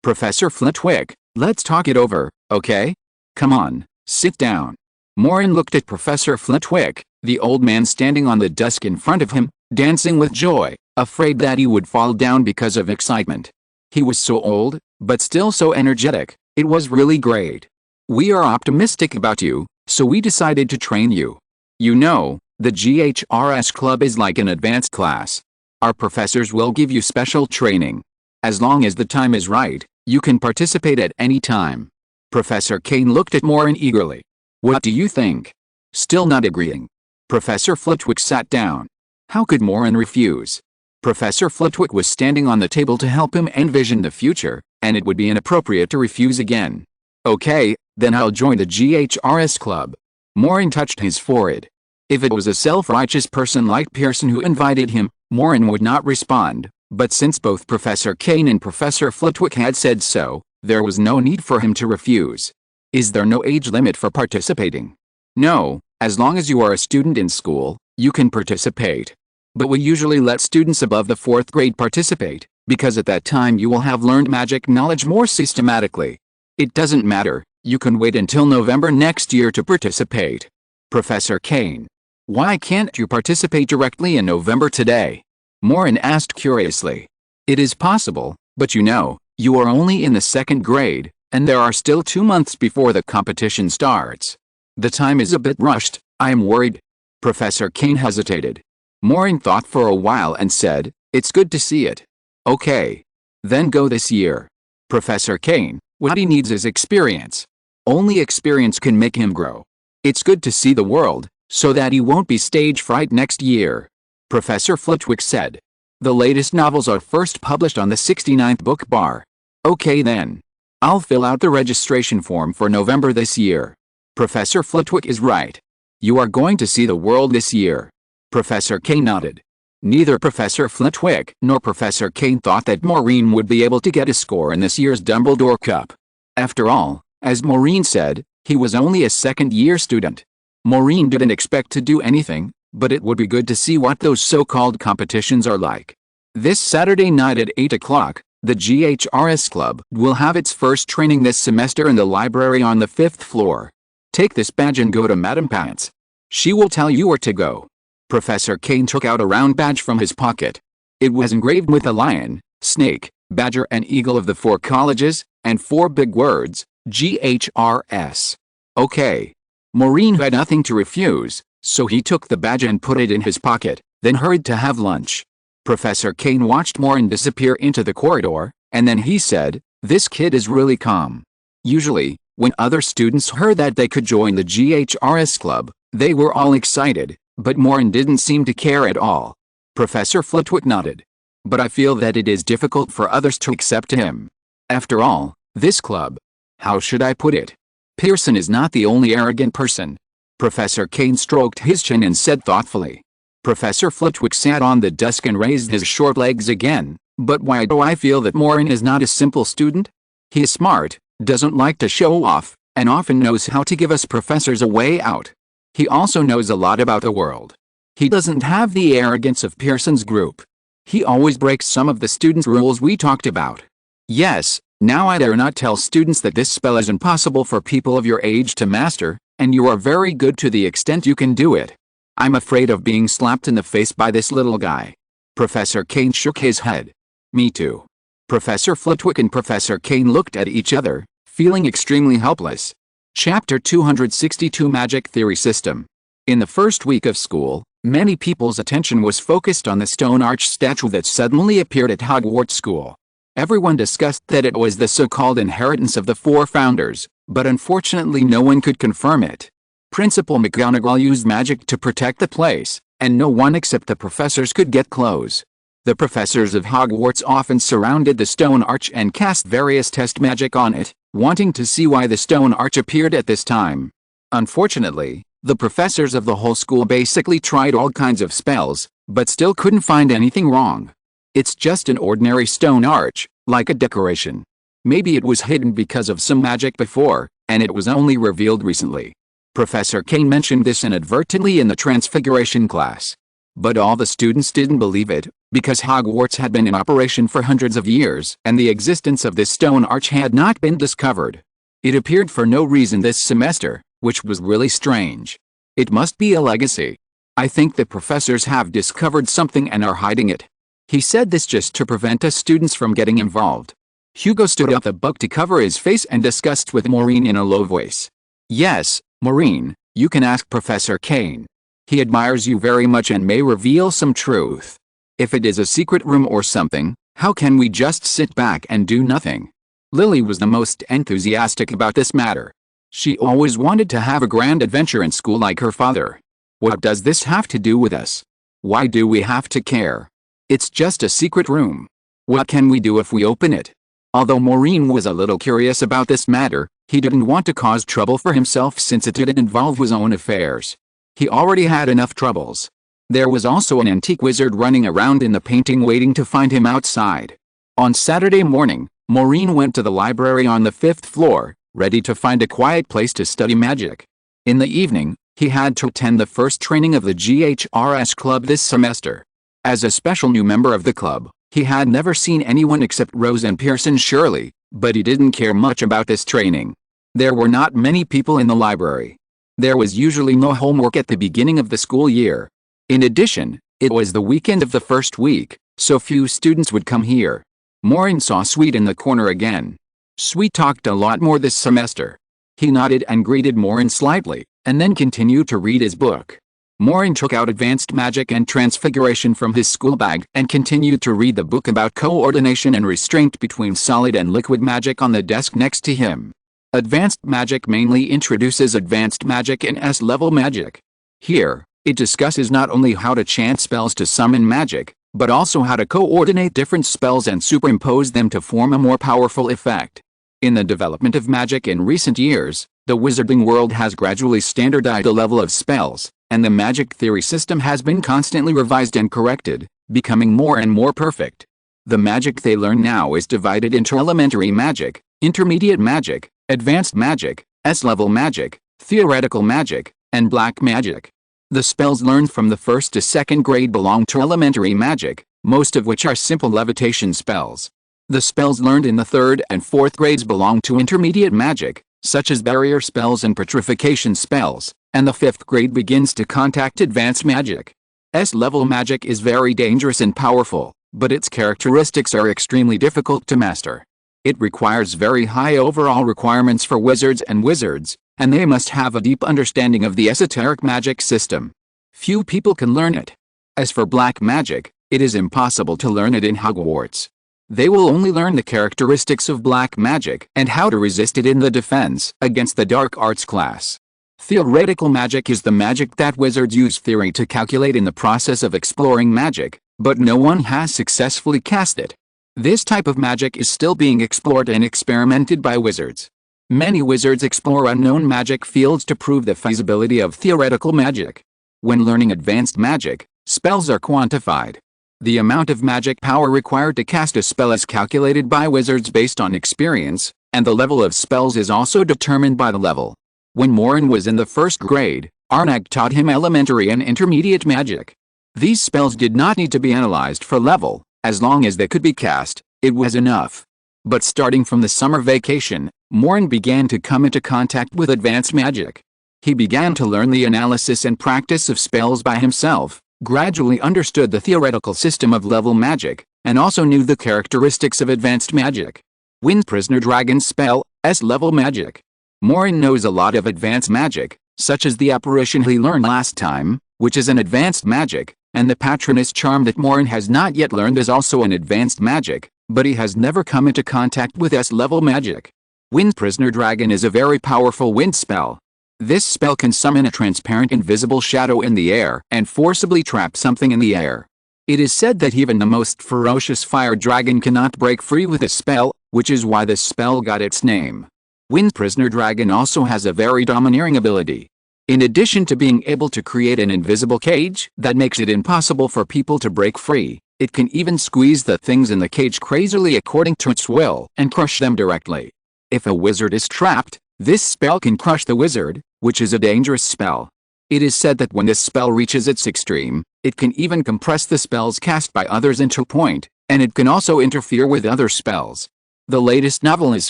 Professor Flitwick, let's talk it over, okay? Come on, sit down. Maureen looked at Professor Flitwick, the old man standing on the desk in front of him, dancing with joy, afraid that he would fall down because of excitement. He was so old, but still so energetic. It was really great. "We are optimistic about you, so we decided to train you. You know, the GHRS club is like an advanced class. Our professors will give you special training. As long as the time is right, you can participate at any time." Professor Kane looked at Maureen eagerly. "What do you think?" Still not agreeing. Professor Flitwick sat down. How could Maureen refuse? Professor Flitwick was standing on the table to help him envision the future, and it would be inappropriate to refuse again. "Okay, then I'll join the GHRS club." Maureen touched his forehead. If it was a self-righteous person like Pearson who invited him, Maureen would not respond, but since both Professor Kane and Professor Flitwick had said so, there was no need for him to refuse. "Is there no age limit for participating?" "No, as long as you are a student in school, you can participate. But we usually let students above the 4th grade participate, because at that time you will have learned magic knowledge more systematically. It doesn't matter, you can wait until November next year to participate." Professor Kane. "Why can't you participate directly in November today?" Maureen asked curiously. "It is possible, but you know, you are only in the 2nd grade, and there are still 2 months before the competition starts. The time is a bit rushed, I am worried." Professor Kane hesitated. Maureen thought for a while and said, "It's good to see it. Okay. Then go this year." Professor Kane, "What he needs is experience. Only experience can make him grow. It's good to see the world, so that he won't be stage fright next year." Professor Flitwick said. "The latest novels are first published on the 69th book bar." "Okay then. I'll fill out the registration form for November this year." Professor Flitwick is right. You are going to see the world this year. Professor Kane nodded. Neither Professor Flitwick nor Professor Kane thought that Maureen would be able to get a score in this year's Dumbledore Cup. After all, as Maureen said, he was only a second-year student. Maureen didn't expect to do anything, but it would be good to see what those so-called competitions are like. This Saturday night at 8 o'clock, the GHRS Club will have its first training this semester in the library on the 5th floor. Take this badge and go to Madam Pants. She will tell you where to go." Professor Kane took out a round badge from his pocket. It was engraved with a lion, snake, badger and eagle of the 4 colleges, and 4 big words, GHRS. Okay. Maureen had nothing to refuse, so he took the badge and put it in his pocket, then hurried to have lunch. Professor Kane watched Maureen disappear into the corridor, and then he said, "This kid is really calm." Usually, when other students heard that they could join the GHRS club, they were all excited, but Maureen didn't seem to care at all. Professor Flitwick nodded. "But I feel that it is difficult for others to accept him. After all, this club. How should I put it? Pearson is not the only arrogant person." Professor Kane stroked his chin and said thoughtfully. Professor Flitwick sat on the desk and raised his short legs again. "But why do I feel that Maureen is not a simple student? He is smart, doesn't like to show off, and often knows how to give us professors a way out. He also knows a lot about the world. He doesn't have the arrogance of Pearson's group. He always breaks some of the students' rules we talked about. Yes, now I dare not tell students that this spell is impossible for people of your age to master, and you are very good to the extent you can do it. I'm afraid of being slapped in the face by this little guy." Professor Kane shook his head. "Me too." Professor Flitwick and Professor Kane looked at each other, feeling extremely helpless. Chapter 262 Magic Theory System. In the first week of school, many people's attention was focused on the stone arch statue that suddenly appeared at Hogwarts School. Everyone discussed that it was the so-called inheritance of the 4 founders, but unfortunately no one could confirm it. Principal McGonagall used magic to protect the place, and no one except the professors could get close. The professors of Hogwarts often surrounded the stone arch and cast various test magic on it, wanting to see why the stone arch appeared at this time. Unfortunately, the professors of the whole school basically tried all kinds of spells, but still couldn't find anything wrong. It's just an ordinary stone arch, like a decoration. Maybe it was hidden because of some magic before, and it was only revealed recently. Professor Kane mentioned this inadvertently in the Transfiguration class. But all the students didn't believe it, because Hogwarts had been in operation for hundreds of years and the existence of this stone arch had not been discovered. It appeared for no reason this semester, which was really strange. It must be a legacy. I think the professors have discovered something and are hiding it. He said this just to prevent us students from getting involved. Hugo stood up the book to cover his face and discussed with Maureen in a low voice. "Yes, Maureen, you can ask Professor Kane. He admires you very much and may reveal some truth. If it is a secret room or something, how can we just sit back and do nothing?" Lily was the most enthusiastic about this matter. She always wanted to have a grand adventure in school like her father. "What does this have to do with us? Why do we have to care? It's just a secret room. What can we do if we open it?" Although Maureen was a little curious about this matter, he didn't want to cause trouble for himself since it didn't involve his own affairs. He already had enough troubles. There was also an antique wizard running around in the painting waiting to find him outside. On Saturday morning, Maureen went to the library on the 5th floor, ready to find a quiet place to study magic. In the evening, he had to attend the first training of the GHRS club this semester. As a special new member of the club, he had never seen anyone except Rose and Pearson Shirley, but he didn't care much about this training. There were not many people in the library. There was usually no homework at the beginning of the school year. In addition, it was the weekend of the first week, so few students would come here. Maureen saw Sweet in the corner again. Sweet talked a lot more this semester. He nodded and greeted Maureen slightly, and then continued to read his book. Maureen took out Advanced Magic and Transfiguration from his school bag and continued to read the book about coordination and restraint between solid and liquid magic on the desk next to him. Advanced Magic mainly introduces advanced magic and S-level magic. Here, it discusses not only how to chant spells to summon magic, but also how to coordinate different spells and superimpose them to form a more powerful effect. In the development of magic in recent years, the wizarding world has gradually standardized a level of spells, and the magic theory system has been constantly revised and corrected, becoming more and more perfect. The magic they learn now is divided into elementary magic, intermediate magic, advanced magic, S-level magic, theoretical magic, and black magic. The spells learned from the 1st to 2nd grade belong to elementary magic, most of which are simple levitation spells. The spells learned in the 3rd and 4th grades belong to intermediate magic, such as barrier spells and petrification spells, and the 5th grade begins to contact advanced magic. S-level magic is very dangerous and powerful, but its characteristics are extremely difficult to master. It requires very high overall requirements for wizards, and they must have a deep understanding of the esoteric magic system. Few people can learn it. As for black magic, it is impossible to learn it in Hogwarts. They will only learn the characteristics of black magic and how to resist it in the defense against the dark arts class. Theoretical magic is the magic that wizards use theory to calculate in the process of exploring magic, but no one has successfully cast it. This type of magic is still being explored and experimented by wizards. Many wizards explore unknown magic fields to prove the feasibility of theoretical magic. When learning advanced magic, spells are quantified. The amount of magic power required to cast a spell is calculated by wizards based on experience, and the level of spells is also determined by the level. When Maureen was in the 1st grade, Arnag taught him elementary and intermediate magic. These spells did not need to be analyzed for level, as long as they could be cast, it was enough. But starting from the summer vacation, Maureen began to come into contact with advanced magic. He began to learn the analysis and practice of spells by himself, gradually understood the theoretical system of level magic, and also knew the characteristics of advanced magic. Wind Prisoner Dragon spell, S-level magic. Maureen knows a lot of advanced magic, such as the apparition he learned last time, which is an advanced magic, and the Patronus charm that Maureen has not yet learned is also an advanced magic, but he has never come into contact with S-level magic. Wind Prisoner Dragon is a very powerful wind spell. This spell can summon a transparent invisible shadow in the air and forcibly trap something in the air. It is said that even the most ferocious fire dragon cannot break free with this spell, which is why this spell got its name. Wind Prisoner Dragon also has a very domineering ability. In addition to being able to create an invisible cage that makes it impossible for people to break free, it can even squeeze the things in the cage crazily according to its will and crush them directly. If a wizard is trapped, this spell can crush the wizard, which is a dangerous spell. It is said that when this spell reaches its extreme, it can even compress the spells cast by others into a point, and it can also interfere with other spells. The latest novel is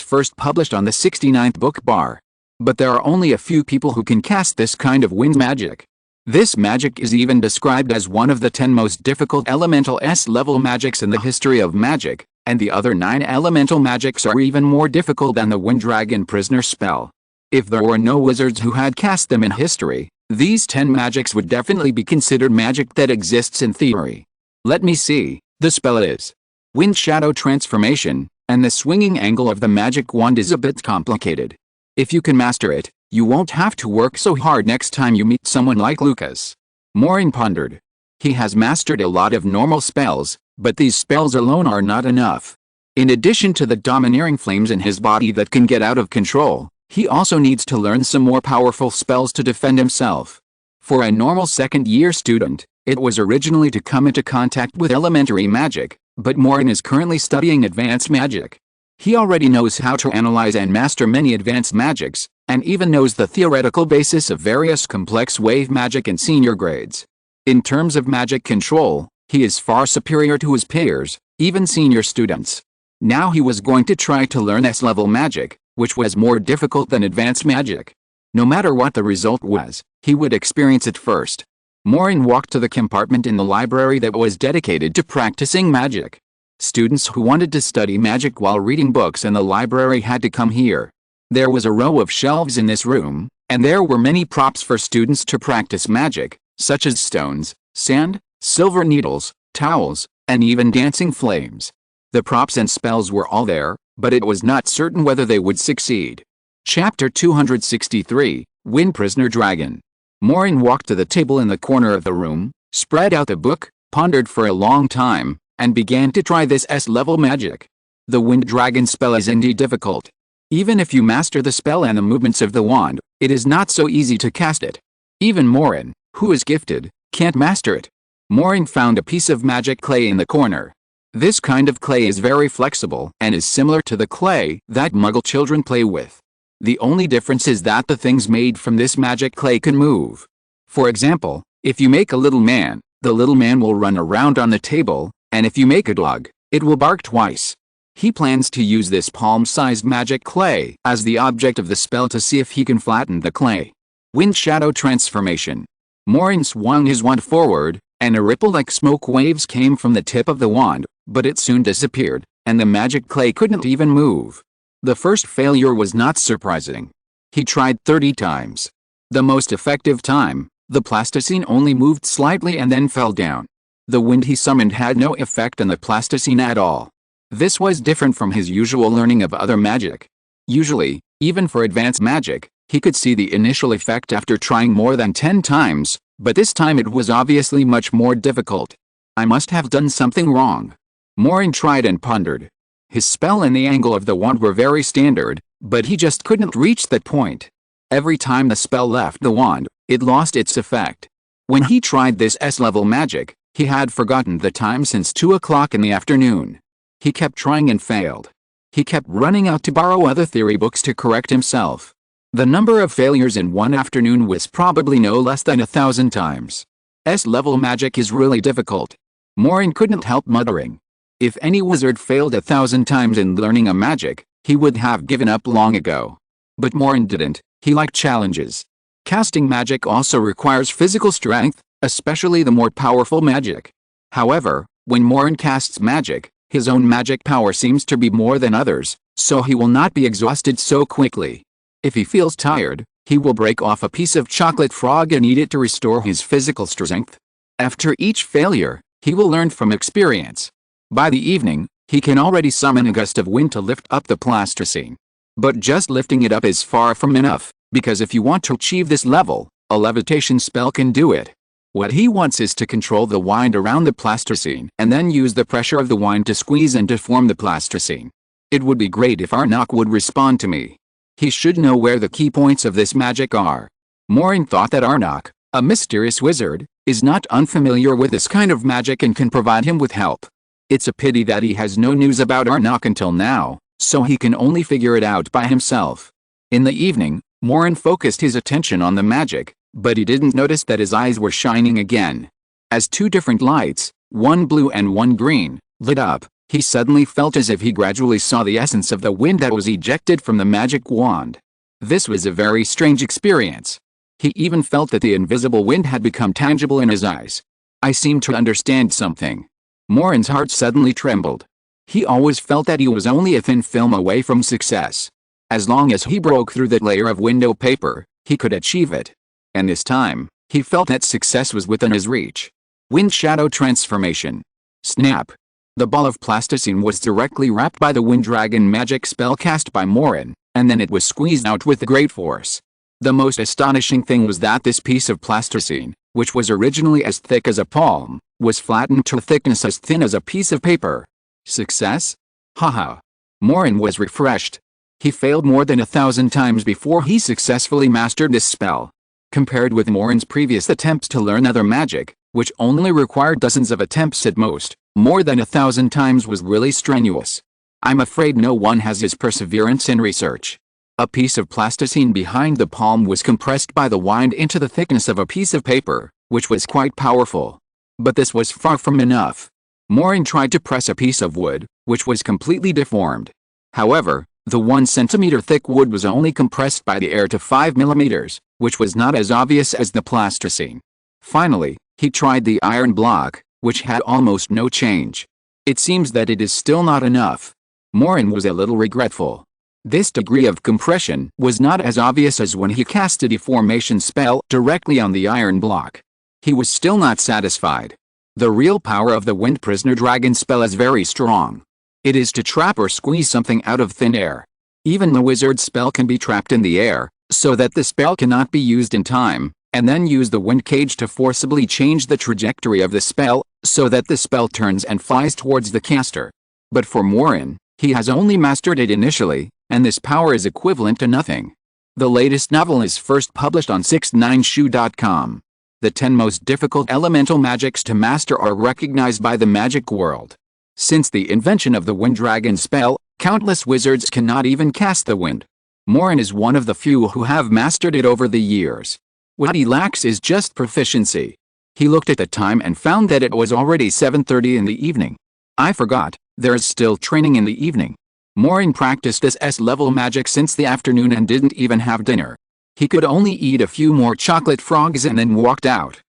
first published on the 69th book bar. But there are only a few people who can cast this kind of wind magic. This magic is even described as one of the 10 most difficult elemental S-level magics in the history of magic, and the other 9 elemental magics are even more difficult than the Wind Dragon Prisoner spell. If there were no wizards who had cast them in history, these 10 magics would definitely be considered magic that exists in theory. Let me see. The spell is Wind Shadow Transformation, and the swinging angle of the magic wand is a bit complicated. If you can master it, you won't have to work so hard next time you meet someone like Lucas. Maureen pondered. He has mastered a lot of normal spells, but these spells alone are not enough. In addition to the domineering flames in his body that can get out of control, he also needs to learn some more powerful spells to defend himself. For a normal second-year student, it was originally to come into contact with elementary magic, but Maureen is currently studying advanced magic. He already knows how to analyze and master many advanced magics, and even knows the theoretical basis of various complex wave magic in senior grades. In terms of magic control, he is far superior to his peers, even senior students. Now he was going to try to learn S-level magic, which was more difficult than advanced magic. No matter what the result was, he would experience it first. Maureen walked to the compartment in the library that was dedicated to practicing magic. Students who wanted to study magic while reading books in the library had to come here. There was a row of shelves in this room, and there were many props for students to practice magic, such as stones, sand, silver needles, towels, and even dancing flames. The props and spells were all there, but it was not certain whether they would succeed. Chapter 263, Wind Prisoner Dragon. Maureen walked to the table in the corner of the room, spread out the book, pondered for a long time, and began to try this S-level magic. The Wind Dragon spell is indeed difficult. Even if you master the spell and the movements of the wand, it is not so easy to cast it. Even Maureen, who is gifted, can't master it. Maureen found a piece of magic clay in the corner. This kind of clay is very flexible and is similar to the clay that Muggle children play with. The only difference is that the things made from this magic clay can move. For example, if you make a little man, the little man will run around on the table, and if you make a dog, it will bark twice. He plans to use this palm-sized magic clay as the object of the spell to see if he can flatten the clay. Wind shadow transformation. Maureen swung his wand forward, and a ripple like smoke waves came from the tip of the wand, but it soon disappeared, and the magic clay couldn't even move. The first failure was not surprising. He tried 30 times. The most effective time, the plasticine only moved slightly and then fell down. The wind he summoned had no effect on the plasticine at all. This was different from his usual learning of other magic. Usually, even for advanced magic, he could see the initial effect after trying more than 10 times, but this time it was obviously much more difficult. I must have done something wrong. Maureen tried and pondered. His spell and the angle of the wand were very standard, but he just couldn't reach that point. Every time the spell left the wand, it lost its effect. When he tried this S-level magic, he had forgotten the time since 2 o'clock in the afternoon. He kept trying and failed. He kept running out to borrow other theory books to correct himself. The number of failures in one afternoon was probably no less than 1,000 times. S-level magic is really difficult. Maureen couldn't help muttering. If any wizard failed 1,000 times in learning a magic, he would have given up long ago. But Maureen didn't. He liked challenges. Casting magic also requires physical strength, especially the more powerful magic. However, when Maureen casts magic, his own magic power seems to be more than others, so he will not be exhausted so quickly. If he feels tired, he will break off a piece of chocolate frog and eat it to restore his physical strength. After each failure, he will learn from experience. By the evening, he can already summon a gust of wind to lift up the plasticine. But just lifting it up is far from enough, because if you want to achieve this level, a levitation spell can do it. What he wants is to control the wind around the plasticine and then use the pressure of the wind to squeeze and deform the plasticine. It would be great if Arnok would respond to me. He should know where the key points of this magic are. Maureen thought that Arnok, a mysterious wizard, is not unfamiliar with this kind of magic and can provide him with help. It's a pity that he has no news about Arnok until now, so he can only figure it out by himself. In the evening, Maureen focused his attention on the magic, but he didn't notice that his eyes were shining again. As 2 different lights, one blue and one green, lit up, he suddenly felt as if he gradually saw the essence of the wind that was ejected from the magic wand. This was a very strange experience. He even felt that the invisible wind had become tangible in his eyes. I seemed to understand something. Maureen's heart suddenly trembled. He always felt that he was only a thin film away from success. As long as he broke through that layer of window paper, he could achieve it. And this time, he felt that success was within his reach. Wind shadow transformation. Snap. The ball of plasticine was directly wrapped by the wind dragon magic spell cast by Maureen, and then it was squeezed out with great force. The most astonishing thing was that this piece of plasticine, which was originally as thick as a palm, was flattened to a thickness as thin as a piece of paper. Success? Haha. Maureen was refreshed. He failed more than 1,000 times before he successfully mastered this spell. Compared with Maureen's previous attempts to learn other magic, which only required dozens of attempts at most, more than 1,000 times was really strenuous. I'm afraid no one has his perseverance in research. A piece of plasticine behind the palm was compressed by the wind into the thickness of a piece of paper, which was quite powerful. But this was far from enough. Maureen tried to press a piece of wood, which was completely deformed. However, the 1 centimeter thick wood was only compressed by the air to 5 millimeters, which was not as obvious as the plasticine. Finally, he tried the iron block, which had almost no change. It seems that it is still not enough. Maureen was a little regretful. This degree of compression was not as obvious as when he cast a deformation spell directly on the iron block. He was still not satisfied. The real power of the Wind Prisoner Dragon spell is very strong. It is to trap or squeeze something out of thin air. Even the wizard spell can be trapped in the air, so that the spell cannot be used in time, and then use the wind cage to forcibly change the trajectory of the spell, so that the spell turns and flies towards the caster. But for Maureen, he has only mastered it initially, and this power is equivalent to nothing. The latest novel is first published on 69shu.com. The 10 most difficult elemental magics to master are recognized by the magic world. Since the invention of the Wind Dragon spell, countless wizards cannot even cast the wind. Maureen is one of the few who have mastered it over the years. What he lacks is just proficiency. He looked at the time and found that it was already 7:30 in the evening. I forgot, There's still training in the evening. Maureen practiced his S-level magic since the afternoon and didn't even have dinner. He could only eat a few more chocolate frogs and then walked out.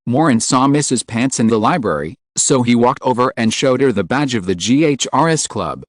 Maureen saw Mrs. Pants in the library, so he walked over and showed her the badge of the GHRS club.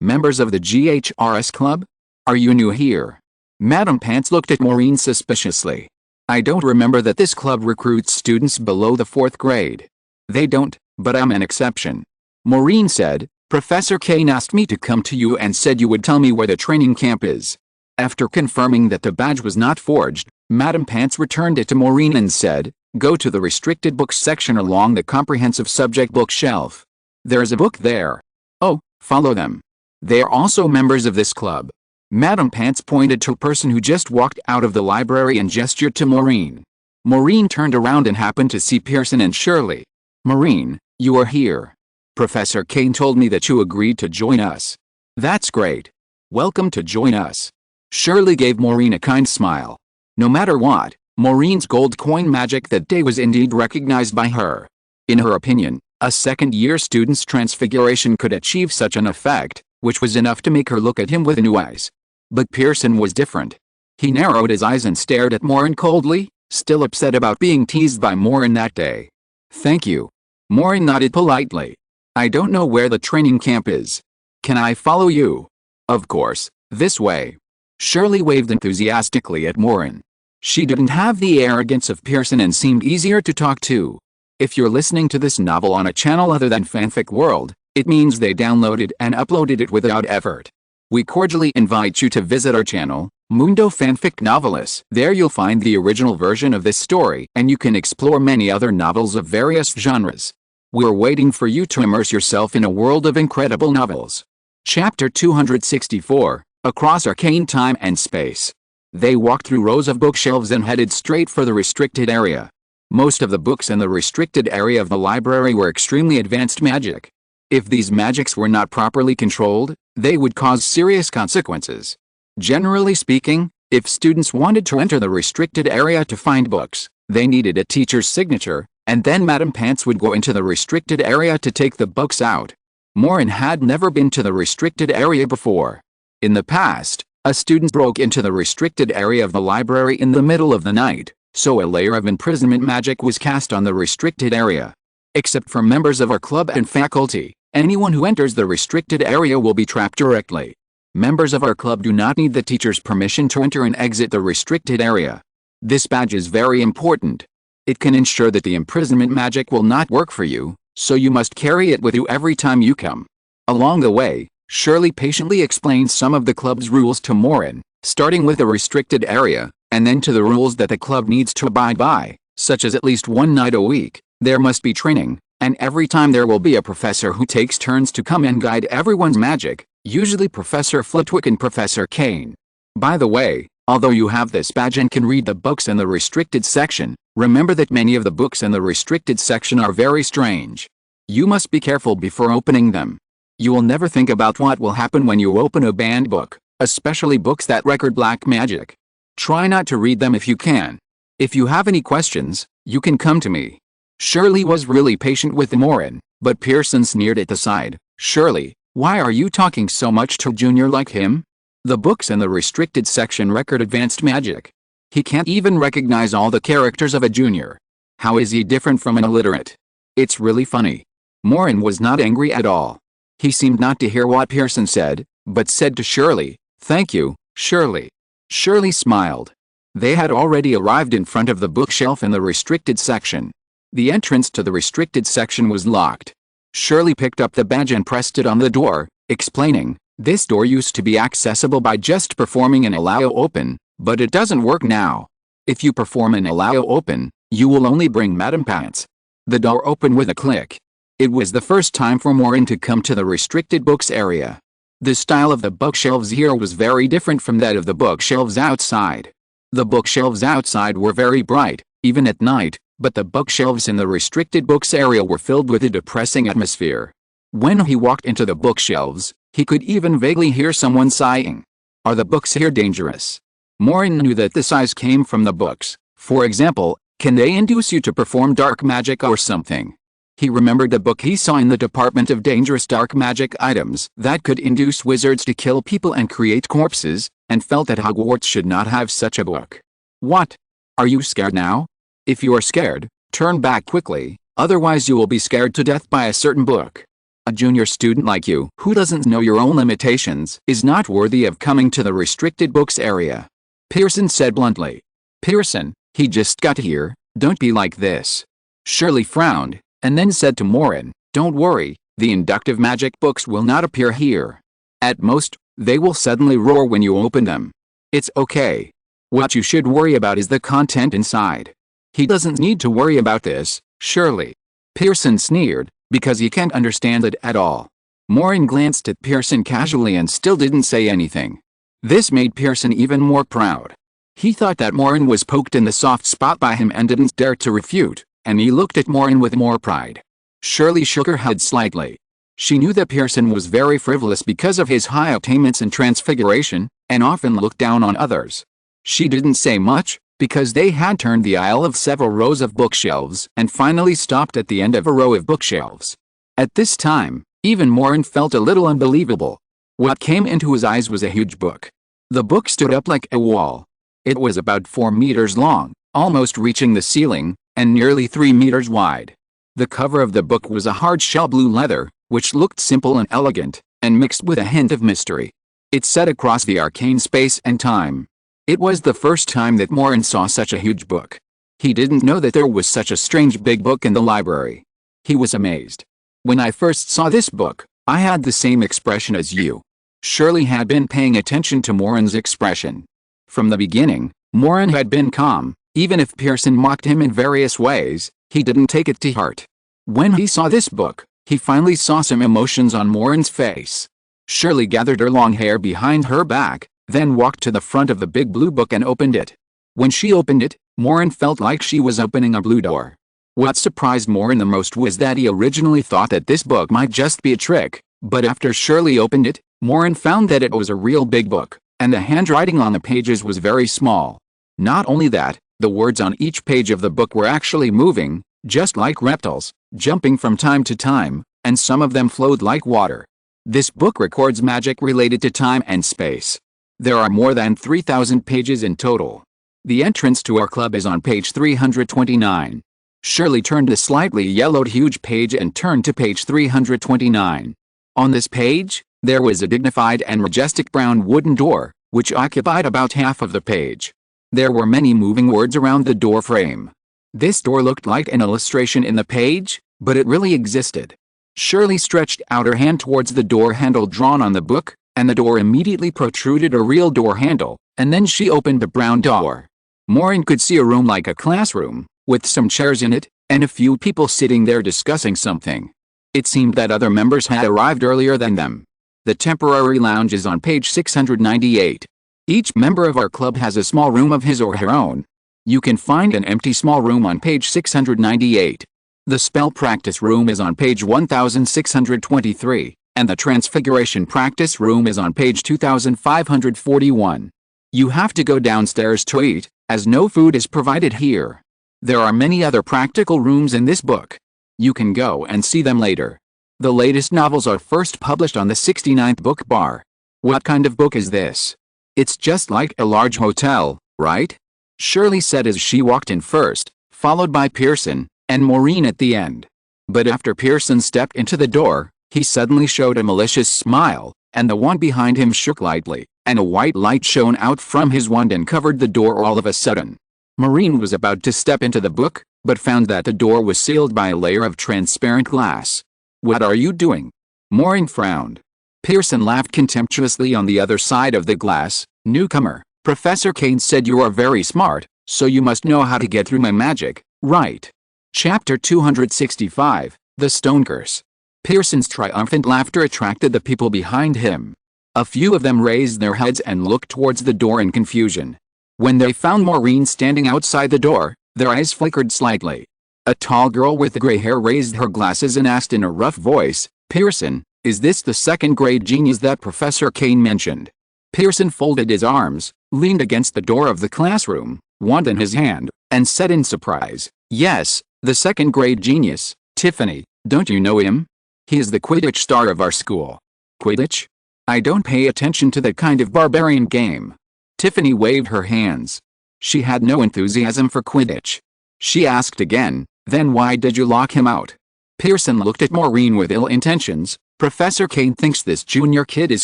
Members of the GHRS club? Are you new here? Madam Pants looked at Maureen suspiciously. I don't remember that this club recruits students below the 4th grade. They don't, but I'm an exception. Maureen said, Professor Kane asked me to come to you and said you would tell me where the training camp is. After confirming that the badge was not forged, Madam Pants returned it to Maureen and said, go to the restricted books section along the comprehensive subject bookshelf. There is a book there. Oh, follow them. They are also members of this club. Madam Pants pointed to a person who just walked out of the library and gestured to Maureen. Maureen turned around and happened to see Pearson and Shirley. Maureen, you are here. Professor Kane told me that you agreed to join us. That's great. Welcome to join us. Shirley gave Maureen a kind smile. No matter what, Maureen's gold coin magic that day was indeed recognized by her. In her opinion, a second-year student's transfiguration could achieve such an effect, which was enough to make her look at him with new eyes. But Pearson was different. He narrowed his eyes and stared at Maureen coldly, still upset about being teased by Maureen that day. Thank you. Maureen nodded politely. I don't know where the training camp is. Can I follow you? Of course, this way. Shirley waved enthusiastically at Maureen. She didn't have the arrogance of Pearson and seemed easier to talk to. If you're listening to this novel on a channel other than Fanfic World, it means they downloaded and uploaded it without effort. We cordially invite you to visit our channel, Mundo Fanfic Novelis. There you'll find the original version of this story and you can explore many other novels of various genres. We're waiting for you to immerse yourself in a world of incredible novels. Chapter 264, Across Arcane Time and Space. They walked through rows of bookshelves and headed straight for the restricted area. Most of the books in the restricted area of the library were extremely advanced magic. If these magics were not properly controlled, they would cause serious consequences. Generally speaking, if students wanted to enter the restricted area to find books, they needed a teacher's signature, and then Madam Pants would go into the restricted area to take the books out. Maureen had never been to the restricted area before. In the past, a student broke into the restricted area of the library in the middle of the night, so a layer of imprisonment magic was cast on the restricted area. Except for members of our club and faculty, anyone who enters the restricted area will be trapped directly. Members of our club do not need the teacher's permission to enter and exit the restricted area. This badge is very important. It can ensure that the imprisonment magic will not work for you, so you must carry it with you every time you come. Along the way, Shirley patiently explained some of the club's rules to Maureen, starting with the restricted area, and then to the rules that the club needs to abide by, such as at least one night a week, there must be training, and every time there will be a professor who takes turns to come and guide everyone's magic, usually Professor Flitwick and Professor Kane. By the way, although you have this badge and can read the books in the restricted section, remember that many of the books in the restricted section are very strange. You must be careful before opening them. You will never think about what will happen when you open a banned book, especially books that record black magic. Try not to read them if you can. If you have any questions, you can come to me. Shirley was really patient with Maureen, but Pearson sneered at the side. Shirley, why are you talking so much to a junior like him? The books in the restricted section record advanced magic. He can't even recognize all the characters of a junior. How is he different from an illiterate? It's really funny. Maureen was not angry at all. He seemed not to hear what Pearson said, but said to Shirley, "Thank you, Shirley." Shirley smiled. They had already arrived in front of the bookshelf in the restricted section. The entrance to the restricted section was locked. Shirley picked up the badge and pressed it on the door, explaining, "This door used to be accessible by just performing an allow open, but it doesn't work now. If you perform an allow open, you will only bring Madam Pants." The door opened with a click. It was the first time for Maureen to come to the restricted books area. The style of the bookshelves here was very different from that of the bookshelves outside. The bookshelves outside were very bright, even at night, but the bookshelves in the restricted books area were filled with a depressing atmosphere. When he walked into the bookshelves, he could even vaguely hear someone sighing. Are the books here dangerous? Maureen knew that the sighs came from the books. For example, can they induce you to perform dark magic or something? He remembered the book he saw in the Department of Dangerous Dark Magic items that could induce wizards to kill people and create corpses, and felt that Hogwarts should not have such a book. What? Are you scared now? If you are scared, turn back quickly, otherwise you will be scared to death by a certain book. A junior student like you, who doesn't know your own limitations, is not worthy of coming to the restricted books area. Pearson said bluntly. Pearson, he just got here, don't be like this. Shirley frowned, and then said to Maureen, don't worry, the inductive magic books will not appear here. At most, they will suddenly roar when you open them. It's okay. What you should worry about is the content inside. He doesn't need to worry about this, Shirley. Pearson sneered, because he can't understand it at all. Maureen glanced at Pearson casually and still didn't say anything. This made Pearson even more proud. He thought that Maureen was poked in the soft spot by him and didn't dare to refute, and he looked at Maureen with more pride. Shirley shook her head slightly. She knew that Pearson was very frivolous because of his high attainments in transfiguration, and often looked down on others. She didn't say much, because they had turned the aisle of several rows of bookshelves and finally stopped at the end of a row of bookshelves. At this time, even Maureen felt a little unbelievable. What came into his eyes was a huge book. The book stood up like a wall. It was about 4 meters long, almost reaching the ceiling, and nearly 3 meters wide. The cover of the book was a hard-shell blue leather, which looked simple and elegant, and mixed with a hint of mystery. It set across the arcane space and time. It was the first time that Maureen saw such a huge book. He didn't know that there was such a strange big book in the library. He was amazed. When I first saw this book, I had the same expression as you. Shirley had been paying attention to Maureen's expression. From the beginning, Maureen had been calm, even if Pearson mocked him in various ways, he didn't take it to heart. When he saw this book, he finally saw some emotions on Maureen's face. Shirley gathered her long hair behind her back, then walked to the front of the big blue book and opened it. When she opened it, Maureen felt like she was opening a blue door. What surprised Maureen the most was that he originally thought that this book might just be a trick, but after Shirley opened it, Maureen found that it was a real big book, and the handwriting on the pages was very small. Not only that, the words on each page of the book were actually moving, just like reptiles, jumping from time to time, and some of them flowed like water. This book records magic related to time and space. There are more than 3,000 pages in total. The entrance to our club is on page 329. Shirley turned the slightly yellowed huge page and turned to page 329. On this page, there was a dignified and majestic brown wooden door, which occupied about half of the page. There were many moving words around the door frame. This door looked like an illustration in the page, but it really existed. Shirley stretched out her hand towards the door handle drawn on the book, and the door immediately protruded a real door handle, and then she opened the brown door. Maureen could see a room like a classroom, with some chairs in it, and a few people sitting there discussing something. It seemed that other members had arrived earlier than them. The temporary lounge is on page 698. Each member of our club has a small room of his or her own. You can find an empty small room on page 698. The spell practice room is on page 1623, and the transfiguration practice room is on page 2541. You have to go downstairs to eat, as no food is provided here. There are many other practical rooms in this book. You can go and see them later. The latest novels are first published on the 69th book bar. What kind of book is this? It's just like a large hotel, right? Shirley said as she walked in first, followed by Pearson, and Maureen at the end. But after Pearson stepped into the door, he suddenly showed a malicious smile, and the wand behind him shook lightly, and a white light shone out from his wand and covered the door all of a sudden. Maureen was about to step into the book, but found that the door was sealed by a layer of transparent glass. What are you doing? Maureen frowned. Pearson laughed contemptuously on the other side of the glass. Newcomer, Professor Kane said you are very smart, so you must know how to get through my magic, right? Chapter 265, The Stone Curse. Pearson's triumphant laughter attracted the people behind him. A few of them raised their heads and looked towards the door in confusion. When they found Maureen standing outside the door, their eyes flickered slightly. A tall girl with gray hair raised her glasses and asked in a rough voice, Pearson, is this the second-grade genius that Professor Kane mentioned? Pearson folded his arms, leaned against the door of the classroom, wand in his hand, and said in surprise, yes, the second-grade genius, Tiffany, Don't you know him? He is the Quidditch star of our school. Quidditch? I don't pay attention to that kind of barbarian game. Tiffany waved her hands. She had no enthusiasm for Quidditch. She asked again, then why did you lock him out? Pearson looked at Maureen with ill intentions. Professor Kane thinks this junior kid is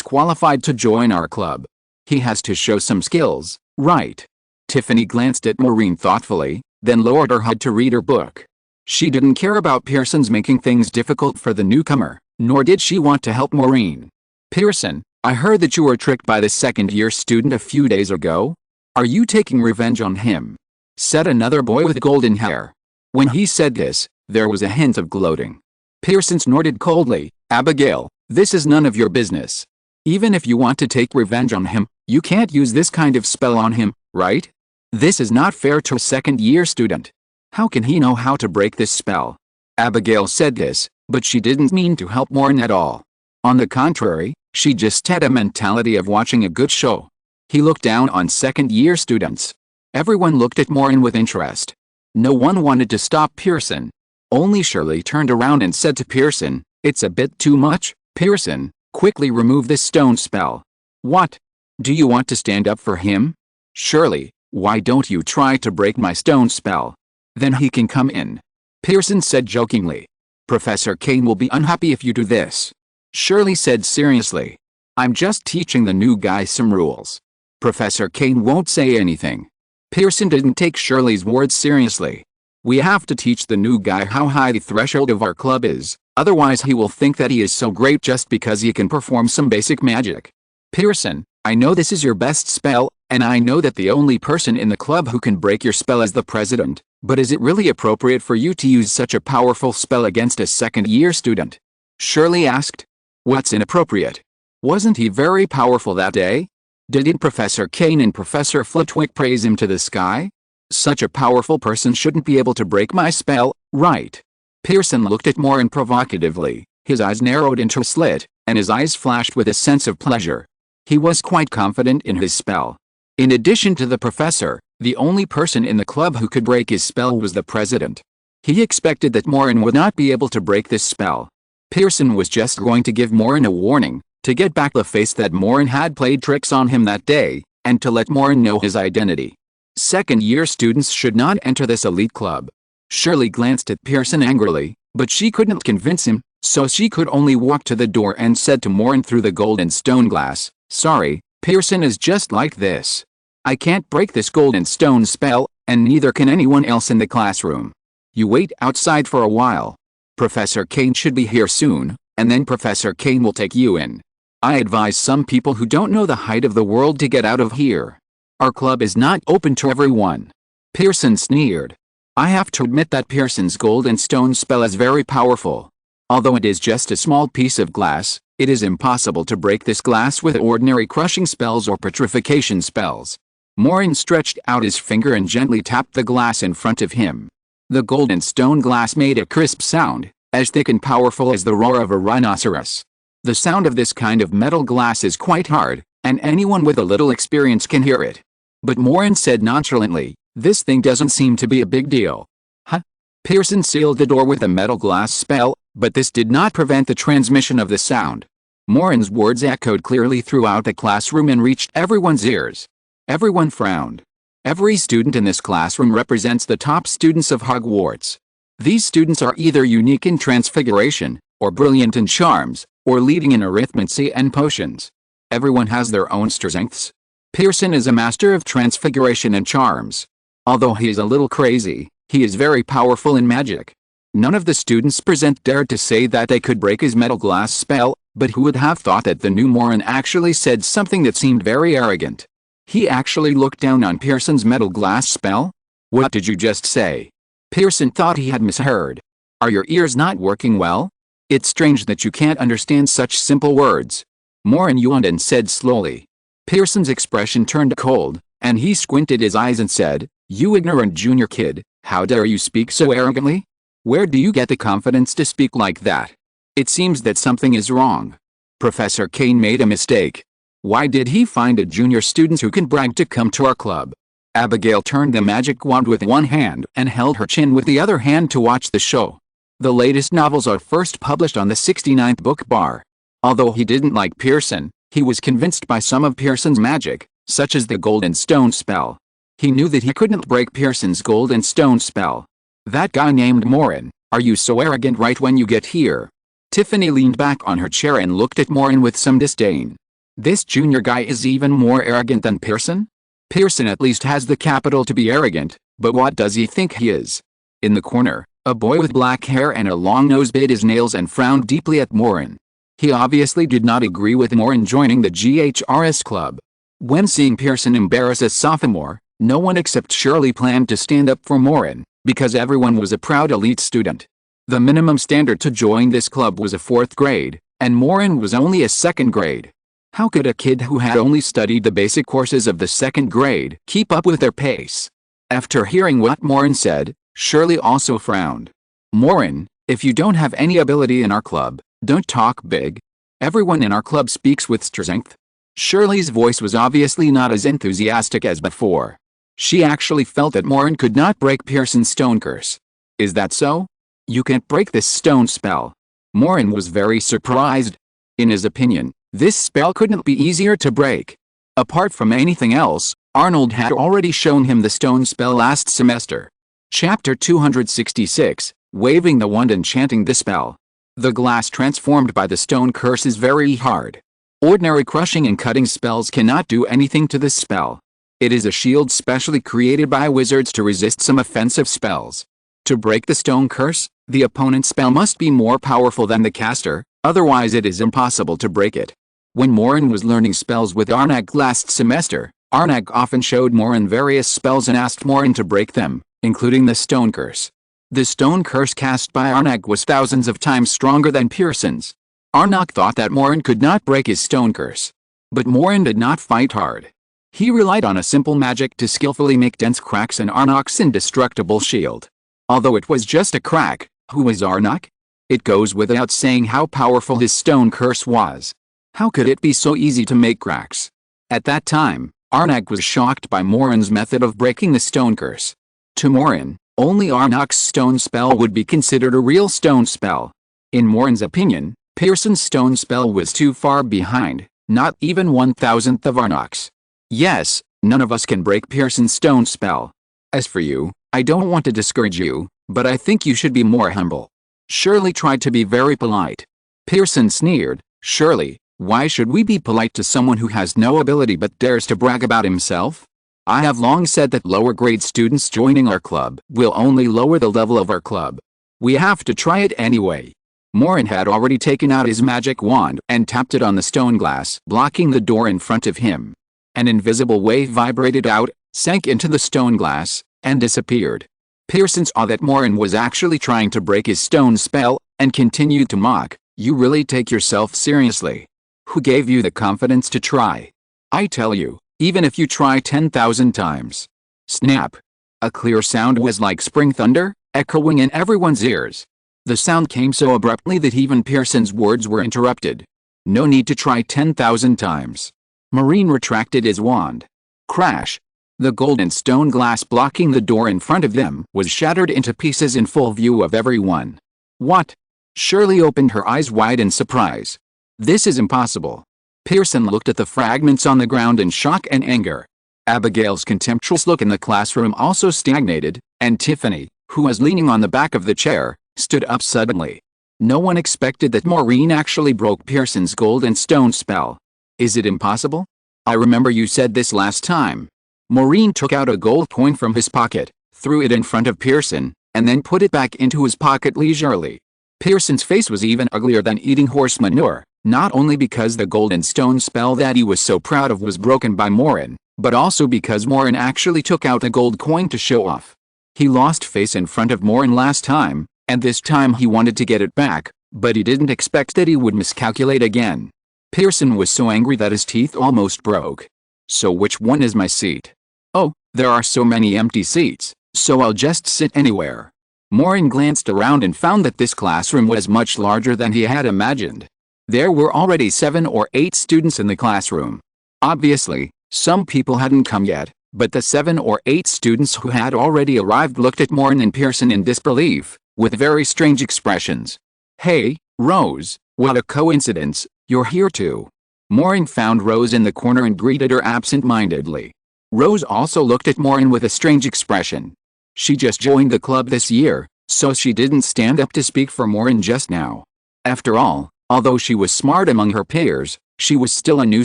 qualified to join our club. He has to show some skills, right? Tiffany glanced at Maureen thoughtfully, then lowered her head to read her book. She didn't care about Pearson's making things difficult for the newcomer, nor did she want to help Maureen. Pearson, I heard that you were tricked by the second-year student a few days ago. Are you taking revenge on him? Said another boy with golden hair. When he said this, there was a hint of gloating. Pearson snorted coldly. Abigail, this is none of your business. Even if you want to take revenge on him, you can't use this kind of spell on him, right? This is not fair to a second-year student. How can he know how to break this spell? Abigail said this, but she didn't mean to help Maureen at all. On the contrary, she just had a mentality of watching a good show. He looked down on second-year students. Everyone looked at Maureen with interest. No one wanted to stop Pearson. Only Shirley turned around and said to Pearson, "It's a bit too much, Pearson. Quickly remove this stone spell." "What? Do you want to stand up for him?" "Shirley, why don't you try to break my stone spell? Then he can come in," Pearson said jokingly. "Professor Kane will be unhappy if you do this," Shirley said seriously. "I'm just teaching the new guy some rules. Professor Kane won't say anything." Pearson didn't take Shirley's words seriously. "We have to teach the new guy how high the threshold of our club is, otherwise he will think that he is so great just because he can perform some basic magic." "Pearson, I know this is your best spell, and I know that the only person in the club who can break your spell is the president, but is it really appropriate for you to use such a powerful spell against a second-year student?" Shirley asked. "What's inappropriate? Wasn't he very powerful that day? Didn't Professor Kane and Professor Flitwick praise him to the sky? Such a powerful person shouldn't be able to break my spell, right?" Pearson looked at Maureen provocatively. His eyes narrowed into a slit, and his eyes flashed with a sense of pleasure. He was quite confident in his spell. In addition to the professor, the only person in the club who could break his spell was the president. He expected that Maureen would not be able to break this spell. Pearson was just going to give Maureen a warning, to get back the face that Maureen had played tricks on him that day, and to let Maureen know his identity. Second-year students should not enter this elite club. Shirley glanced at Pearson angrily, but she couldn't convince him, so she could only walk to the door and said to Maureen through the golden stone glass, "Sorry, Pearson is just like this. I can't break this golden stone spell, and neither can anyone else in the classroom. You wait outside for a while. Professor Kane should be here soon, and then Professor Kane will take you in. I advise some people who don't know the height of the world to get out of here. Our club is not open to everyone." Pearson sneered. "I have to admit that Pearson's golden stone spell is very powerful. Although it is just a small piece of glass, it is impossible to break this glass with ordinary crushing spells or petrification spells." Maureen stretched out his finger and gently tapped the glass in front of him. The golden stone glass made a crisp sound, as thick and powerful as the roar of a rhinoceros. The sound of this kind of metal glass is quite hard, and anyone with a little experience can hear it. But Maureen said nonchalantly, "This thing doesn't seem to be a big deal." "Huh?" Pearson sealed the door with a metal glass spell, but this did not prevent the transmission of the sound. Maureen's words echoed clearly throughout the classroom and reached everyone's ears. Everyone frowned. Every student in this classroom represents the top students of Hogwarts. These students are either unique in transfiguration, or brilliant in charms, or leading in arithmancy and potions. Everyone has their own strengths. Pearson is a master of transfiguration and charms. Although he is a little crazy, he is very powerful in magic. None of the students present dared to say that they could break his metal glass spell, but who would have thought that the new Maureen actually said something that seemed very arrogant? He actually looked down on Pearson's metal glass spell? "What did you just say?" Pearson thought he had misheard. "Are your ears not working well? It's strange that you can't understand such simple words." Maureen yawned and said slowly. Pearson's expression turned cold, and he squinted his eyes and said, "You ignorant junior kid, how dare you speak so arrogantly? Where do you get the confidence to speak like that? It seems that something is wrong. Professor Kane made a mistake. Why did he find a junior student who can brag to come to our club?" Abigail turned the magic wand with one hand and held her chin with the other hand to watch the show. The latest novels are first published on the 69th book bar. Although he didn't like Pearson, he was convinced by some of Pearson's magic, such as the Golden Stone spell. He knew that he couldn't break Pearson's Golden Stone spell. That guy named Maureen, are you so arrogant right when you get here? Tiffany leaned back on her chair and looked at Maureen with some disdain. This junior guy is even more arrogant than Pearson? Pearson at least has the capital to be arrogant, but what does he think he is? In the corner, a boy with black hair and a long nose bit his nails and frowned deeply at Maureen. He obviously did not agree with Maureen joining the GHRS club. When seeing Pearson embarrass a sophomore, no one except Shirley planned to stand up for Maureen, because everyone was a proud elite student. The minimum standard to join this club was a 4th grade, and Maureen was only a 2nd grade. How could a kid who had only studied the basic courses of the 2nd grade keep up with their pace? After hearing what Maureen said, Shirley also frowned. Maureen, if you don't have any ability in our club, don't talk big. Everyone in our club speaks with strength. Shirley's voice was obviously not as enthusiastic as before. She actually felt that Maureen could not break Pearson's stone curse. Is that so? You can't break this stone spell. Maureen was very surprised. In his opinion, this spell couldn't be easier to break. Apart from anything else, Arnold had already shown him the stone spell last semester. Chapter 266, Waving the Wand and Chanting the Spell. The glass transformed by the stone curse is very hard. Ordinary crushing and cutting spells cannot do anything to this spell. It is a shield specially created by wizards to resist some offensive spells. To break the stone curse, the opponent's spell must be more powerful than the caster, otherwise it is impossible to break it. When Maureen was learning spells with Arnag last semester, Arnag often showed Maureen various spells and asked Maureen to break them, including the stone curse. The stone curse cast by Arnag was thousands of times stronger than Pearson's. Arnag thought that Maureen could not break his stone curse. But Maureen did not fight hard. He relied on a simple magic to skillfully make dense cracks in Arnag's indestructible shield. Although it was just a crack, who was Arnag? It goes without saying how powerful his stone curse was. How could it be so easy to make cracks? At that time, Arnag was shocked by Maureen's method of breaking the stone curse. To Maureen, only Arnag's stone spell would be considered a real stone spell. In Maureen's opinion, Pearson's stone spell was too far behind, not even 1,000th of Arnag's. Yes, none of us can break Pearson's stone spell. As for you, I don't want to discourage you, but I think you should be more humble. Shirley tried to be very polite. Pearson sneered, Shirley, why should we be polite to someone who has no ability but dares to brag about himself? I have long said that lower grade students joining our club will only lower the level of our club. We have to try it anyway. Maureen had already taken out his magic wand and tapped it on the stone glass, blocking the door in front of him. An invisible wave vibrated out, sank into the stone glass, and disappeared. Pearson saw that Maureen was actually trying to break his stone spell, and continued to mock, You really take yourself seriously. Who gave you the confidence to try? I tell you, even if you try 10,000 times. Snap! A clear sound was like spring thunder, echoing in everyone's ears. The sound came so abruptly that even Pearson's words were interrupted. No need to try 10,000 times. Maureen retracted his wand. Crash! The golden stone glass blocking the door in front of them was shattered into pieces in full view of everyone. What? Shirley opened her eyes wide in surprise. This is impossible. Pearson looked at the fragments on the ground in shock and anger. Abigail's contemptuous look in the classroom also stagnated, and Tiffany, who was leaning on the back of the chair, stood up suddenly. No one expected that Maureen actually broke Pearson's golden stone spell. Is it impossible? I remember you said this last time. Maureen took out a gold coin from his pocket, threw it in front of Pearson, and then put it back into his pocket leisurely. Pearson's face was even uglier than eating horse manure. Not only because the golden stone spell that he was so proud of was broken by Maureen, but also because Maureen actually took out a gold coin to show off. He lost face in front of Maureen last time, and this time he wanted to get it back, but he didn't expect that he would miscalculate again. Pearson was so angry that his teeth almost broke. So which one is my seat? Oh, there are so many empty seats, so I'll just sit anywhere. Maureen glanced around and found that this classroom was much larger than he had imagined. There were already 7 or 8 students in the classroom. Obviously, some people hadn't come yet, but the 7 or 8 students who had already arrived looked at Maureen and Pearson in disbelief. with very strange expressions. "Hey, Rose, what a coincidence, you're here too." Maureen found Rose in the corner and greeted her absent-mindedly. Rose also looked at Maureen with a strange expression. She just joined the club this year, so she didn't stand up to speak for Maureen just now. After all, although she was smart among her peers, she was still a new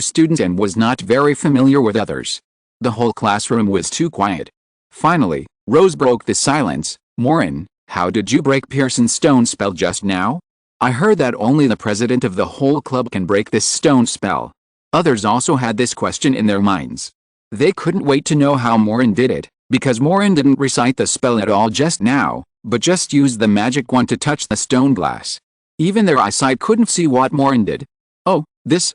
student and was not very familiar with others. The whole classroom was too quiet. Finally, Rose broke the silence. "Maureen, how did you break Pearson's stone spell just now? I heard that only the president of the whole club can break this stone spell." Others also had this question in their minds. They couldn't wait to know how Maureen did it, because Maureen didn't recite the spell at all just now, but just used the magic wand to touch the stone glass. Even their eyesight couldn't see what Maureen did. "Oh, this,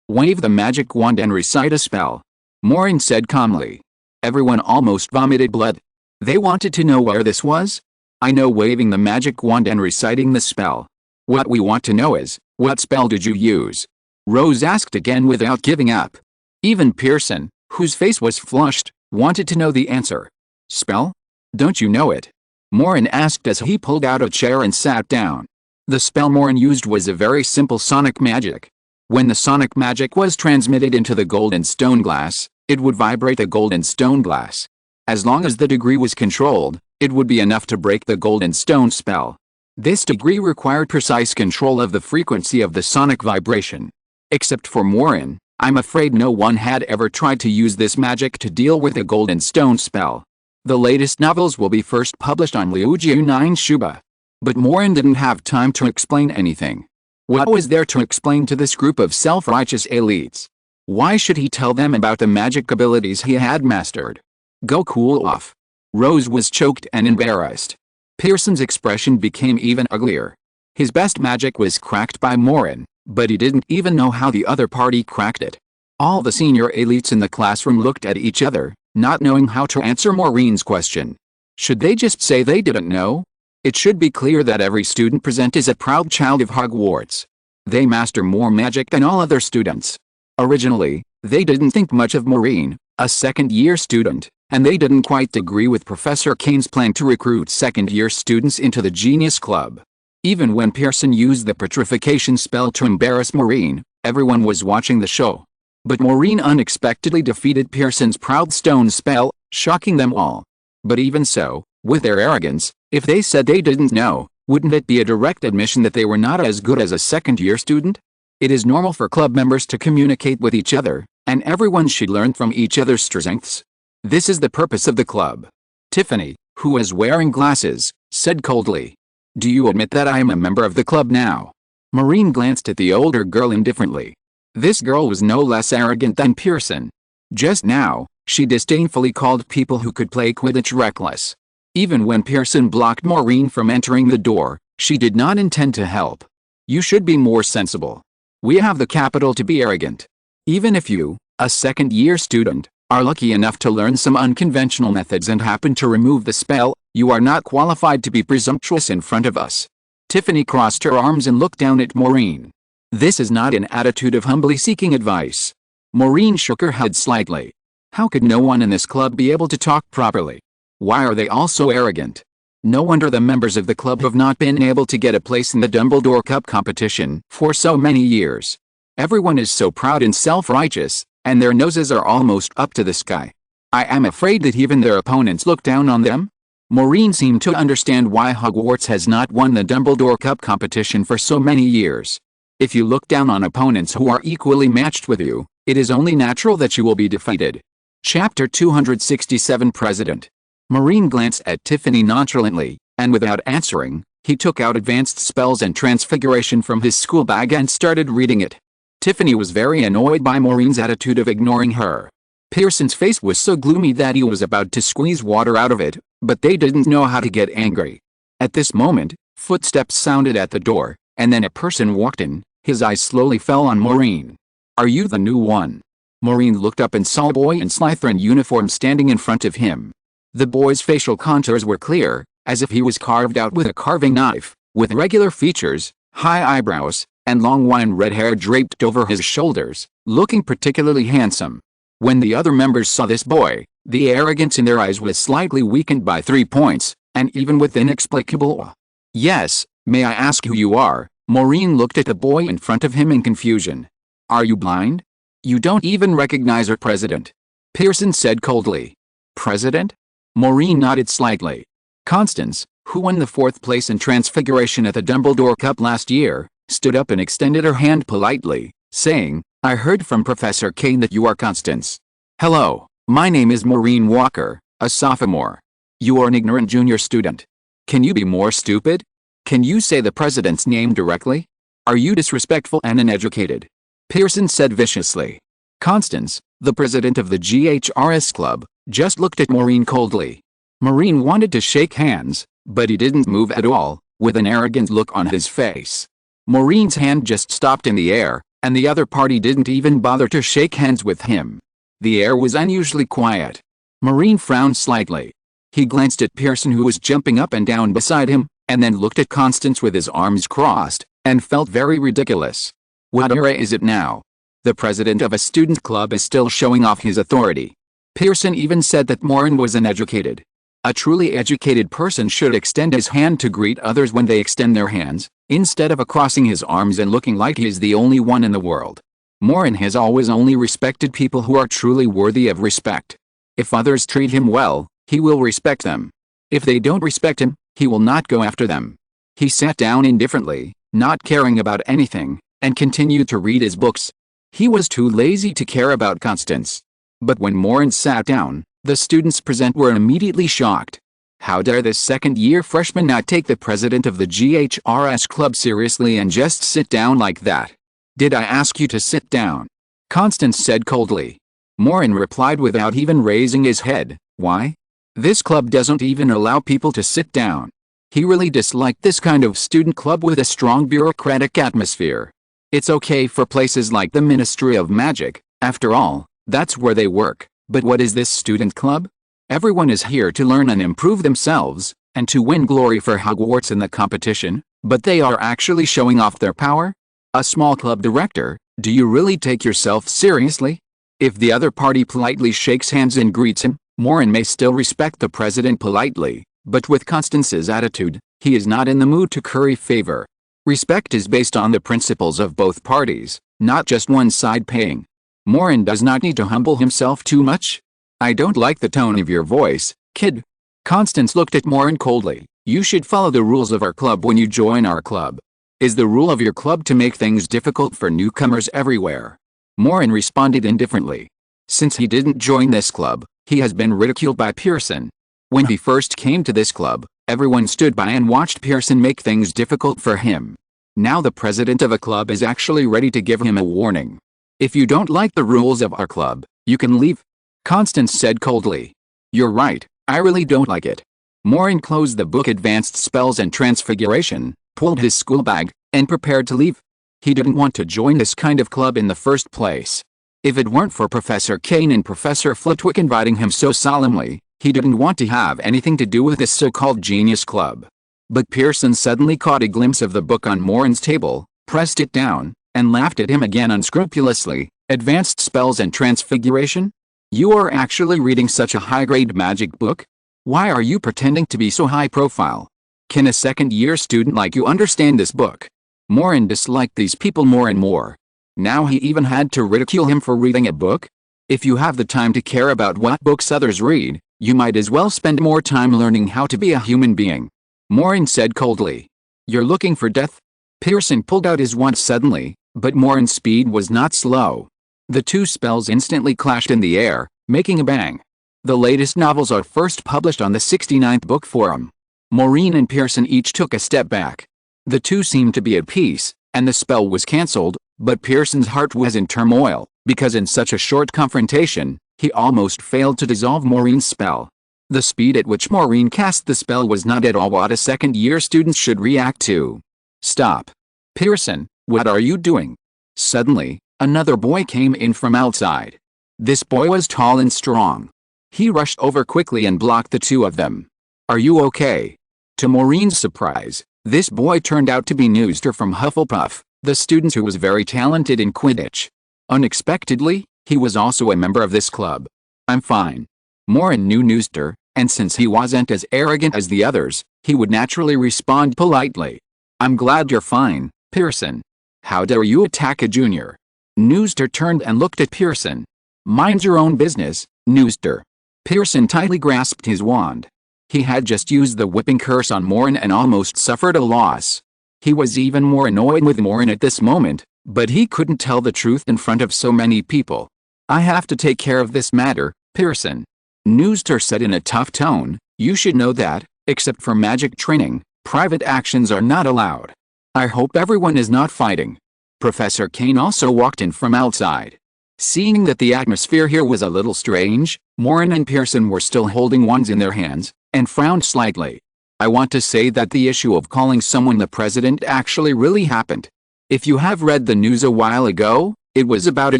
wave the magic wand and recite a spell," Maureen said calmly. Everyone almost vomited blood. They wanted to know where this was. "I know waving the magic wand and reciting the spell. What we want to know is, what spell did you use?" Rose asked again without giving up. Even Pearson, whose face was flushed, wanted to know the answer. "Spell? Don't you know it?" Maureen asked as he pulled out a chair and sat down. The spell Maureen used was a very simple sonic magic. When the sonic magic was transmitted into the golden stone glass, it would vibrate the golden stone glass. As long as the degree was controlled, it would be enough to break the golden stone spell. This degree required precise control of the frequency of the sonic vibration. Except for Maureen, I'm afraid no one had ever tried to use this magic to deal with a golden stone spell. The latest novels will be first published on Liujiu 9 Shuba. But Maureen didn't have time to explain anything. What was there to explain to this group of self-righteous elites? Why should he tell them about the magic abilities he had mastered? Go cool off. Rose was choked and embarrassed. Pearson's expression became even uglier. His best magic was cracked by Maureen, but he didn't even know how the other party cracked it. All the senior elites in the classroom looked at each other, not knowing how to answer Maureen's question. Should they just say they didn't know? It should be clear that every student present is a proud child of Hogwarts. They master more magic than all other students. Originally, they didn't think much of Maureen, a second-year student, and they didn't quite agree with Professor Kane's plan to recruit second-year students into the Genius Club. Even when Pearson used the petrification spell to embarrass Maureen, everyone was watching the show. But Maureen unexpectedly defeated Pearson's proud stone spell, shocking them all. But even so, with their arrogance, if they said they didn't know, wouldn't it be a direct admission that they were not as good as a second-year student? It is normal for club members to communicate with each other, and everyone should learn from each other's strengths. This is the purpose of the club. Tiffany, who was wearing glasses, said coldly. "Do you admit that I am a member of the club now?" Maureen glanced at the older girl indifferently. This girl was no less arrogant than Pearson. Just now, she disdainfully called people who could play Quidditch reckless. Even when Pearson blocked Maureen from entering the door, she did not intend to help. "You should be more sensible. We have the capital to be arrogant. Even if you, a second-year student, are lucky enough to learn some unconventional methods and happen to remove the spell, you are not qualified to be presumptuous in front of us." Tiffany crossed her arms and looked down at Maureen. This is not an attitude of humbly seeking advice. Maureen shook her head slightly. How could no one in this club be able to talk properly? Why are they all so arrogant? No wonder the members of the club have not been able to get a place in the Dumbledore Cup competition for so many years. Everyone is so proud and self-righteous, and their noses are almost up to the sky. I am afraid that even their opponents look down on them. Maureen seemed to understand why Hogwarts has not won the Dumbledore Cup competition for so many years. If you look down on opponents who are equally matched with you, it is only natural that you will be defeated. Chapter 267 President. Maureen glanced at Tiffany nonchalantly, and without answering, he took out Advanced Spells and Transfiguration from his school bag and started reading it. Tiffany was very annoyed by Maureen's attitude of ignoring her. Pearson's face was so gloomy that he was about to squeeze water out of it, but they didn't know how to get angry. At this moment, footsteps sounded at the door, and then a person walked in. His eyes slowly fell on Maureen. "Are you the new one?" Maureen looked up and saw a boy in Slytherin uniform standing in front of him. The boy's facial contours were clear, as if he was carved out with a carving knife, with regular features, high eyebrows, and long wine red hair draped over his shoulders, looking particularly handsome. When the other members saw this boy, the arrogance in their eyes was slightly weakened by 3 points. and even with inexplicable awe. Yes, may I ask who you are? Maureen looked at the boy in front of him in confusion. Are you blind? You don't even recognize our president. Pearson said coldly. President? Maureen nodded slightly. Constance, who won the 4th place in Transfiguration at the Dumbledore Cup last year, stood up and extended her hand politely, saying, I heard from Professor Kane that you are Constance. Hello, my name is Maureen Walker, a sophomore. You are an ignorant junior student. Can you be more stupid? Can you say the president's name directly? Are you disrespectful and uneducated? Pearson said viciously. Constance, the president of the GHRS club, just looked at Maureen coldly. Maureen wanted to shake hands, but he didn't move at all, with an arrogant look on his face. Maureen's hand just stopped in the air, and the other party didn't even bother to shake hands with him. The air was unusually quiet. Maureen frowned slightly. He glanced at Pearson, who was jumping up and down beside him, and then looked at Constance with his arms crossed, and felt very ridiculous. What era is it now? The president of a student club is still showing off his authority. Pearson even said that Maureen was uneducated. A truly educated person should extend his hand to greet others when they extend their hands, instead of crossing his arms and looking like he is the only one in the world. Maureen has always only respected people who are truly worthy of respect. If others treat him well, he will respect them. If they don't respect him, he will not go after them. He sat down indifferently, not caring about anything, and continued to read his books. He was too lazy to care about Constance. But when Maureen sat down, the students present were immediately shocked. How dare this second-year freshman not take the president of the GHRS club seriously and just sit down like that? Did I ask you to sit down? Constance said coldly. Maureen replied without even raising his head, why? This club doesn't even allow people to sit down. He really disliked this kind of student club with a strong bureaucratic atmosphere. It's okay for places like the Ministry of Magic, after all, that's where they work. But what is this student club? Everyone is here to learn and improve themselves, and to win glory for Hogwarts in the competition, but they are actually showing off their power? A small club director, do you really take yourself seriously? If the other party politely shakes hands and greets him, Maureen may still respect the president politely, but with Constance's attitude, he is not in the mood to curry favor. Respect is based on the principles of both parties, not just one side paying. Maureen does not need to humble himself too much. I don't like the tone of your voice, kid. Constance looked at Maureen coldly. You should follow the rules of our club when you join our club. Is the rule of your club to make things difficult for newcomers everywhere? Maureen responded indifferently. Since he didn't join this club, he has been ridiculed by Pearson. When he first came to this club, everyone stood by and watched Pearson make things difficult for him. Now the president of a club is actually ready to give him a warning. If you don't like the rules of our club, you can leave. Constance said coldly. You're right, I really don't like it. Maureen closed the book Advanced Spells and Transfiguration, pulled his school bag, and prepared to leave. He didn't want to join this kind of club in the first place. If it weren't for Professor Kane and Professor Flitwick inviting him so solemnly, he didn't want to have anything to do with this so-called genius club. But Pearson suddenly caught a glimpse of the book on Maureen's table, pressed it down, and laughed at him again unscrupulously. Advanced Spells and Transfiguration? You are actually reading such a high-grade magic book? Why are you pretending to be so high-profile? Can a second-year student like you understand this book? Maureen disliked these people more and more. Now he even had to ridicule him for reading a book? If you have the time to care about what books others read, you might as well spend more time learning how to be a human being. Maureen said coldly. You're looking for death? Pearson pulled out his wand suddenly, but Maureen's speed was not slow. The two spells instantly clashed in the air, making a bang. The latest novels are first published on the 69th Book Forum. Maureen and Pearson each took a step back. The two seemed to be at peace, and the spell was cancelled, but Pearson's heart was in turmoil, because in such a short confrontation, he almost failed to dissolve Maureen's spell. The speed at which Maureen cast the spell was not at all what a second-year student should react to. Stop. Pearson, what are you doing? Suddenly, another boy came in from outside. This boy was tall and strong. He rushed over quickly and blocked the two of them. Are you okay? To Maureen's surprise, this boy turned out to be Newster from Hufflepuff, the student who was very talented in Quidditch. Unexpectedly, he was also a member of this club. I'm fine. Maureen knew Newster, And since he wasn't as arrogant as the others, he would naturally respond politely. I'm glad you're fine, Pearson. How dare you attack a junior? Newster turned and looked at Pearson. Mind your own business, Newster. Pearson tightly grasped his wand. He had just used the whipping curse on Maureen and almost suffered a loss. He was even more annoyed with Maureen at this moment, but he couldn't tell the truth in front of so many people. I have to take care of this matter, Pearson. Newster said in a tough tone, you should know that, except for magic training, private actions are not allowed. I hope everyone is not fighting. Professor Kane also walked in from outside. Seeing that the atmosphere here was a little strange, Maureen and Pearson were still holding wands in their hands, and frowned slightly. I want to say that the issue of calling someone the president actually really happened. If you have read the news a while ago, it was about a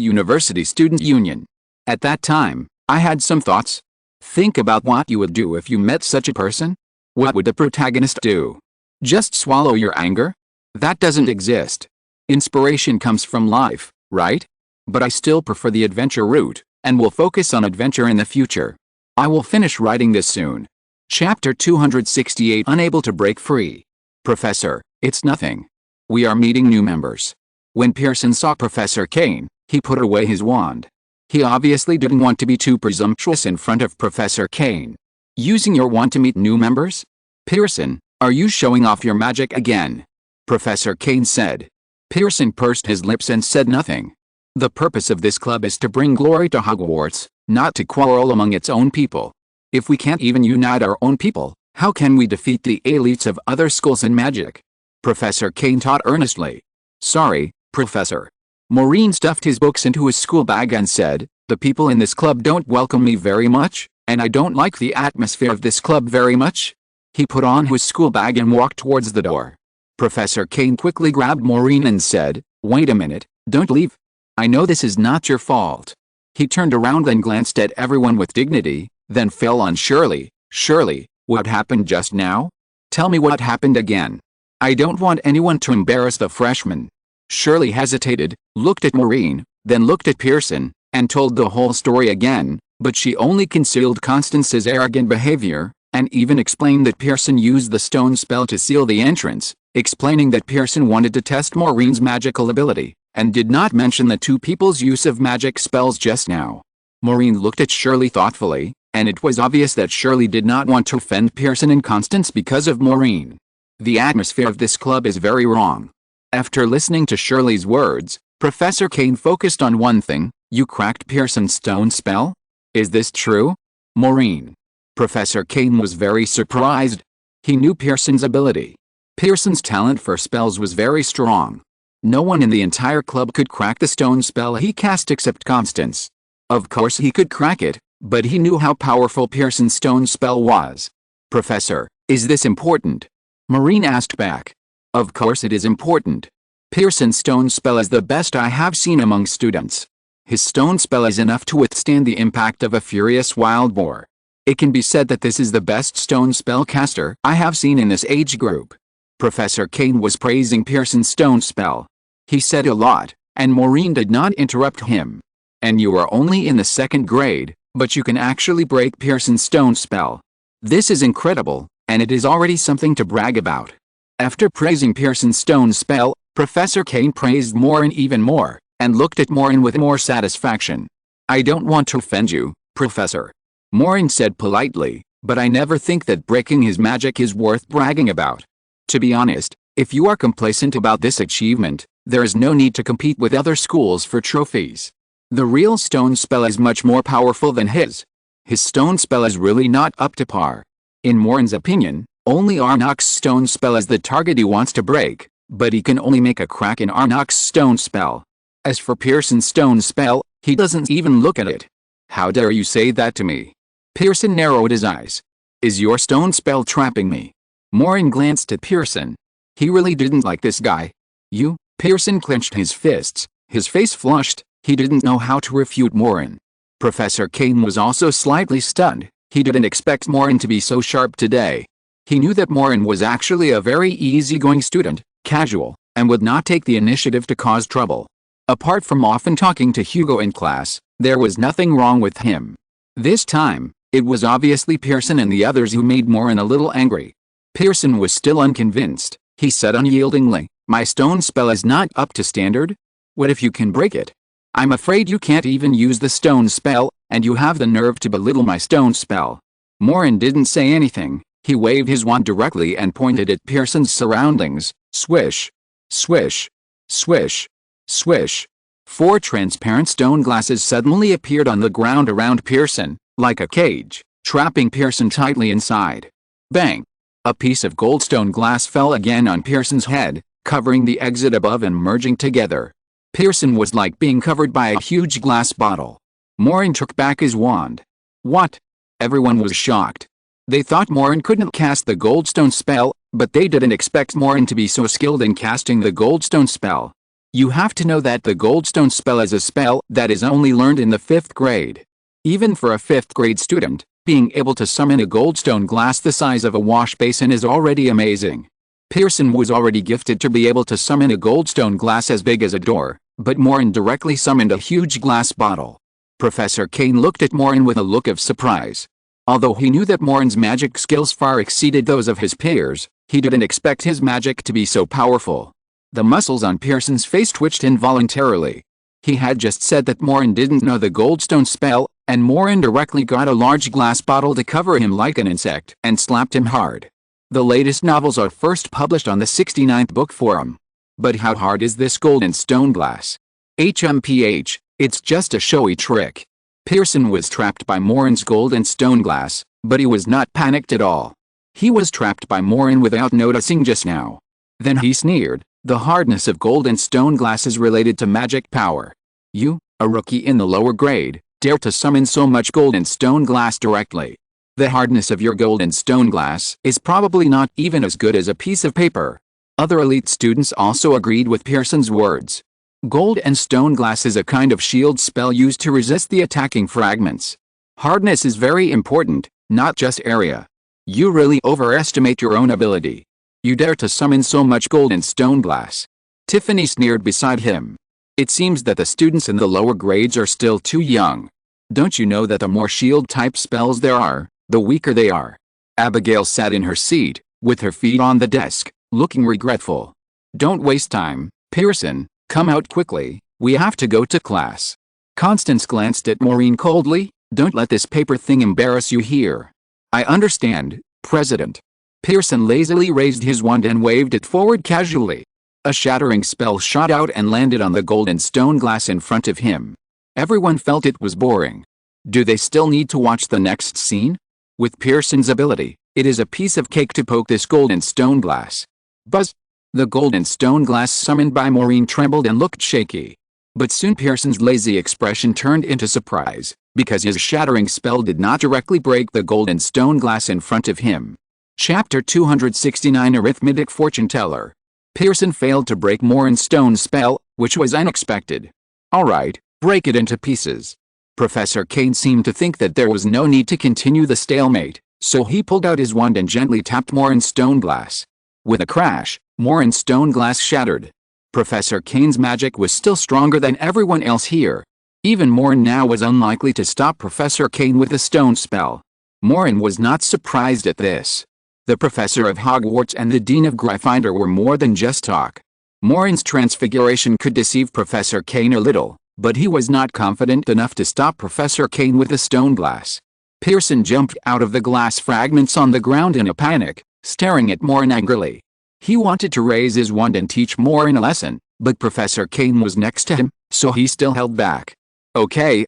university student union. At that time, I had some thoughts. Think about what you would do if you met such a person. What would the protagonist do? Just swallow your anger? That doesn't exist. Inspiration comes from life, right? But I still prefer the adventure route, and will focus on adventure in the future. I will finish writing this soon. Chapter 268 Unable to break free. Professor, it's nothing. We are meeting new members. When Pearson saw Professor Kane, he put away his wand. He obviously didn't want to be too presumptuous in front of Professor Kane. Using your wand to meet new members? Pearson, are you showing off your magic again? Professor Kane said. Pearson pursed his lips and said nothing. The purpose of this club is to bring glory to Hogwarts, not to quarrel among its own people. If we can't even unite our own people, how can we defeat the elites of other schools in magic? Professor Kane taught earnestly. Sorry, Professor. Maureen stuffed his books into his school bag and said, the people in this club don't welcome me very much, and I don't like the atmosphere of this club very much. He put on his school bag and walked towards the door. Professor Kane quickly grabbed Maureen and said, wait a minute, don't leave. I know this is not your fault. He turned around and glanced at everyone with dignity, then fell on Shirley. Shirley, what happened just now? Tell me what happened again. I don't want anyone to embarrass the freshmen. Shirley hesitated, looked at Maureen, then looked at Pearson, and told the whole story again, but she only concealed Constance's arrogant behavior, and even explained that Pearson used the stone spell to seal the entrance, explaining that Pearson wanted to test Maureen's magical ability, and did not mention the two people's use of magic spells just now. Maureen looked at Shirley thoughtfully, and it was obvious that Shirley did not want to offend Pearson and Constance because of Maureen. The atmosphere of this club is very wrong. After listening to Shirley's words, Professor Kane focused on one thing. You cracked Pearson's stone spell? Is this true? Maureen. Professor Kane was very surprised. He knew Pearson's ability. Pearson's talent for spells was very strong. No one in the entire club could crack the stone spell he cast except Constance. Of course he could crack it, but he knew how powerful Pearson's stone spell was. Professor, is this important? Maureen asked back. Of course it is important. Pearson's stone spell is the best I have seen among students. His stone spell is enough to withstand the impact of a furious wild boar. It can be said that this is the best stone spell caster I have seen in this age group. Professor Kane was praising Pearson's stone spell. He said a lot, and Maureen did not interrupt him. And you are only in the 2nd grade, but you can actually break Pearson's stone spell. This is incredible, and it is already something to brag about. After praising Pearson's stone spell, Professor Kane praised Maureen even more, and looked at Maureen with more satisfaction. I don't want to offend you, Professor. Maureen said politely, but I never think that breaking his magic is worth bragging about. To be honest, if you are complacent about this achievement, there is no need to compete with other schools for trophies. The real stone spell is much more powerful than his. His stone spell is really not up to par. In Maureen's opinion, only Arnock's stone spell is the target he wants to break, but he can only make a crack in Arnock's stone spell. As for Pearson's stone spell, he doesn't even look at it. How dare you say that to me? Pearson narrowed his eyes. Is your stone spell trapping me? Maureen glanced at Pearson. He really didn't like this guy. You? Pearson clenched his fists, his face flushed. He didn't know how to refute Maureen. Professor Kane was also slightly stunned. He didn't expect Maureen to be so sharp today. He knew that Maureen was actually a very easygoing student, casual, and would not take the initiative to cause trouble. Apart from often talking to Hugo in class, there was nothing wrong with him. This time, It was obviously Pearson and the others who made Maureen a little angry. Pearson was still unconvinced. He said unyieldingly, "My stone spell is not up to standard? What if you can break it? I'm afraid you can't even use the stone spell, and you have the nerve to belittle my stone spell." Maureen didn't say anything. He waved his wand directly and pointed at Pearson's surroundings. Swish. Swish. Swish. Swish. 4 transparent stone glasses suddenly appeared on the ground around Pearson, like a cage, trapping Pearson tightly inside. Bang! A piece of goldstone glass fell again on Pearson's head, covering the exit above and merging together. Pearson was like being covered by a huge glass bottle. Maureen took back his wand. What? Everyone was shocked. They thought Maureen couldn't cast the goldstone spell, but they didn't expect Maureen to be so skilled in casting the goldstone spell. You have to know that the goldstone spell is a spell that is only learned in the 5th grade. Even for a 5th grade student, being able to summon a goldstone glass the size of a wash basin is already amazing. Pearson was already gifted to be able to summon a goldstone glass as big as a door, but Maureen directly summoned a huge glass bottle. Professor Kane looked at Maureen with a look of surprise. Although he knew that Maureen's magic skills far exceeded those of his peers, he didn't expect his magic to be so powerful. The muscles on Pearson's face twitched involuntarily. He had just said that Maureen didn't know the goldstone spell, and Maureen directly got a large glass bottle to cover him like an insect and slapped him hard. The latest novels are first published on the 69th book forum. But how hard is this golden stone glass? HMPH, it's just a showy trick. Pearson was trapped by Maureen's golden stone glass, but he was not panicked at all. He was trapped by Maureen without noticing just now. Then he sneered, "The hardness of golden stone glass is related to magic power. You, a rookie in the lower grade, dare to summon so much golden stone glass directly. The hardness of your golden stone glass is probably not even as good as a piece of paper." Other elite students also agreed with Pearson's words. Gold and stone glass is a kind of shield spell used to resist the attacking fragments. Hardness is very important, not just area. You really overestimate your own ability. You dare to summon so much gold and stone glass. Tiffany sneered beside him. It seems that the students in the lower grades are still too young. Don't you know that the more shield-type spells there are, the weaker they are? Abigail sat in her seat, with her feet on the desk, looking regretful. Don't waste time, Pearson. Come out quickly, we have to go to class. Constance glanced at Maureen coldly. Don't let this paper thing embarrass you here. I understand, President. Pearson lazily raised his wand and waved it forward casually. A shattering spell shot out and landed on the golden stone glass in front of him. Everyone felt it was boring. Do they still need to watch the next scene? With Pearson's ability, it is a piece of cake to poke this golden stone glass. Buzz! The golden stone glass summoned by Maureen trembled and looked shaky. But soon Pearson's lazy expression turned into surprise, because his shattering spell did not directly break the golden stone glass in front of him. Chapter 269 Arithmetic Fortune Teller. Pearson failed to break Maureen's stone spell, which was unexpected. Alright, break it into pieces. Professor Kane seemed to think that there was no need to continue the stalemate, so he pulled out his wand and gently tapped Maureen's stone glass. With a crash, Maureen's stone glass shattered. Professor Kane's magic was still stronger than everyone else here. Even Maureen now was unlikely to stop Professor Kane with a stone spell. Maureen was not surprised at this. The professor of Hogwarts and the dean of Gryffindor were more than just talk. Maureen's transfiguration could deceive Professor Kane a little, but he was not confident enough to stop Professor Kane with a stone glass. Pearson jumped out of the glass fragments on the ground in a panic, staring at Maureen angrily. He wanted to raise his wand and teach Maureen a lesson, but Professor Kane was next to him, so he still held back. Okay,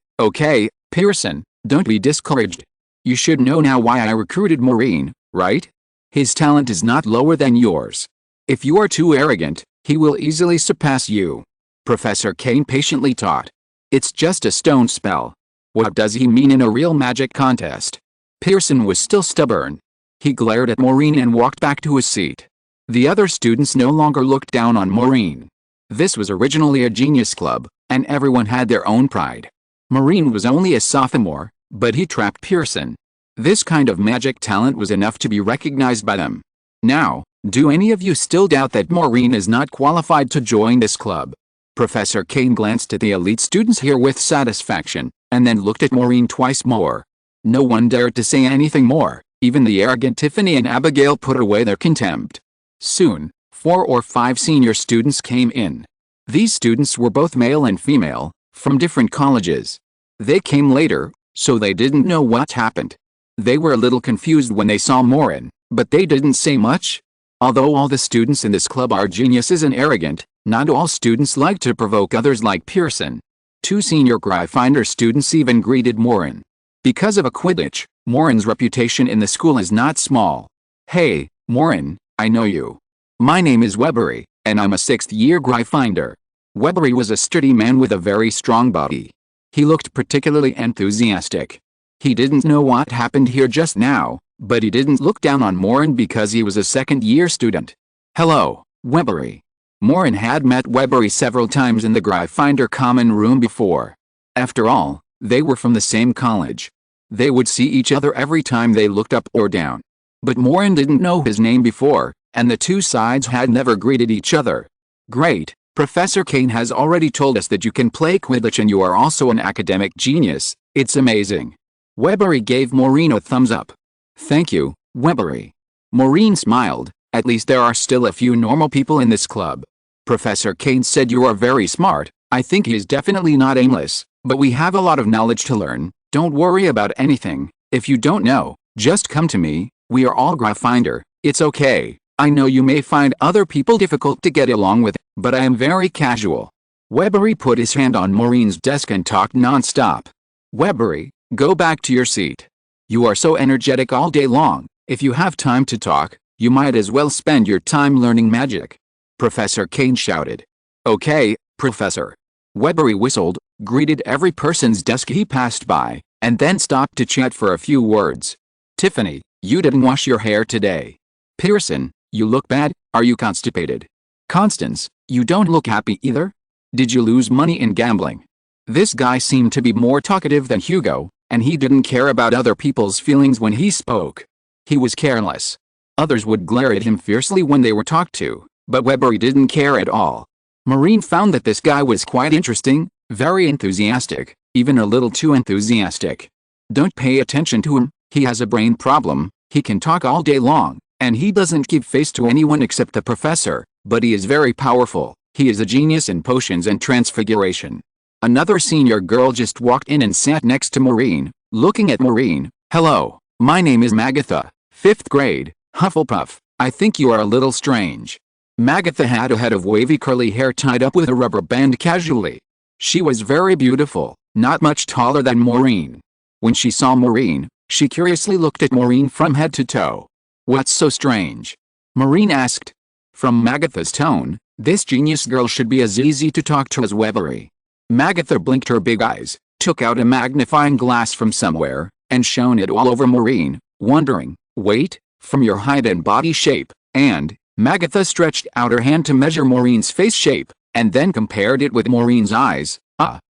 Pearson, don't be discouraged. You should know now why I recruited Maureen, right? His talent is not lower than yours. If you are too arrogant, he will easily surpass you. Professor Kane patiently taught. It's just a stone spell. What does he mean in a real magic contest? Pearson was still stubborn. He glared at Maureen and walked back to his seat. The other students no longer looked down on Maureen. This was originally a genius club, and everyone had their own pride. Maureen was only a sophomore, but he trapped Pearson. This kind of magic talent was enough to be recognized by them. Now, do any of you still doubt that Maureen is not qualified to join this club? Professor Kane glanced at the elite students here with satisfaction, and then looked at Maureen twice more. No one dared to say anything more. Even the arrogant Tiffany and Abigail put away their contempt. Soon, 4 or 5 senior students came in. These students were both male and female, from different colleges. They came later, so they didn't know what happened. They were a little confused when they saw Maureen, but they didn't say much. Although all the students in this club are geniuses and arrogant, not all students like to provoke others like Pearson. 2 senior Gryffindor students even greeted Maureen. Because of a Quidditch, Maureen's reputation in the school is not small. "Hey, Maureen, I know you. My name is Webbery, and I'm a 6th-year Gryffindor." Webbery was a sturdy man with a very strong body. He looked particularly enthusiastic. He didn't know what happened here just now, but he didn't look down on Maureen because he was a 2nd-year student. "Hello, Webbery." Maureen had met Webbery several times in the Gryffindor common room before. After all, they were from the same college. They would see each other every time they looked up or down. But Maureen didn't know his name before, and the two sides had never greeted each other. "Great, Professor Kane has already told us that you can play Quidditch and you are also an academic genius. It's amazing." Webbery gave Maureen a thumbs up. "Thank you, Webbery." Maureen smiled. "At least there are still a few normal people in this club. Professor Kane said you are very smart. I think he is definitely not aimless, but we have a lot of knowledge to learn. Don't worry about anything. If you don't know, just come to me. We are all Gryffindor. It's okay. I know you may find other people difficult to get along with, but I am very casual." Webbery put his hand on Maureen's desk and talked non-stop. "Webbery, go back to your seat. You are so energetic all day long. If you have time to talk, you might as well spend your time learning magic." Professor Kane shouted. "Okay, Professor." Webbery whistled, greeted every person's desk he passed by, and then stopped to chat for a few words. "Tiffany, you didn't wash your hair today. Pearson, you look bad. Are you constipated? Constance, you don't look happy either. Did you lose money in gambling?" This guy seemed to be more talkative than Hugo, and he didn't care about other people's feelings when he spoke. He was careless. Others would glare at him fiercely when they were talked to, but Webbery didn't care at all. Maureen found that this guy was quite interesting, very enthusiastic, even a little too enthusiastic. Don't pay attention to him. He has a brain problem. He can talk all day long, and he doesn't give face to anyone except the professor, but he is very powerful. He is a genius in potions and transfiguration. Another senior girl just walked in and sat next to Maureen, looking at Maureen. "Hello, my name is Magatha, 5th grade, Hufflepuff. I think you are a little strange." Magatha had a head of wavy curly hair tied up with a rubber band casually. She was very beautiful, not much taller than Maureen. When she saw Maureen, she curiously looked at Maureen from head to toe. "What's so strange?" Maureen asked. From Magatha's tone, this genius girl should be as easy to talk to as Webbery. Magatha blinked her big eyes, took out a magnifying glass from somewhere, and shone it all over Maureen, wondering, "Wait, from your height and body shape, and..." Magatha stretched out her hand to measure Maureen's face shape, and then compared it with Maureen's eyes.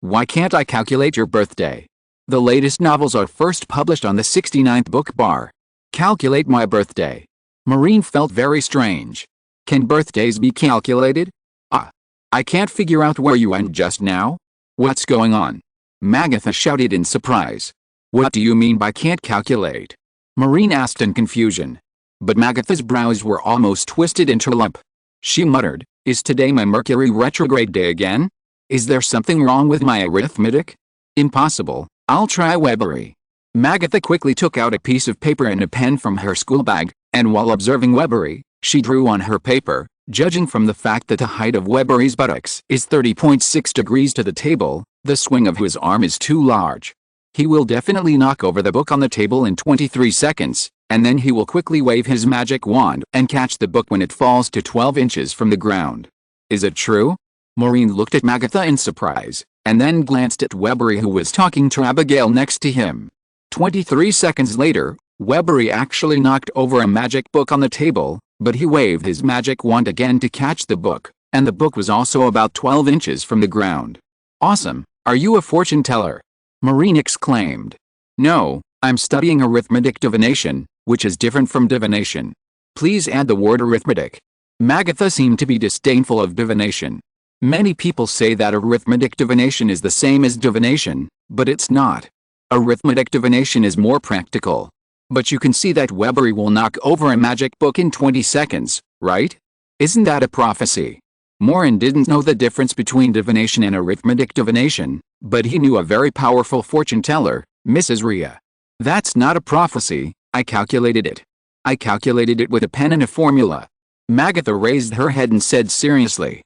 Why can't I calculate your birthday? The latest novels are first published on the 69th book bar. Calculate my birthday." Maureen felt very strange. Can birthdays be calculated? I can't figure out where you went just now. What's going on? Magatha shouted in surprise. "What do you mean by can't calculate?" Maureen asked in confusion. But Magatha's brows were almost twisted into a lump. She muttered, "Is today my Mercury retrograde day again? Is there something wrong with my arithmetic? Impossible. I'll try Webbery." Magatha quickly took out a piece of paper and a pen from her school bag, and while observing Webbery, she drew on her paper. Judging from the fact that the height of Webbery's buttocks is 30.6 degrees to the table, the swing of his arm is too large. He will definitely knock over the book on the table in 23 seconds, and then he will quickly wave his magic wand and catch the book when it falls to 12 inches from the ground. Is it true? Maureen looked at Magatha in surprise, and then glanced at Webbery, who was talking to Abigail next to him. 23 seconds later, Webbery actually knocked over a magic book on the table, but he waved his magic wand again to catch the book, and the book was also about 12 inches from the ground. "Awesome! Are you a fortune teller?" Maureen exclaimed. "No, I'm studying arithmetic divination, which is different from divination. Please add the word arithmetic." Magatha seemed to be disdainful of divination. Many people say that arithmetic divination is the same as divination, but it's not. Arithmetic divination is more practical. But you can see that Webbery will knock over a magic book in 20 seconds, right? Isn't that a prophecy? Maureen didn't know the difference between divination and arithmetic divination, but he knew a very powerful fortune teller, Mrs. Rhea. That's not a prophecy, I calculated it. I calculated it with a pen and a formula. Magatha raised her head and said seriously.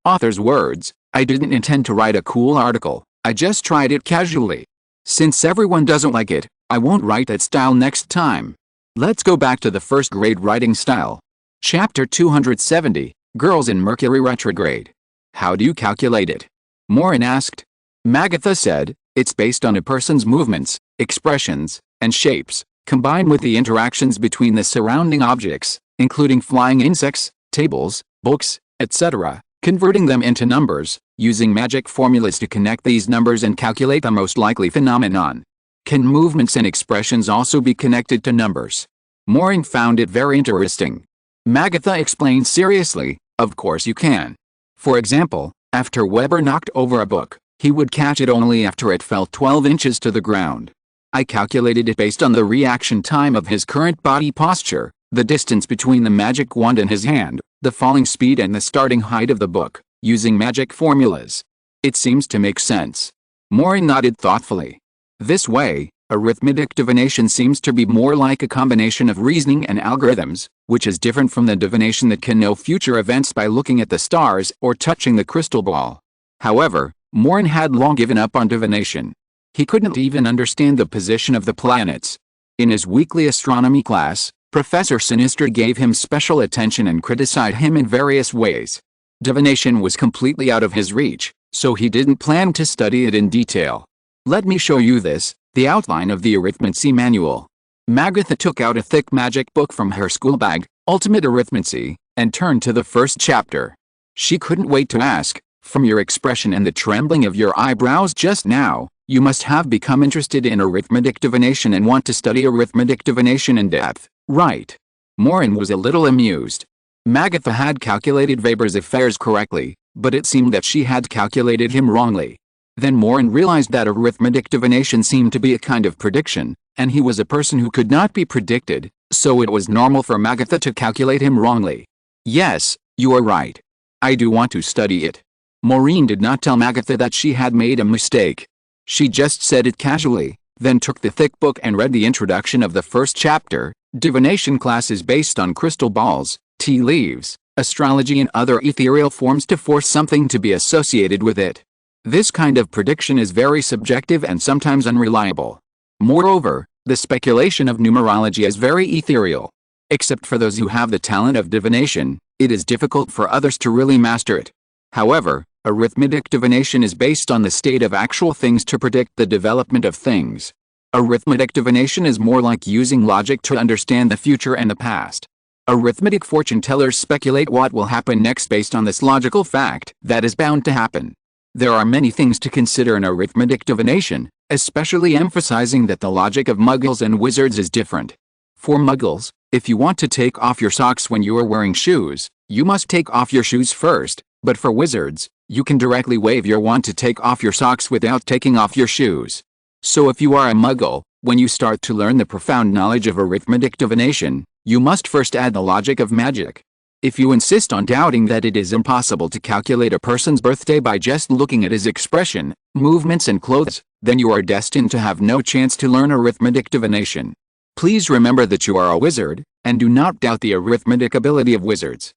Author's words, I didn't intend to write a cool article, I just tried it casually. Since everyone doesn't like it, I won't write that style next time. Let's go back to the first grade writing style. Chapter 270, Girls in Mercury Retrograde. How do you calculate it? Maureen asked. Magatha said, it's based on a person's movements, expressions, and shapes, combined with the interactions between the surrounding objects, including flying insects, tables, books, etc., converting them into numbers, using magic formulas to connect these numbers and calculate the most likely phenomenon. Can movements and expressions also be connected to numbers? Maureen found it very interesting. Magatha explained seriously, of course you can. For example, after Weber knocked over a book, he would catch it only after it fell 12 inches to the ground. I calculated it based on the reaction time of his current body posture, the distance between the magic wand and his hand, the falling speed and the starting height of the book, using magic formulas. It seems to make sense. Maureen nodded thoughtfully. This way, arithmetic divination seems to be more like a combination of reasoning and algorithms, which is different from the divination that can know future events by looking at the stars or touching the crystal ball. However, Maureen had long given up on divination. He couldn't even understand the position of the planets. In his weekly astronomy class, Professor Sinister gave him special attention and criticized him in various ways. Divination was completely out of his reach, so he didn't plan to study it in detail. Let me show you this, the outline of the arithmancy manual. Magatha took out a thick magic book from her school bag, Ultimate Arithmancy, and turned to the first chapter. She couldn't wait to ask, from your expression and the trembling of your eyebrows just now, you must have become interested in arithmetic divination and want to study arithmetic divination in depth, right? Maureen was a little amused. Magatha had calculated Weber's affairs correctly, but it seemed that she had calculated him wrongly. Then Maureen realized that arithmetic divination seemed to be a kind of prediction, and he was a person who could not be predicted, so it was normal for Magatha to calculate him wrongly. Yes, you are right. I do want to study it. Maureen did not tell Magatha that she had made a mistake. She just said it casually, then took the thick book and read the introduction of the first chapter. Divination class is based on crystal balls, tea leaves, astrology and other ethereal forms to force something to be associated with it. This kind of prediction is very subjective and sometimes unreliable. Moreover, the speculation of numerology is very ethereal. Except for those who have the talent of divination, it is difficult for others to really master it. However, arithmetic divination is based on the state of actual things to predict the development of things. Arithmetic divination is more like using logic to understand the future and the past. Arithmetic fortune tellers speculate what will happen next based on this logical fact that is bound to happen. There are many things to consider in arithmetic divination, especially emphasizing that the logic of Muggles and wizards is different. For Muggles, if you want to take off your socks when you are wearing shoes, you must take off your shoes first, but for wizards, you can directly wave your wand to take off your socks without taking off your shoes. So if you are a Muggle, when you start to learn the profound knowledge of arithmetic divination, you must first add the logic of magic. If you insist on doubting that it is impossible to calculate a person's birthday by just looking at his expression, movements and clothes, then you are destined to have no chance to learn arithmetic divination. Please remember that you are a wizard, and do not doubt the arithmetic ability of wizards.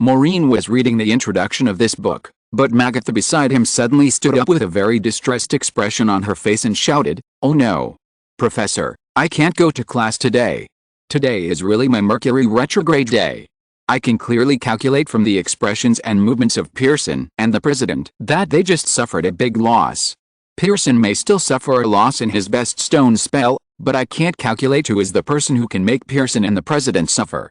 Maureen was reading the introduction of this book, but Magatha beside him suddenly stood up with a very distressed expression on her face and shouted, "Oh no! Professor, I can't go to class today. Today is really my Mercury retrograde day. I can clearly calculate from the expressions and movements of Pearson and the President that they just suffered a big loss. Pearson may still suffer a loss in his best stone spell, but I can't calculate who is the person who can make Pearson and the President suffer.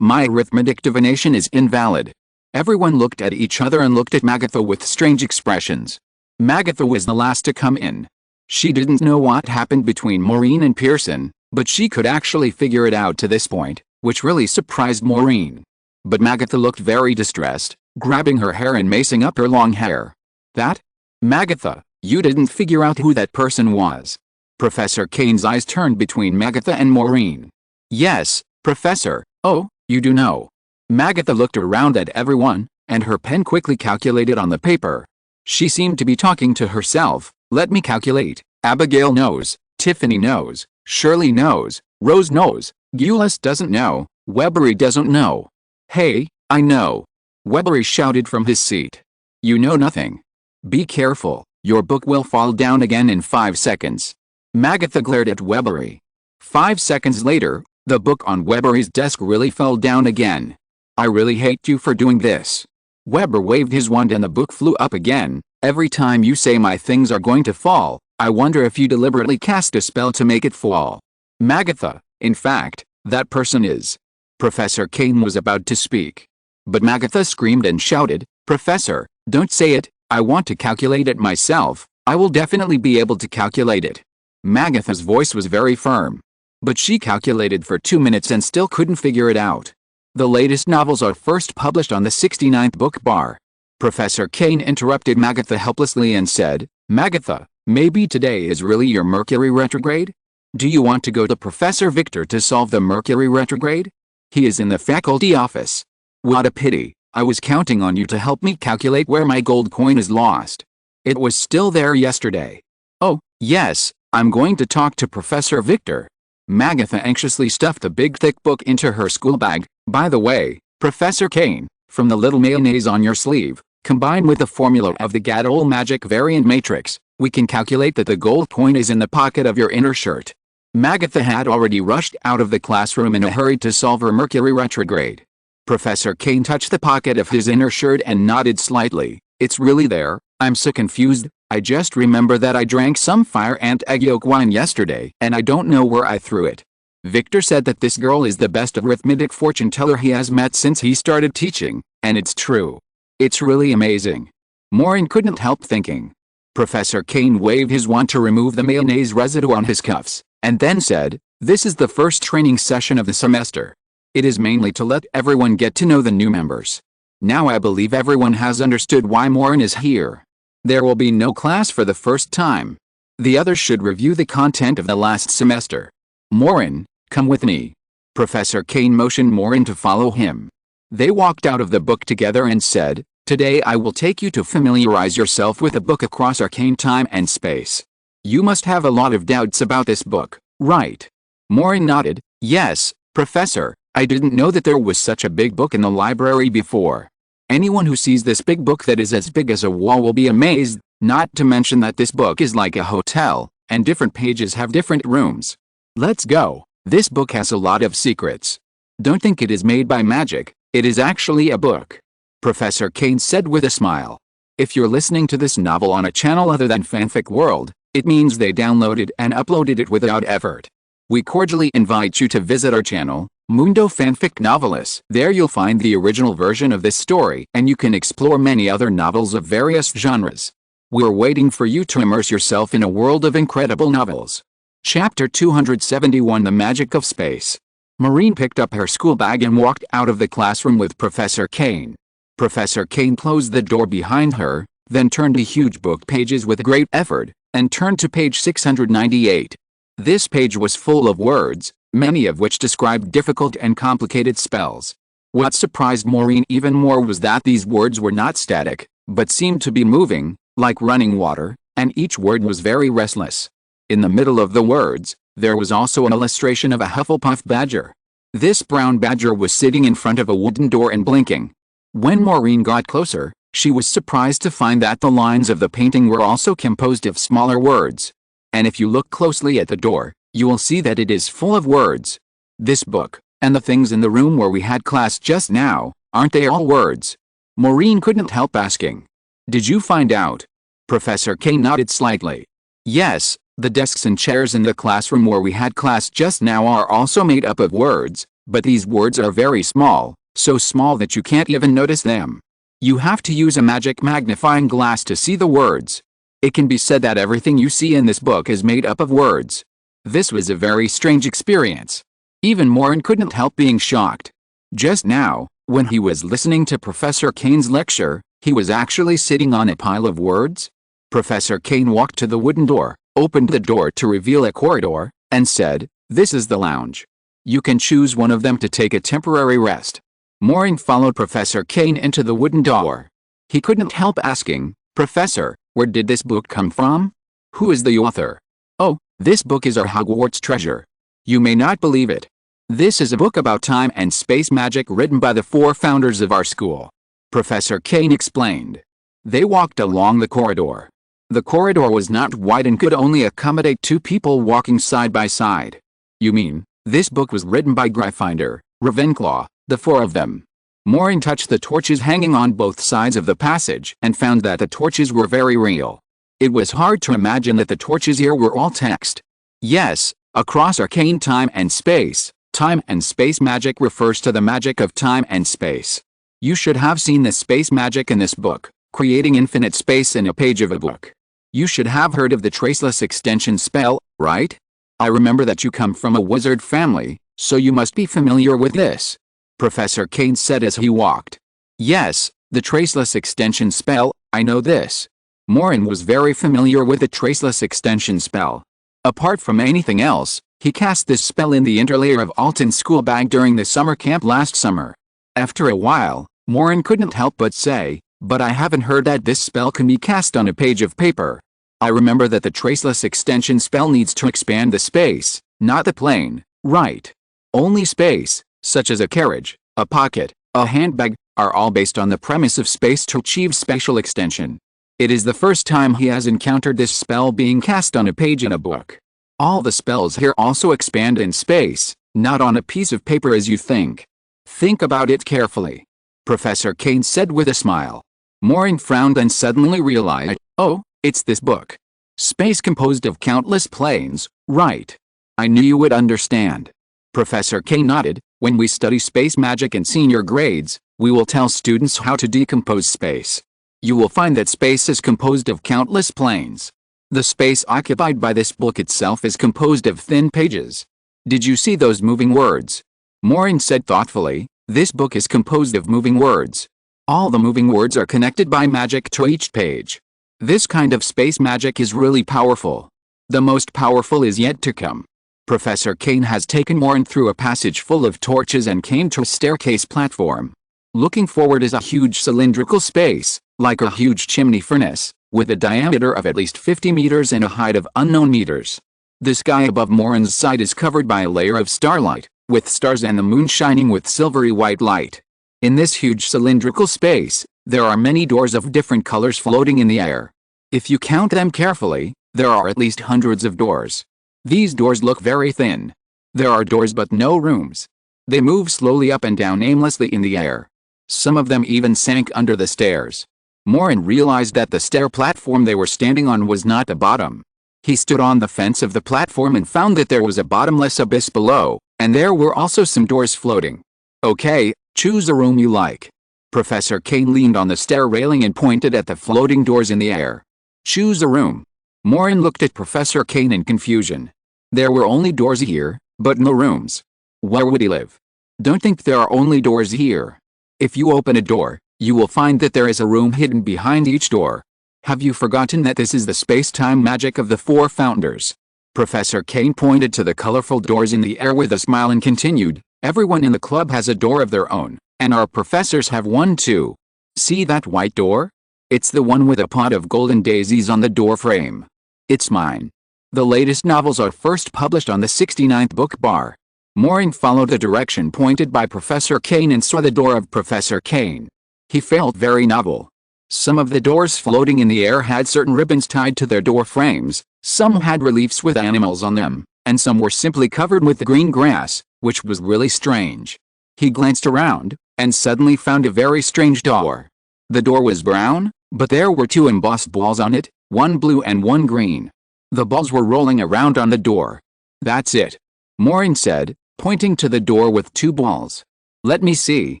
My arithmetic divination is invalid." Everyone looked at each other and looked at Magatha with strange expressions. Magatha was the last to come in. She didn't know what happened between Maureen and Pearson, but she could actually figure it out to this point, which really surprised Maureen. But Magatha looked very distressed, grabbing her hair and macing up her long hair. "That? Magatha, You didn't figure out who that person was. Professor Kane's eyes turned between Magatha and Maureen. Yes, Professor. Oh, you do know. Magatha looked around at everyone, and her pen quickly calculated on the paper. She seemed to be talking to herself. Let me calculate. Abigail knows, Tiffany knows, Shirley knows, Rose knows, Gulas doesn't know, Webbery doesn't know. Hey, I know. Webbery shouted from his seat. You know nothing. Be careful, your book will fall down again in 5 seconds. Magatha glared at Webbery. 5 seconds later, the book on Webbery's desk really fell down again. I really hate you for doing this. Webber waved his wand and the book flew up again. Every time you say my things are going to fall, I wonder if you deliberately cast a spell to make it fall. Magatha, in fact, that person is. Professor Kane was about to speak. But Magatha screamed and shouted, Professor, don't say it, I want to calculate it myself, I will definitely be able to calculate it. Magatha's voice was very firm. But she calculated for 2 minutes and still couldn't figure it out. The latest novels are first published on the 69th book bar. Professor Kane interrupted Magatha helplessly and said, Magatha, maybe today is really your Mercury retrograde? Do you want to go to Professor Victor to solve the Mercury retrograde? He is in the faculty office. What a pity, I was counting on you to help me calculate where my gold coin is lost. It was still there yesterday. Oh, yes, I'm going to talk to Professor Victor. Magatha anxiously stuffed the big thick book into her school bag. By the way, Professor Kane, from the little mayonnaise on your sleeve, combined with the formula of the Gadol magic variant matrix, we can calculate that the gold coin is in the pocket of your inner shirt. Magatha had already rushed out of the classroom in a hurry to solve her Mercury retrograde. Professor Kane touched the pocket of his inner shirt and nodded slightly. It's really there, I'm so confused. I just remember that I drank some fire ant egg yolk wine yesterday and I don't know where I threw it. Victor said that this girl is the best arithmetic fortune teller he has met since he started teaching, and it's true. It's really amazing. Maureen couldn't help thinking. Professor Kane waved his wand to remove the mayonnaise residue on his cuffs, and then said, This is the first training session of the semester. It is mainly to let everyone get to know the new members. Now I believe everyone has understood why Maureen is here. There will be no class for the first time. The others should review the content of the last semester. Maureen, come with me. Professor Kane motioned Maureen to follow him. They walked out of the book together and said, Today I will take you to familiarize yourself with a book across arcane time and space. You must have a lot of doubts about this book, right? Maureen nodded. Yes, Professor, I didn't know that there was such a big book in the library before. Anyone who sees this big book that is as big as a wall will be amazed, not to mention that this book is like a hotel, and different pages have different rooms. Let's go. This book has a lot of secrets. Don't think it is made by magic, it is actually a book. Professor Kane said with a smile. If you're listening to this novel on a channel other than Fanfic World, it means they downloaded and uploaded it without effort. We cordially invite you to visit our channel, Mundo Fanfic Novelist. There you'll find the original version of this story and you can explore many other novels of various genres. We're waiting for you to immerse yourself in a world of incredible novels. Chapter 271 The Magic of Space. Maureen picked up her school bag and walked out of the classroom with Professor Kane. Professor Kane closed the door behind her, then turned the huge book pages with great effort, and turned to page 698. This page was full of words, many of which described difficult and complicated spells. What surprised Maureen even more was that these words were not static, but seemed to be moving, like running water, and each word was very restless. In the middle of the words, there was also an illustration of a Hufflepuff badger. This brown badger was sitting in front of a wooden door and blinking. When Maureen got closer, she was surprised to find that the lines of the painting were also composed of smaller words. And if you look closely at the door, you will see that it is full of words. This book, and the things in the room where we had class just now, aren't they all words? Maureen couldn't help asking. Did you find out? Professor Kane nodded slightly. Yes, the desks and chairs in the classroom where we had class just now are also made up of words, but these words are very small, so small that you can't even notice them. You have to use a magic magnifying glass to see the words. It can be said that everything you see in this book is made up of words. This was a very strange experience. Even Maureen couldn't help being shocked. Just now, when he was listening to Professor Kane's lecture, he was actually sitting on a pile of words? Professor Kane walked to the wooden door, opened the door to reveal a corridor, and said, "This is the lounge. You can choose one of them to take a temporary rest." Maureen followed Professor Kane into the wooden door. He couldn't help asking, "Professor, where did this book come from? Who is the author?" "Oh, this book is our Hogwarts treasure. You may not believe it. This is a book about time and space magic written by the 4 founders of our school," Professor Kane explained. They walked along the corridor. The corridor was not wide and could only accommodate 2 people walking side by side. "You mean, this book was written by Gryffindor, Ravenclaw, the 4 of them?" Maureen touched the torches hanging on both sides of the passage and found that the torches were very real. It was hard to imagine that the torches here were all text. "Yes, across arcane time and space. Time and space magic refers to the magic of time and space. You should have seen the space magic in this book, creating infinite space in a page of a book. You should have heard of the traceless extension spell, right? I remember that you come from a wizard family, so you must be familiar with this," Professor Kane said as he walked. "Yes, the traceless extension spell, I know this." Maureen was very familiar with the traceless extension spell. Apart from anything else, he cast this spell in the interlayer of Alton's school bag during the summer camp last summer. After a while, Maureen couldn't help but say, "But I haven't heard that this spell can be cast on a page of paper. I remember that the traceless extension spell needs to expand the space, not the plane, right? Only space, such as a carriage, a pocket, a handbag, are all based on the premise of space to achieve spatial extension." It is the first time he has encountered this spell being cast on a page in a book. "All the spells here also expand in space, not on a piece of paper as you think. Think about it carefully," Professor Kane said with a smile. Maureen frowned and suddenly realized, "Oh, it's this book. Space composed of countless planes, right? I knew you would understand." Professor Kane nodded. "When we study space magic in senior grades, we will tell students how to decompose space. You will find that space is composed of countless planes. The space occupied by this book itself is composed of thin pages. Did you see those moving words?" Maureen said thoughtfully, "This book is composed of moving words. All the moving words are connected by magic to each page. This kind of space magic is really powerful. The most powerful is yet to come." Professor Kane has taken Maureen through a passage full of torches and came to a staircase platform. Looking forward is a huge cylindrical space, like a huge chimney furnace, with a diameter of at least 50 meters and a height of unknown meters. The sky above Maureen's side is covered by a layer of starlight, with stars and the moon shining with silvery white light. In this huge cylindrical space, there are many doors of different colors floating in the air. If you count them carefully, there are at least hundreds of doors. These doors look very thin. There are doors but no rooms. They move slowly up and down aimlessly in the air. Some of them even sank under the stairs. Maureen realized that the stair platform they were standing on was not the bottom. He stood on the fence of the platform and found that there was a bottomless abyss below, and there were also some doors floating. "Okay, choose a room you like." Professor Kane leaned on the stair railing and pointed at the floating doors in the air. "Choose a room." Maureen looked at Professor Kane in confusion. There were only doors here, but no rooms. Where would he live? "Don't think there are only doors here. If you open a door, you will find that there is a room hidden behind each door. Have you forgotten that this is the space-time magic of the 4 founders?" Professor Kane pointed to the colorful doors in the air with a smile and continued, "Everyone in the club has a door of their own, and our professors have one too. See that white door? It's the one with a pot of golden daisies on the door frame. It's mine. The latest novels are first published on the 69th book bar." Maureen followed the direction pointed by Professor Kane and saw the door of Professor Kane. He felt very novel. Some of the doors floating in the air had certain ribbons tied to their door frames, some had reliefs with animals on them, and some were simply covered with green grass, which was really strange. He glanced around, and suddenly found a very strange door. The door was brown, but there were 2 embossed balls on it, one blue and one green. The balls were rolling around on the door. "That's it," Maureen said, pointing to the door with 2 balls. "Let me see,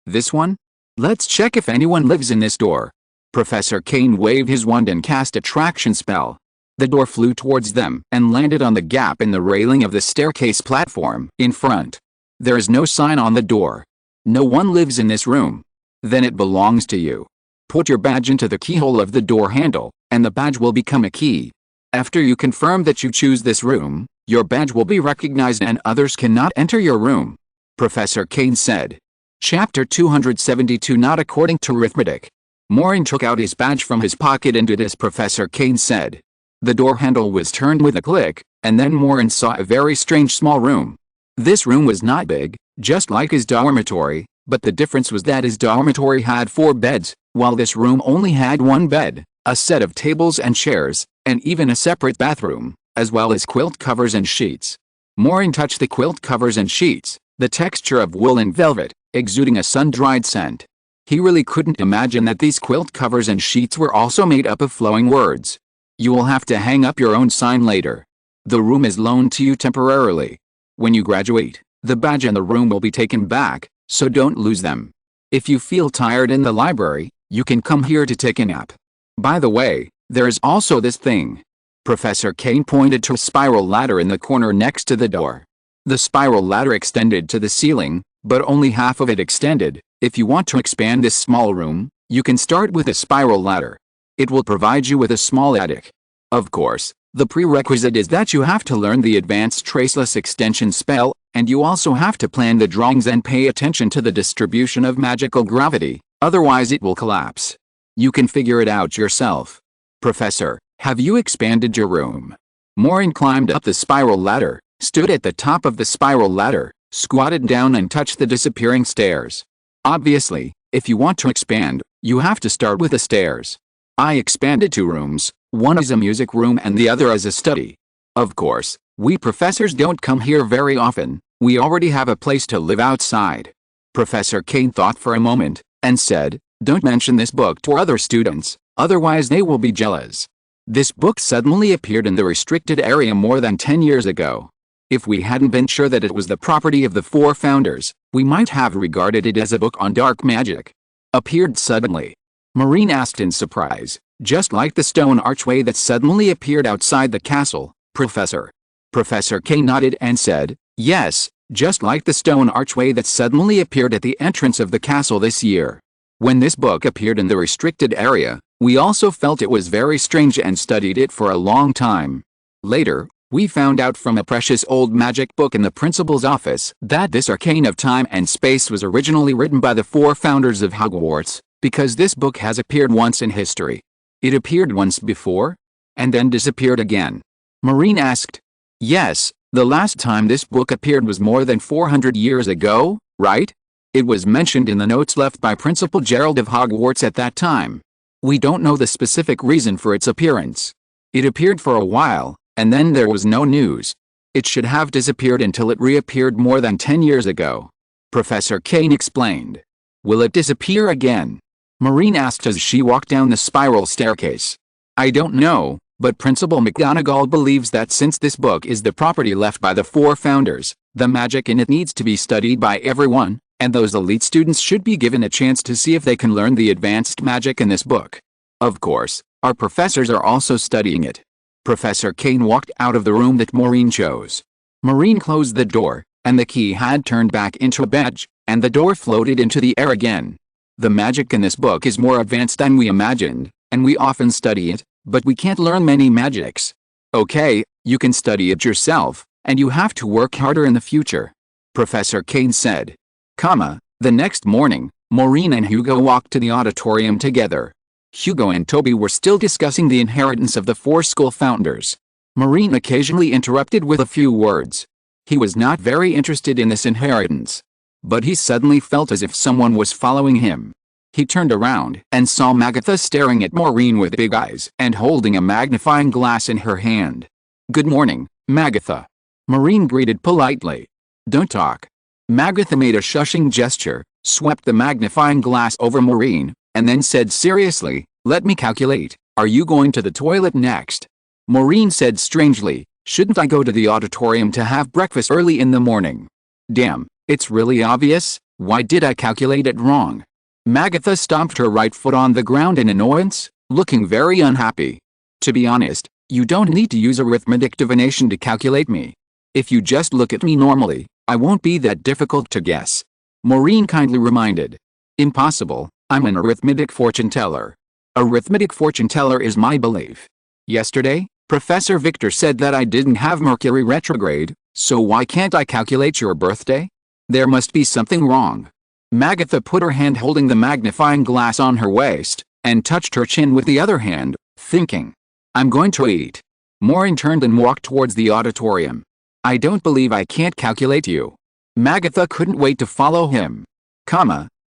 this one? Let's check if anyone lives in this door." Professor Kane waved his wand and cast a traction spell. The door flew towards them and landed on the gap in the railing of the staircase platform in front. "There is no sign on the door. No one lives in this room. Then it belongs to you. Put your badge into the keyhole of the door handle, and the badge will become a key. After you confirm that you choose this room, your badge will be recognized and others cannot enter your room. Professor Kane said. Chapter 272 Not according to arithmetic. Maureen took out his badge from his pocket and did as Professor Kane said. The door handle was turned with a click, and then Maureen saw a very strange small room. This room was not big, just like his dormitory, but the difference was that his dormitory had 4 beds, while this room only had 1 bed, a set of tables and chairs, and even a separate bathroom, as well as quilt covers and sheets. Maureen touched the quilt covers and sheets, the texture of wool and velvet, exuding a sun-dried scent. He really couldn't imagine that these quilt covers and sheets were also made up of flowing words. You will have to hang up your own sign later. The room is loaned to you temporarily. When you graduate, the badge and the room will be taken back, so don't lose them. If you feel tired in the library, you can come here to take a nap. By the way, there is also this thing. Professor Kane pointed to a spiral ladder in the corner next to the door. The spiral ladder extended to the ceiling, but only half of it extended. If you want to expand this small room, you can start with a spiral ladder. It will provide you with a small attic. Of course, the prerequisite is that you have to learn the advanced traceless extension spell, and you also have to plan the drawings and pay attention to the distribution of magical gravity, otherwise it will collapse. You can figure it out yourself. Professor, have you expanded your room? Maureen climbed up the spiral ladder, stood at the top of the spiral ladder, squatted down and touched the disappearing stairs. Obviously, if you want to expand, you have to start with the stairs. I expanded 2 rooms, one is a music room and the other is a study. Of course, we professors don't come here very often, we already have a place to live outside. Professor Kane thought for a moment, and said, don't mention this book to other students, otherwise they will be jealous. This book suddenly appeared in the restricted area more than 10 years ago. If we hadn't been sure that it was the property of the 4 founders, we might have regarded it as a book on dark magic. Appeared suddenly. Maureen asked in surprise, just like the stone archway that suddenly appeared outside the castle, Professor. Professor Kane nodded and said, yes, just like the stone archway that suddenly appeared at the entrance of the castle this year. When this book appeared in the restricted area, we also felt it was very strange and studied it for a long time. Later, we found out from a precious old magic book in the principal's office that this arcane of time and space was originally written by the 4 founders of Hogwarts, because this book has appeared once in history. It appeared once before? And then disappeared again? Maureen asked. Yes, the last time this book appeared was more than 400 years ago, right? It was mentioned in the notes left by Principal Gerald of Hogwarts at that time. We don't know the specific reason for its appearance. It appeared for a while, and then there was no news. It should have disappeared until it reappeared more than 10 years ago. Professor Kane explained. Will it disappear again? Maureen asked as she walked down the spiral staircase. I don't know, but Principal McGonagall believes that since this book is the property left by the 4 founders, the magic in it needs to be studied by everyone, and those elite students should be given a chance to see if they can learn the advanced magic in this book. Of course, our professors are also studying it. Professor Kane walked out of the room that Maureen chose. Maureen closed the door, and the key had turned back into a badge, and the door floated into the air again. The magic in this book is more advanced than we imagined, and we often study it, but we can't learn many magics. Okay, you can study it yourself, and you have to work harder in the future. Professor Kane said. The next morning, Maureen and Hugo walked to the auditorium together. Hugo and Toby were still discussing the inheritance of the 4 school founders. Maureen occasionally interrupted with a few words. He was not very interested in this inheritance. But he suddenly felt as if someone was following him. He turned around and saw Magatha staring at Maureen with big eyes and holding a magnifying glass in her hand. Good morning, Magatha. Maureen greeted politely. Don't talk. Magatha made a shushing gesture, swept the magnifying glass over Maureen, and then said seriously, let me calculate, are you going to the toilet next? Maureen said strangely, shouldn't I go to the auditorium to have breakfast early in the morning? Damn, it's really obvious, why did I calculate it wrong? Magatha stomped her right foot on the ground in annoyance, looking very unhappy. To be honest, you don't need to use arithmetic divination to calculate me. If you just look at me normally, I won't be that difficult to guess. Maureen kindly reminded. Impossible, I'm an arithmetic fortune teller. Arithmetic fortune teller is my belief. Yesterday, Professor Victor said that I didn't have Mercury retrograde, so why can't I calculate your birthday? There must be something wrong. Magatha put her hand holding the magnifying glass on her waist, and touched her chin with the other hand, thinking, I'm going to eat. Maureen turned and walked towards the auditorium. I don't believe I can't calculate you. Magatha couldn't wait to follow him.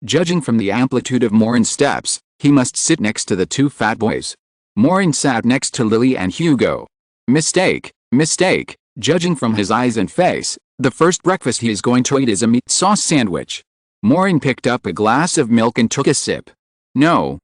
Judging from the amplitude of Maureen's steps, he must sit next to the two fat boys. Maureen sat next to Lily and Hugo. Mistake. Judging from his eyes and face, the first breakfast he is going to eat is a meat sauce sandwich. Maureen picked up a glass of milk and took a sip. No,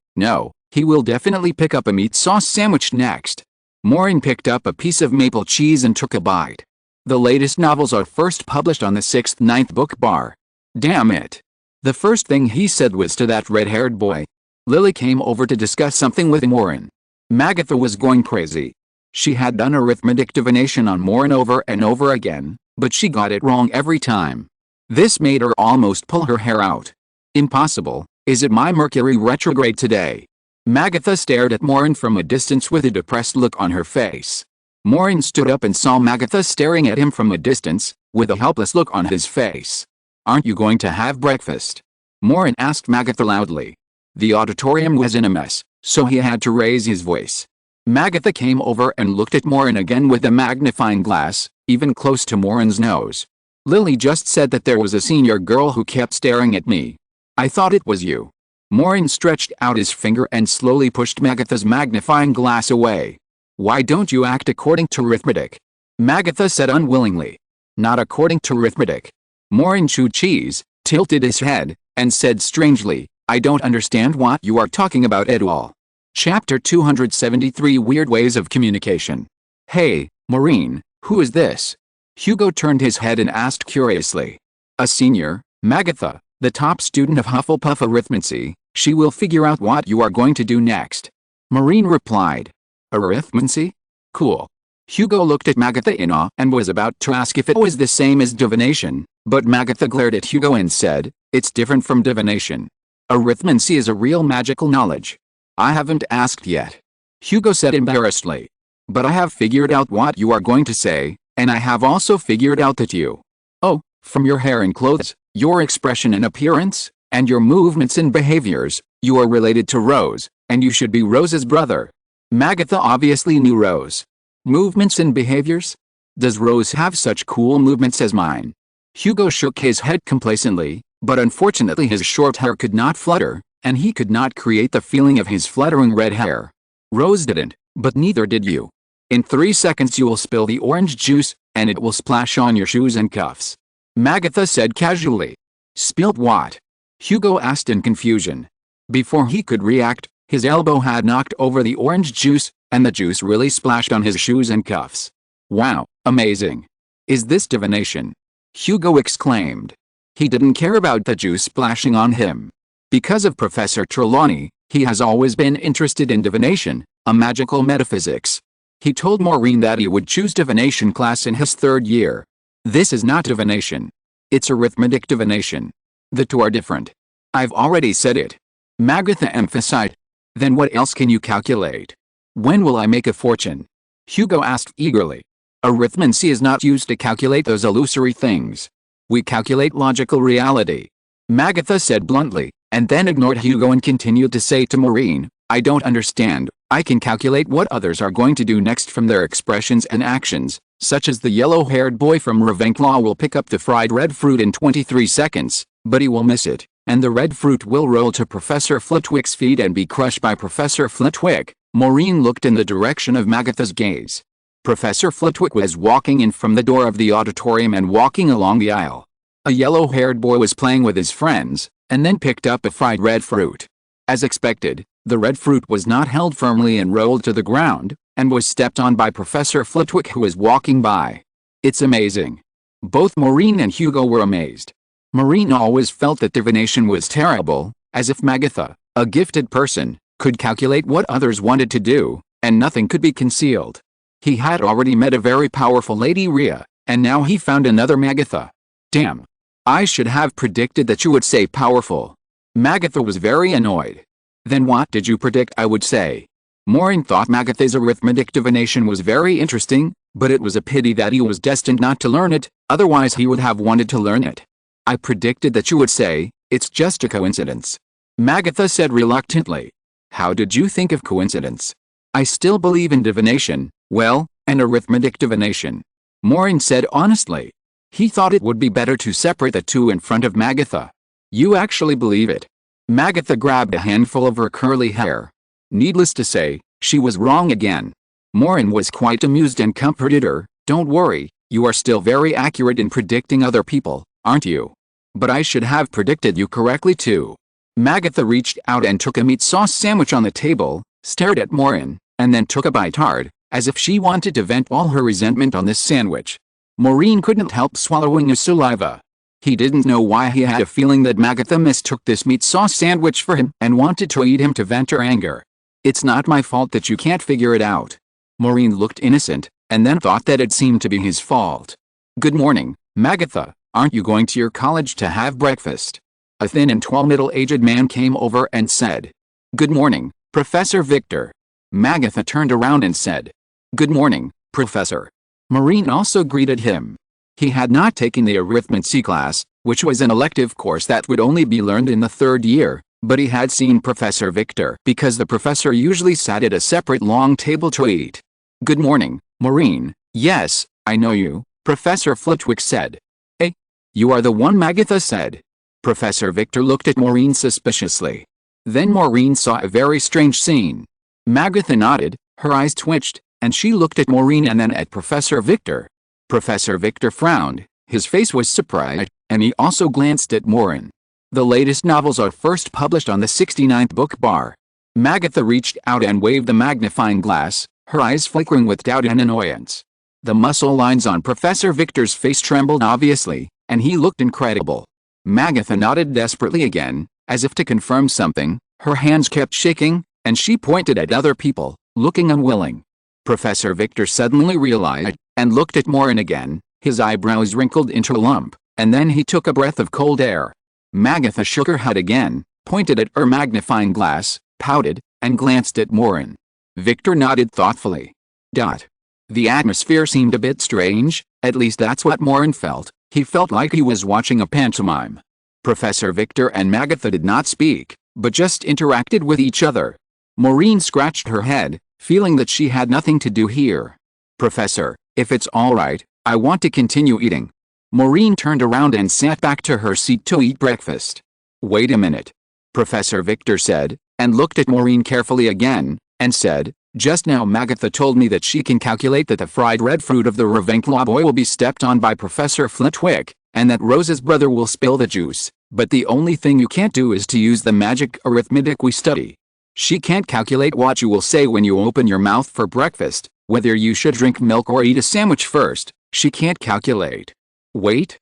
he will definitely pick up a meat sauce sandwich next. Maureen picked up a piece of maple cheese and took a bite. The latest novels are first published on the 6th-9th book bar. Damn it. The first thing he said was to that red-haired boy. Lily came over to discuss something with Maureen. Magatha was going crazy. She had done arithmetic divination on Maureen over and over again, but she got it wrong every time. This made her almost pull her hair out. Impossible. Is it my Mercury retrograde today? Magatha stared at Maureen from a distance with a depressed look on her face. Maureen stood up and saw Magatha staring at him from a distance, with a helpless look on his face. Aren't you going to have breakfast? Maureen asked Magatha loudly. The auditorium was in a mess, so he had to raise his voice. Magatha came over and looked at Maureen again with a magnifying glass, even close to Maureen's nose. Lily just said that there was a senior girl who kept staring at me. I thought it was you. Maureen stretched out his finger and slowly pushed Magatha's magnifying glass away. Why don't you act according to arithmetic? Magatha said unwillingly. Not according to arithmetic. Maureen chewed cheese, tilted his head, and said strangely, I don't understand what you are talking about at all. Chapter 273 Weird Ways of Communication. Hey, Maureen, who is this? Hugo turned his head and asked curiously. A senior, Magatha, the top student of Hufflepuff Arithmancy. She will figure out what you are going to do next. Maureen replied. Arithmancy? Cool. Hugo looked at Magatha in awe and was about to ask if it was the same as divination, but Magatha glared at Hugo and said, it's different from divination. Arithmancy is a real magical knowledge. I haven't asked yet. Hugo said embarrassedly. But I have figured out what you are going to say, and I have also figured out that you. Oh, from your hair and clothes, your expression and appearance, and your movements and behaviors, you are related to Rose, and you should be Rose's brother. Magatha obviously knew Rose. Movements and behaviors? Does Rose have such cool movements as mine? Hugo shook his head complacently, but unfortunately his short hair could not flutter, and he could not create the feeling of his fluttering red hair. Rose didn't, but neither did you. In 3 seconds you will spill the orange juice, and it will splash on your shoes and cuffs. Magatha said casually. Spilled what? Hugo asked in confusion. Before he could react, his elbow had knocked over the orange juice, and the juice really splashed on his shoes and cuffs. Wow, amazing. Is this divination? Hugo exclaimed. He didn't care about the juice splashing on him. Because of Professor Trelawney, he has always been interested in divination, a magical metaphysics. He told Maureen that he would choose divination class in his 3rd year. This is not divination. It's arithmetic divination. The two are different. I've already said it. Magatha emphasized. Then what else can you calculate? When will I make a fortune? Hugo asked eagerly. Arithmancy is not used to calculate those illusory things. We calculate logical reality. Magatha said bluntly, and then ignored Hugo and continued to say to Maureen, I don't understand. I can calculate what others are going to do next from their expressions and actions, such as the yellow-haired boy from Ravenclaw will pick up the fried red fruit in 23 seconds, but he will miss it, and the red fruit will roll to Professor Flitwick's feet and be crushed by Professor Flitwick. Maureen looked in the direction of Magatha's gaze. Professor Flitwick was walking in from the door of the auditorium and walking along the aisle. A yellow-haired boy was playing with his friends, and then picked up a fried red fruit. As expected, the red fruit was not held firmly and rolled to the ground, and was stepped on by Professor Flitwick who was walking by. It's amazing. Both Maureen and Hugo were amazed. Maureen always felt that divination was terrible, as if Magatha, a gifted person, could calculate what others wanted to do, and nothing could be concealed. He had already met a very powerful Lady Rhea, and now he found another Magatha. Damn. I should have predicted that you would say powerful. Magatha was very annoyed. Then what did you predict I would say? Maureen thought Magatha's arithmetic divination was very interesting, but it was a pity that he was destined not to learn it, otherwise he would have wanted to learn it. I predicted that you would say, it's just a coincidence. Magatha said reluctantly. How did you think of coincidence? I still believe in divination, well, and arithmetic divination. Maureen said honestly. He thought it would be better to separate the two in front of Magatha. You actually believe it? Magatha grabbed a handful of her curly hair. Needless to say, she was wrong again. Maureen was quite amused and comforted her. Don't worry, you are still very accurate in predicting other people, aren't you? But I should have predicted you correctly too. Magatha reached out and took a meat sauce sandwich on the table, stared at Maureen, and then took a bite hard, as if she wanted to vent all her resentment on this sandwich. Maureen couldn't help swallowing his saliva. He didn't know why he had a feeling that Magatha mistook this meat sauce sandwich for him and wanted to eat him to vent her anger. It's not my fault that you can't figure it out. Maureen looked innocent, and then thought that it seemed to be his fault. Good morning, Magatha, aren't you going to your college to have breakfast? A thin and tall middle-aged man came over and said. Good morning, Professor Victor. Magatha turned around and said. Good morning, Professor. Maureen also greeted him. He had not taken the arithmetic class, which was an elective course that would only be learned in the third year, but he had seen Professor Victor because the professor usually sat at a separate long table to eat. Good morning, Maureen. Yes, I know you, Professor Flitwick said. Eh? You are the one, Magatha said. Professor Victor looked at Maureen suspiciously. Then Maureen saw a very strange scene. Magatha nodded, her eyes twitched, and she looked at Maureen and then at Professor Victor. Professor Victor frowned, his face was surprised, and he also glanced at Maureen. The latest novels are first published on the 69th book bar. Magatha reached out and waved the magnifying glass, her eyes flickering with doubt and annoyance. The muscle lines on Professor Victor's face trembled obviously, and he looked incredible. Magatha nodded desperately again, as if to confirm something, her hands kept shaking, and she pointed at other people, looking unwilling. Professor Victor suddenly realized, and looked at Maureen again, his eyebrows wrinkled into a lump, and then he took a breath of cold air. Magatha shook her head again, pointed at her magnifying glass, pouted, and glanced at Maureen. Victor nodded thoughtfully. The atmosphere seemed a bit strange, at least that's what Maureen felt. He felt like he was watching a pantomime. Professor Victor and Magatha did not speak, but just interacted with each other. Maureen scratched her head, feeling that she had nothing to do here. Professor, if it's all right, I want to continue eating. Maureen turned around and sat back to her seat to eat breakfast. Wait a minute. Professor Victor said, and looked at Maureen carefully again, and said, just now Magatha told me that she can calculate that the fried red fruit of the Ravenclaw boy will be stepped on by Professor Flitwick, and that Rose's brother will spill the juice, but the only thing you can't do is to use the magic arithmetic we study. She can't calculate what you will say when you open your mouth for breakfast, whether you should drink milk or eat a sandwich first, she can't calculate. Wait.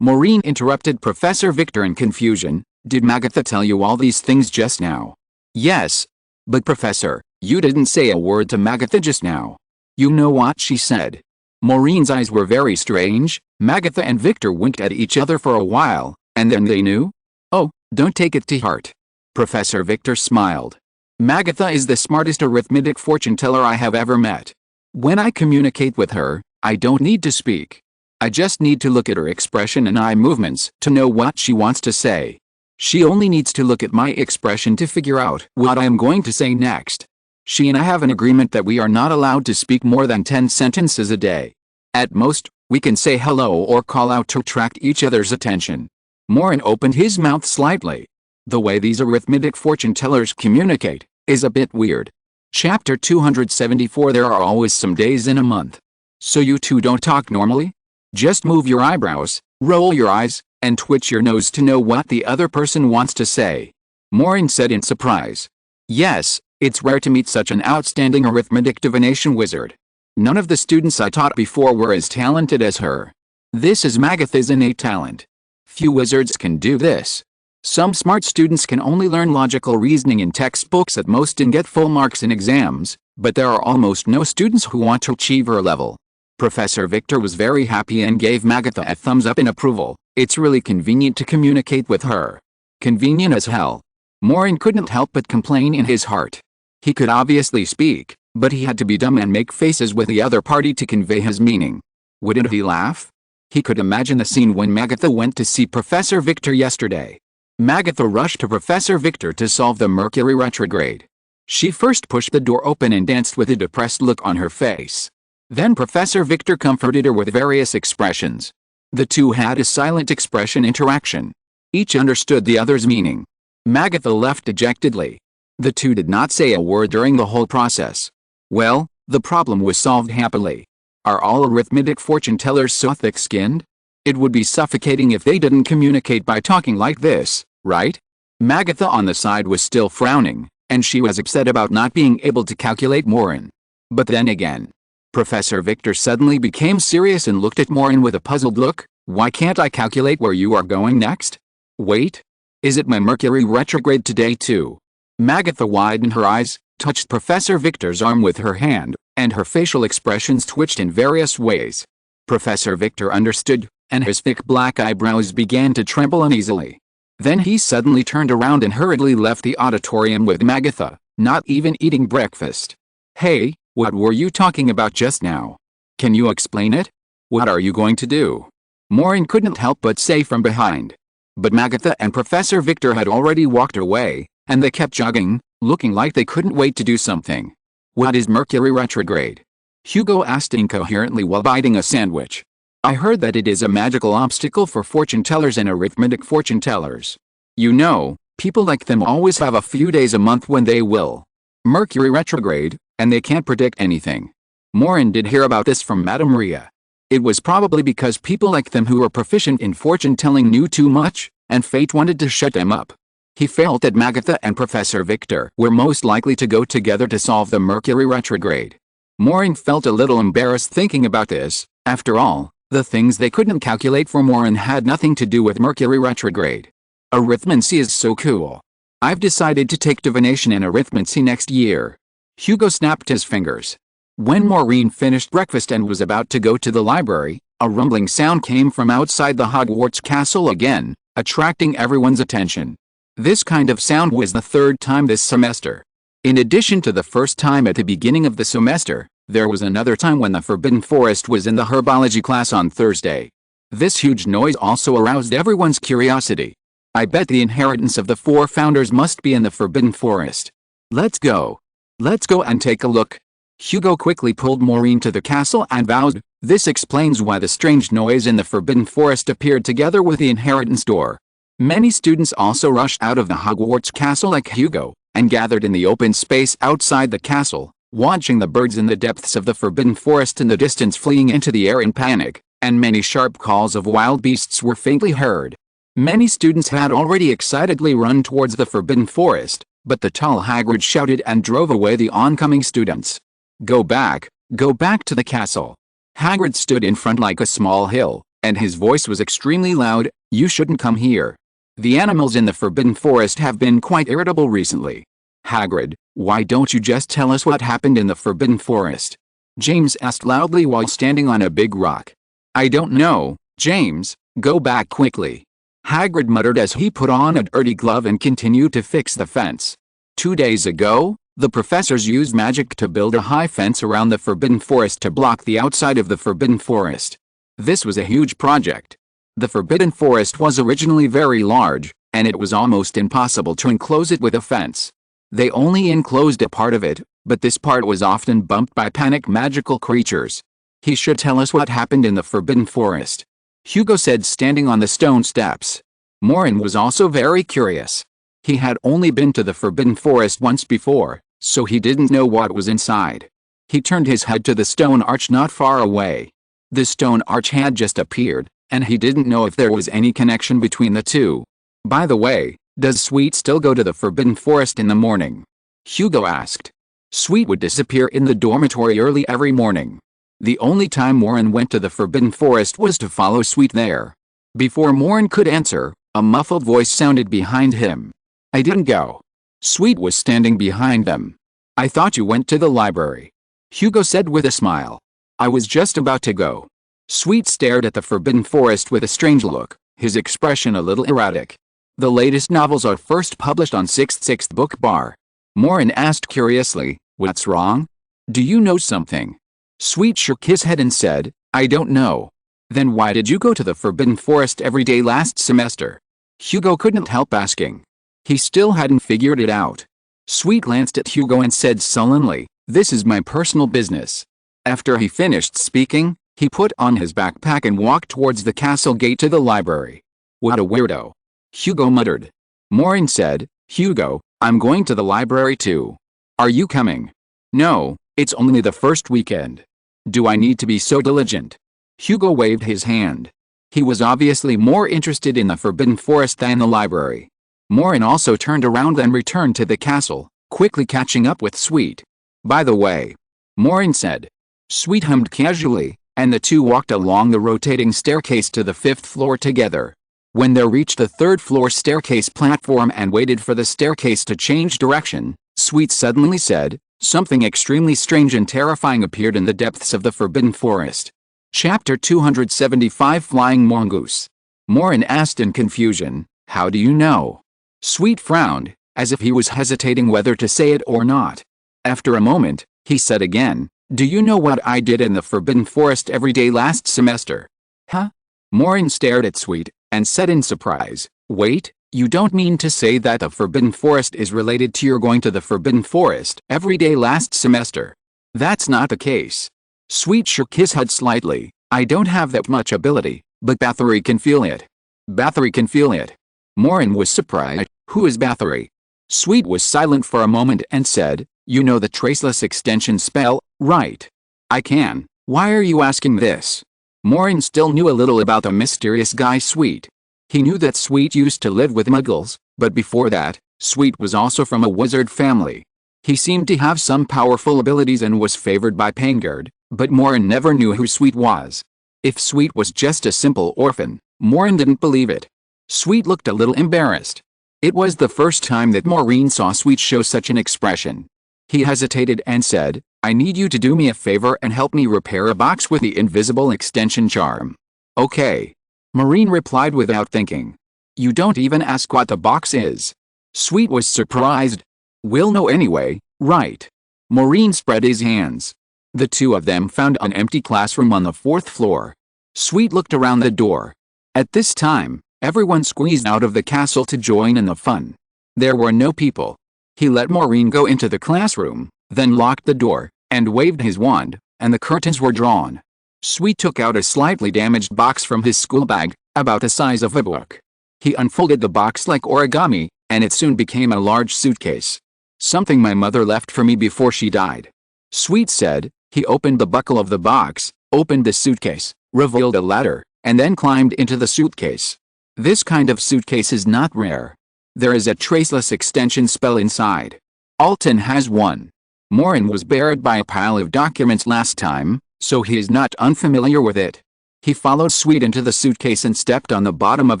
Maureen interrupted Professor Victor in confusion. Did Magatha tell you all these things just now? Yes. But Professor, you didn't say a word to Magatha just now. You know what she said. Maureen's eyes were very strange. Magatha and Victor winked at each other for a while, and then they knew? Oh, don't take it to heart. Professor Victor smiled. Magatha is the smartest arithmetic fortune teller I have ever met. When I communicate with her, I don't need to speak. I just need to look at her expression and eye movements to know what she wants to say. She only needs to look at my expression to figure out what I am going to say next. She and I have an agreement that we are not allowed to speak more than 10 sentences a day. At most, we can say hello or call out to attract each other's attention. Maureen opened his mouth slightly. The way these arithmetic fortune tellers communicate is a bit weird. Chapter 274. There are always some days in a month. So you two don't talk normally? Just move your eyebrows, roll your eyes, and twitch your nose to know what the other person wants to say. Maureen said in surprise. Yes, it's rare to meet such an outstanding arithmetic divination wizard. None of the students I taught before were as talented as her. This is Magatha's innate talent. Few wizards can do this. Some smart students can only learn logical reasoning in textbooks at most and get full marks in exams, but there are almost no students who want to achieve her level. Professor Victor was very happy and gave Magatha a thumbs up in approval. It's really convenient to communicate with her. Convenient as hell. Maureen couldn't help but complain in his heart. He could obviously speak, but he had to be dumb and make faces with the other party to convey his meaning. Wouldn't he laugh? He could imagine the scene when Magatha went to see Professor Victor yesterday. Magatha rushed to Professor Victor to solve the Mercury retrograde. She first pushed the door open and danced with a depressed look on her face. Then Professor Victor comforted her with various expressions. The two had a silent expression interaction. Each understood the other's meaning. Magatha left dejectedly. The two did not say a word during the whole process. Well, the problem was solved happily. Are all arithmetic fortune tellers so thick-skinned? It would be suffocating if they didn't communicate by talking like this, right? Magatha on the side was still frowning, and she was upset about not being able to calculate Maureen. But then again, Professor Victor suddenly became serious and looked at Maureen with a puzzled look. Why can't I calculate where you are going next? Wait. Is it my Mercury retrograde today too? Magatha widened her eyes, touched Professor Victor's arm with her hand, and her facial expressions twitched in various ways. Professor Victor understood, and his thick black eyebrows began to tremble uneasily. Then he suddenly turned around and hurriedly left the auditorium with Magatha, not even eating breakfast. Hey, what were you talking about just now? Can you explain it? What are you going to do? Maureen couldn't help but say from behind. But Magatha and Professor Victor had already walked away, and they kept jogging, looking like they couldn't wait to do something. What is Mercury retrograde? Hugo asked incoherently while biting a sandwich. I heard that it is a magical obstacle for fortune tellers and arithmetic fortune tellers. You know, people like them always have a few days a month when they will. Mercury retrograde, and they can't predict anything. Maureen did hear about this from Madame Maria. It was probably because people like them who were proficient in fortune-telling knew too much, and fate wanted to shut them up. He felt that Magatha and Professor Victor were most likely to go together to solve the Mercury retrograde. Maureen felt a little embarrassed thinking about this. After all, the things they couldn't calculate for Maureen had nothing to do with Mercury retrograde. Arithmancy is so cool. I've decided to take divination and arithmancy next year. Hugo snapped his fingers. When Maureen finished breakfast and was about to go to the library, a rumbling sound came from outside the Hogwarts castle again, attracting everyone's attention. This kind of sound was the third time this semester. In addition to the first time at the beginning of the semester, there was another time when the Forbidden Forest was in the herbology class on Thursday. This huge noise also aroused everyone's curiosity. I bet the inheritance of the four founders must be in the Forbidden Forest. Let's go. Let's go and take a look. Hugo quickly pulled Maureen to the castle and vowed, this explains why the strange noise in the Forbidden Forest appeared together with the inheritance door. Many students also rushed out of the Hogwarts castle like Hugo, and gathered in the open space outside the castle, watching the birds in the depths of the Forbidden Forest in the distance fleeing into the air in panic, and many sharp calls of wild beasts were faintly heard. Many students had already excitedly run towards the Forbidden Forest, but the tall Hagrid shouted and drove away the oncoming students. Go back to the castle. Hagrid stood in front like a small hill, and his voice was extremely loud. You shouldn't come here. The animals in the Forbidden Forest have been quite irritable recently. Hagrid, why don't you just tell us what happened in the Forbidden Forest? James asked loudly while standing on a big rock. I don't know, James, go back quickly. Hagrid muttered as he put on a dirty glove and continued to fix the fence. 2 days ago, the professors used magic to build a high fence around the Forbidden Forest to block the outside of the Forbidden Forest. This was a huge project. The Forbidden Forest was originally very large, and it was almost impossible to enclose it with a fence. They only enclosed a part of it, but this part was often bumped by panicked magical creatures. He should tell us what happened in the Forbidden Forest, Hugo said, standing on the stone steps. Maureen was also very curious. He had only been to the Forbidden Forest once before, so he didn't know what was inside. He turned his head to the stone arch not far away. The stone arch had just appeared, and he didn't know if there was any connection between the two. By the way, does Sweet still go to the Forbidden Forest in the morning? Hugo asked. Sweet would disappear in the dormitory early every morning. The only time Maureen went to the Forbidden Forest was to follow Sweet there. Before Maureen could answer, a muffled voice sounded behind him. I didn't go. Sweet was standing behind them. I thought you went to the library, Hugo said with a smile. I was just about to go. Sweet stared at the Forbidden Forest with a strange look, his expression a little erratic. The latest novels are first published on 6th Book Bar. Maureen asked curiously, "What's wrong? Do you know something?" Sweet shook his head and said, "I don't know." "Then why did you go to the Forbidden Forest every day last semester?" Hugo couldn't help asking. He still hadn't figured it out. Sweet glanced at Hugo and said sullenly, "This is my personal business." After he finished speaking, he put on his backpack and walked towards the castle gate to the library. "What a weirdo," Hugo muttered. Maureen said, "Hugo, I'm going to the library too. Are you coming?" "No, it's only the first weekend." "Do I need to be so diligent?" Hugo waved his hand. He was obviously more interested in the Forbidden Forest than the library. Maureen also turned around and returned to the castle, quickly catching up with Sweet. "By the way," Maureen said. Sweet hummed casually, and the two walked along the rotating staircase to the 5th floor together. When they reached the 3rd floor staircase platform and waited for the staircase to change direction, Sweet suddenly said, "Something extremely strange and terrifying appeared in the depths of the Forbidden Forest." Chapter 275 Flying Mongoose. Maureen asked in confusion, "How do you know?" Sweet frowned, as if he was hesitating whether to say it or not. After a moment, he said again, "Do you know what I did in the Forbidden Forest every day last semester?" "Huh?" Maureen stared at Sweet, and said in surprise, "Wait, you don't mean to say that the Forbidden Forest is related to your going to the Forbidden Forest every day last semester?" "That's not the case." Sweet shook his head slightly. "I don't have that much ability, but Bathory can feel it." "Bathory can feel it?" Maureen was surprised. "Who is Bathory?" Sweet was silent for a moment and said, "You know the traceless extension spell, right?" "I can. Why are you asking this?" Maureen still knew a little about the mysterious guy Sweet. He knew that Sweet used to live with Muggles, but before that, Sweet was also from a wizard family. He seemed to have some powerful abilities and was favored by Pangard, but Maureen never knew who Sweet was. If Sweet was just a simple orphan, Maureen didn't believe it. Sweet looked a little embarrassed. It was the first time that Maureen saw Sweet show such an expression. He hesitated and said, "I need you to do me a favor and help me repair a box with the invisible extension charm." "Okay," Maureen replied without thinking. "You don't even ask what the box is." Sweet was surprised. "We'll know anyway, right?" Maureen spread his hands. The two of them found an empty classroom on the 4th floor. Sweet looked around the door. At this time, everyone squeezed out of the castle to join in the fun. There were no people. He let Maureen go into the classroom, then locked the door, and waved his wand, and the curtains were drawn. Sweet took out a slightly damaged box from his school bag, about the size of a book. He unfolded the box like origami, and it soon became a large suitcase. "Something my mother left for me before she died," Sweet said. He opened the buckle of the box, opened the suitcase, revealed a ladder, and then climbed into the suitcase. This kind of suitcase is not rare. There is a traceless extension spell inside. Alton has one. Maureen was buried by a pile of documents last time, so he is not unfamiliar with it. He followed Sweet into the suitcase and stepped on the bottom of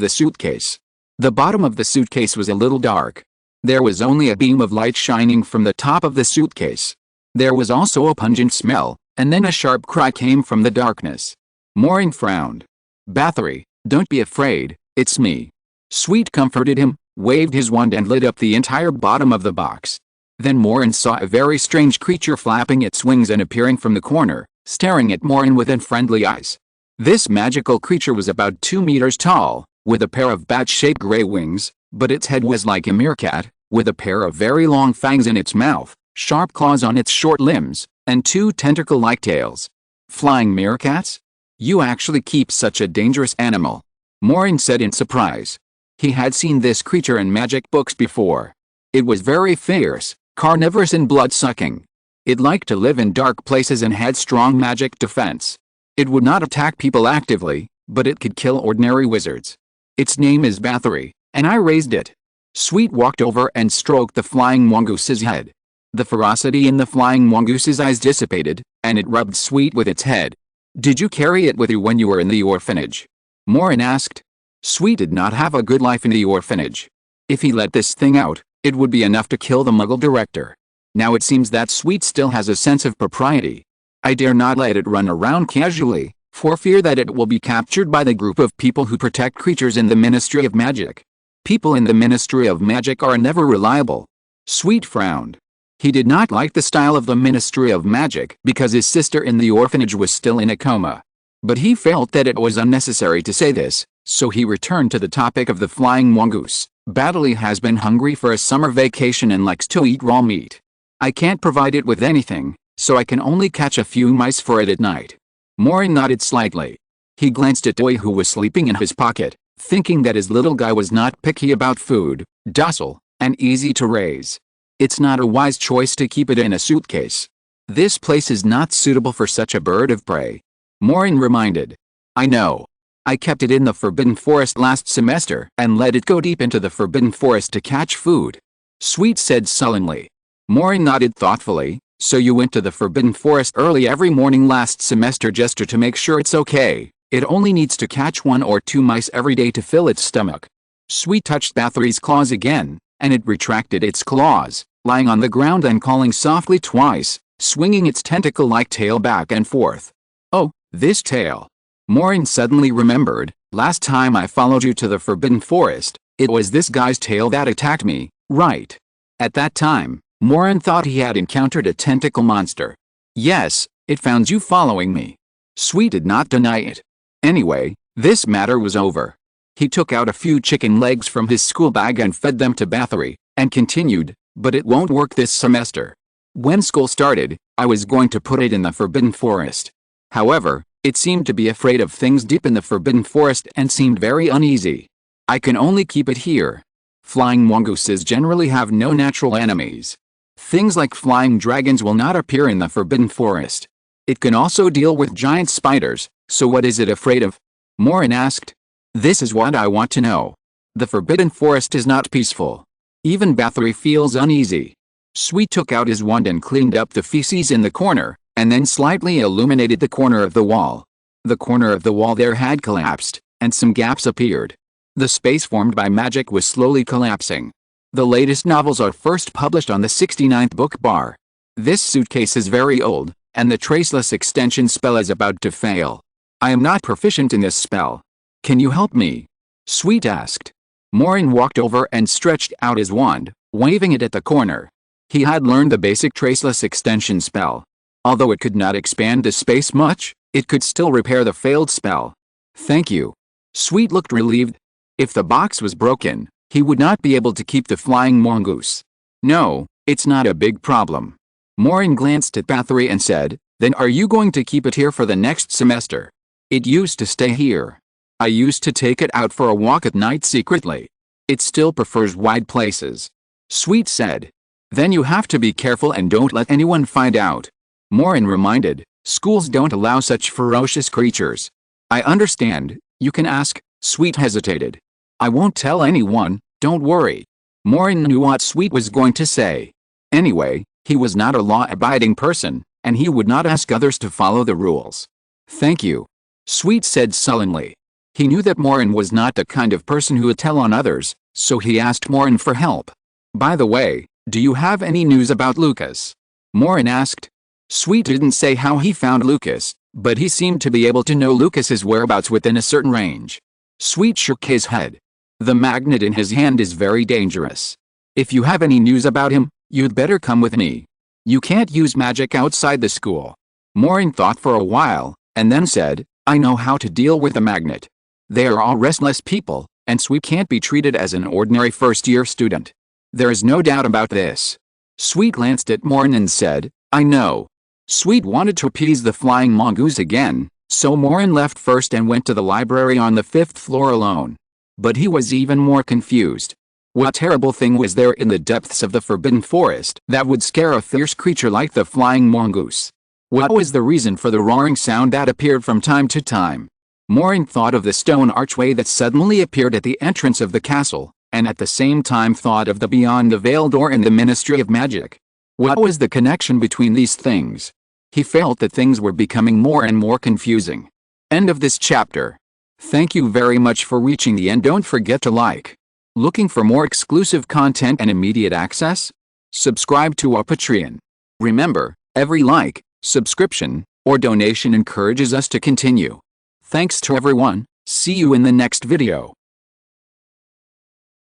the suitcase. The bottom of the suitcase was a little dark. There was only a beam of light shining from the top of the suitcase. There was also a pungent smell, and then a sharp cry came from the darkness. Maureen frowned. "Bathory, don't be afraid, it's me." Sweet comforted him, waved his wand and lit up the entire bottom of the box. Then Maureen saw a very strange creature flapping its wings and appearing from the corner, staring at Maureen with unfriendly eyes. This magical creature was about 2 meters tall, with a pair of bat-shaped gray wings, but its head was like a meerkat, with a pair of very long fangs in its mouth, sharp claws on its short limbs, and 2 tentacle-like tails. "Flying meerkats? You actually keep such a dangerous animal," Maureen said in surprise. He had seen this creature in magic books before. It was very fierce, carnivorous and blood-sucking. It liked to live in dark places and had strong magic defense. It would not attack people actively, but it could kill ordinary wizards. Its name is Bathory, and I raised it. Sweet walked over and stroked the flying mongoose's head. The ferocity in the flying mongoose's eyes dissipated, and it rubbed Sweet with its head. "Did you carry it with you when you were in the orphanage?" Maureen asked. Sweet did not have a good life in the orphanage. If he let this thing out, it would be enough to kill the Muggle director. Now it seems that Sweet still has a sense of propriety. "I dare not let it run around casually, for fear that it will be captured by the group of people who protect creatures in the Ministry of Magic." People in the Ministry of Magic are never reliable. Sweet frowned. He did not like the style of the Ministry of Magic because his sister in the orphanage was still in a coma. But he felt that it was unnecessary to say this, so he returned to the topic of the flying mongoose. Batley has been hungry for a summer vacation and likes to eat raw meat. I can't provide it with anything, so I can only catch a few mice for it at night. Maureen nodded slightly. He glanced at Toy, who was sleeping in his pocket, thinking that his little guy was not picky about food, docile, and easy to raise. It's not a wise choice to keep it in a suitcase. This place is not suitable for such a bird of prey. Maureen reminded. I know. I kept it in the Forbidden Forest last semester and let it go deep into the Forbidden Forest to catch food. Sweet said sullenly. Maureen nodded thoughtfully. So you went to the Forbidden Forest early every morning last semester just to make sure it's okay. It only needs to catch 1 or 2 mice every day to fill its stomach. Sweet touched Bathory's claws again, and it retracted its claws, lying on the ground and calling softly twice, swinging its tentacle-like tail back and forth. Oh, this tail. Maureen suddenly remembered, last time I followed you to the Forbidden Forest, it was this guy's tail that attacked me, right? At that time, Maureen thought he had encountered a tentacle monster. Yes, it found you following me. Sweet did not deny it. Anyway, this matter was over. He took out a few chicken legs from his school bag and fed them to Bathory, and continued, but it won't work this semester. When school started, I was going to put it in the Forbidden Forest. However, it seemed to be afraid of things deep in the Forbidden Forest and seemed very uneasy. I can only keep it here. Flying mongooses generally have no natural enemies. Things like flying dragons will not appear in the Forbidden Forest. It can also deal with giant spiders, so what is it afraid of? Maureen asked. This is what I want to know. The Forbidden Forest is not peaceful. Even Bathory feels uneasy. Sweet took out his wand and cleaned up the feces in the corner, and then slightly illuminated the corner of the wall. The corner of the wall there had collapsed, and some gaps appeared. The space formed by magic was slowly collapsing. The latest novels are first published on the 69th book bar. This suitcase is very old, and the traceless extension spell is about to fail. I am not proficient in this spell. Can you help me? Sweet asked. Maureen walked over and stretched out his wand, waving it at the corner. He had learned the basic traceless extension spell. Although it could not expand the space much, it could still repair the failed spell. Thank you. Sweet looked relieved. If the box was broken, he would not be able to keep the flying mongoose. No, it's not a big problem. Maureen glanced at Bathory and said, then are you going to keep it here for the next semester? It used to stay here. I used to take it out for a walk at night secretly. It still prefers wide places. Sweet said. Then you have to be careful and don't let anyone find out. Maureen reminded, schools don't allow such ferocious creatures. I understand, you can ask. Sweet hesitated. I won't tell anyone, don't worry. Maureen knew what Sweet was going to say. Anyway, he was not a law-abiding person, and he would not ask others to follow the rules. Thank you. Sweet said sullenly. He knew that Maureen was not the kind of person who would tell on others, so he asked Maureen for help. By the way, do you have any news about Lucas? Maureen asked. Sweet didn't say how he found Lucas, but he seemed to be able to know Lucas's whereabouts within a certain range. Sweet shook his head. The magnet in his hand is very dangerous. If you have any news about him, you'd better come with me. You can't use magic outside the school. Maureen thought for a while, and then said, I know how to deal with the magnet. They are all restless people, and Sweet can't be treated as an ordinary first-year student. There is no doubt about this. Sweet glanced at Maureen and said, I know. Sweet wanted to appease the flying mongoose again, so Maureen left first and went to the library on the 5th floor alone. But he was even more confused. What terrible thing was there in the depths of the Forbidden Forest that would scare a fierce creature like the flying mongoose? What was the reason for the roaring sound that appeared from time to time? Maureen thought of the stone archway that suddenly appeared at the entrance of the castle, and at the same time thought of the Beyond the Veil door in the Ministry of Magic. What was the connection between these things? He felt that things were becoming more and more confusing. End of this chapter. Thank you very much for reaching the end. Don't forget to like. Looking for more exclusive content and immediate access? Subscribe to our Patreon. Remember, every like, subscription, or donation encourages us to continue. Thanks to everyone. See you in the next video.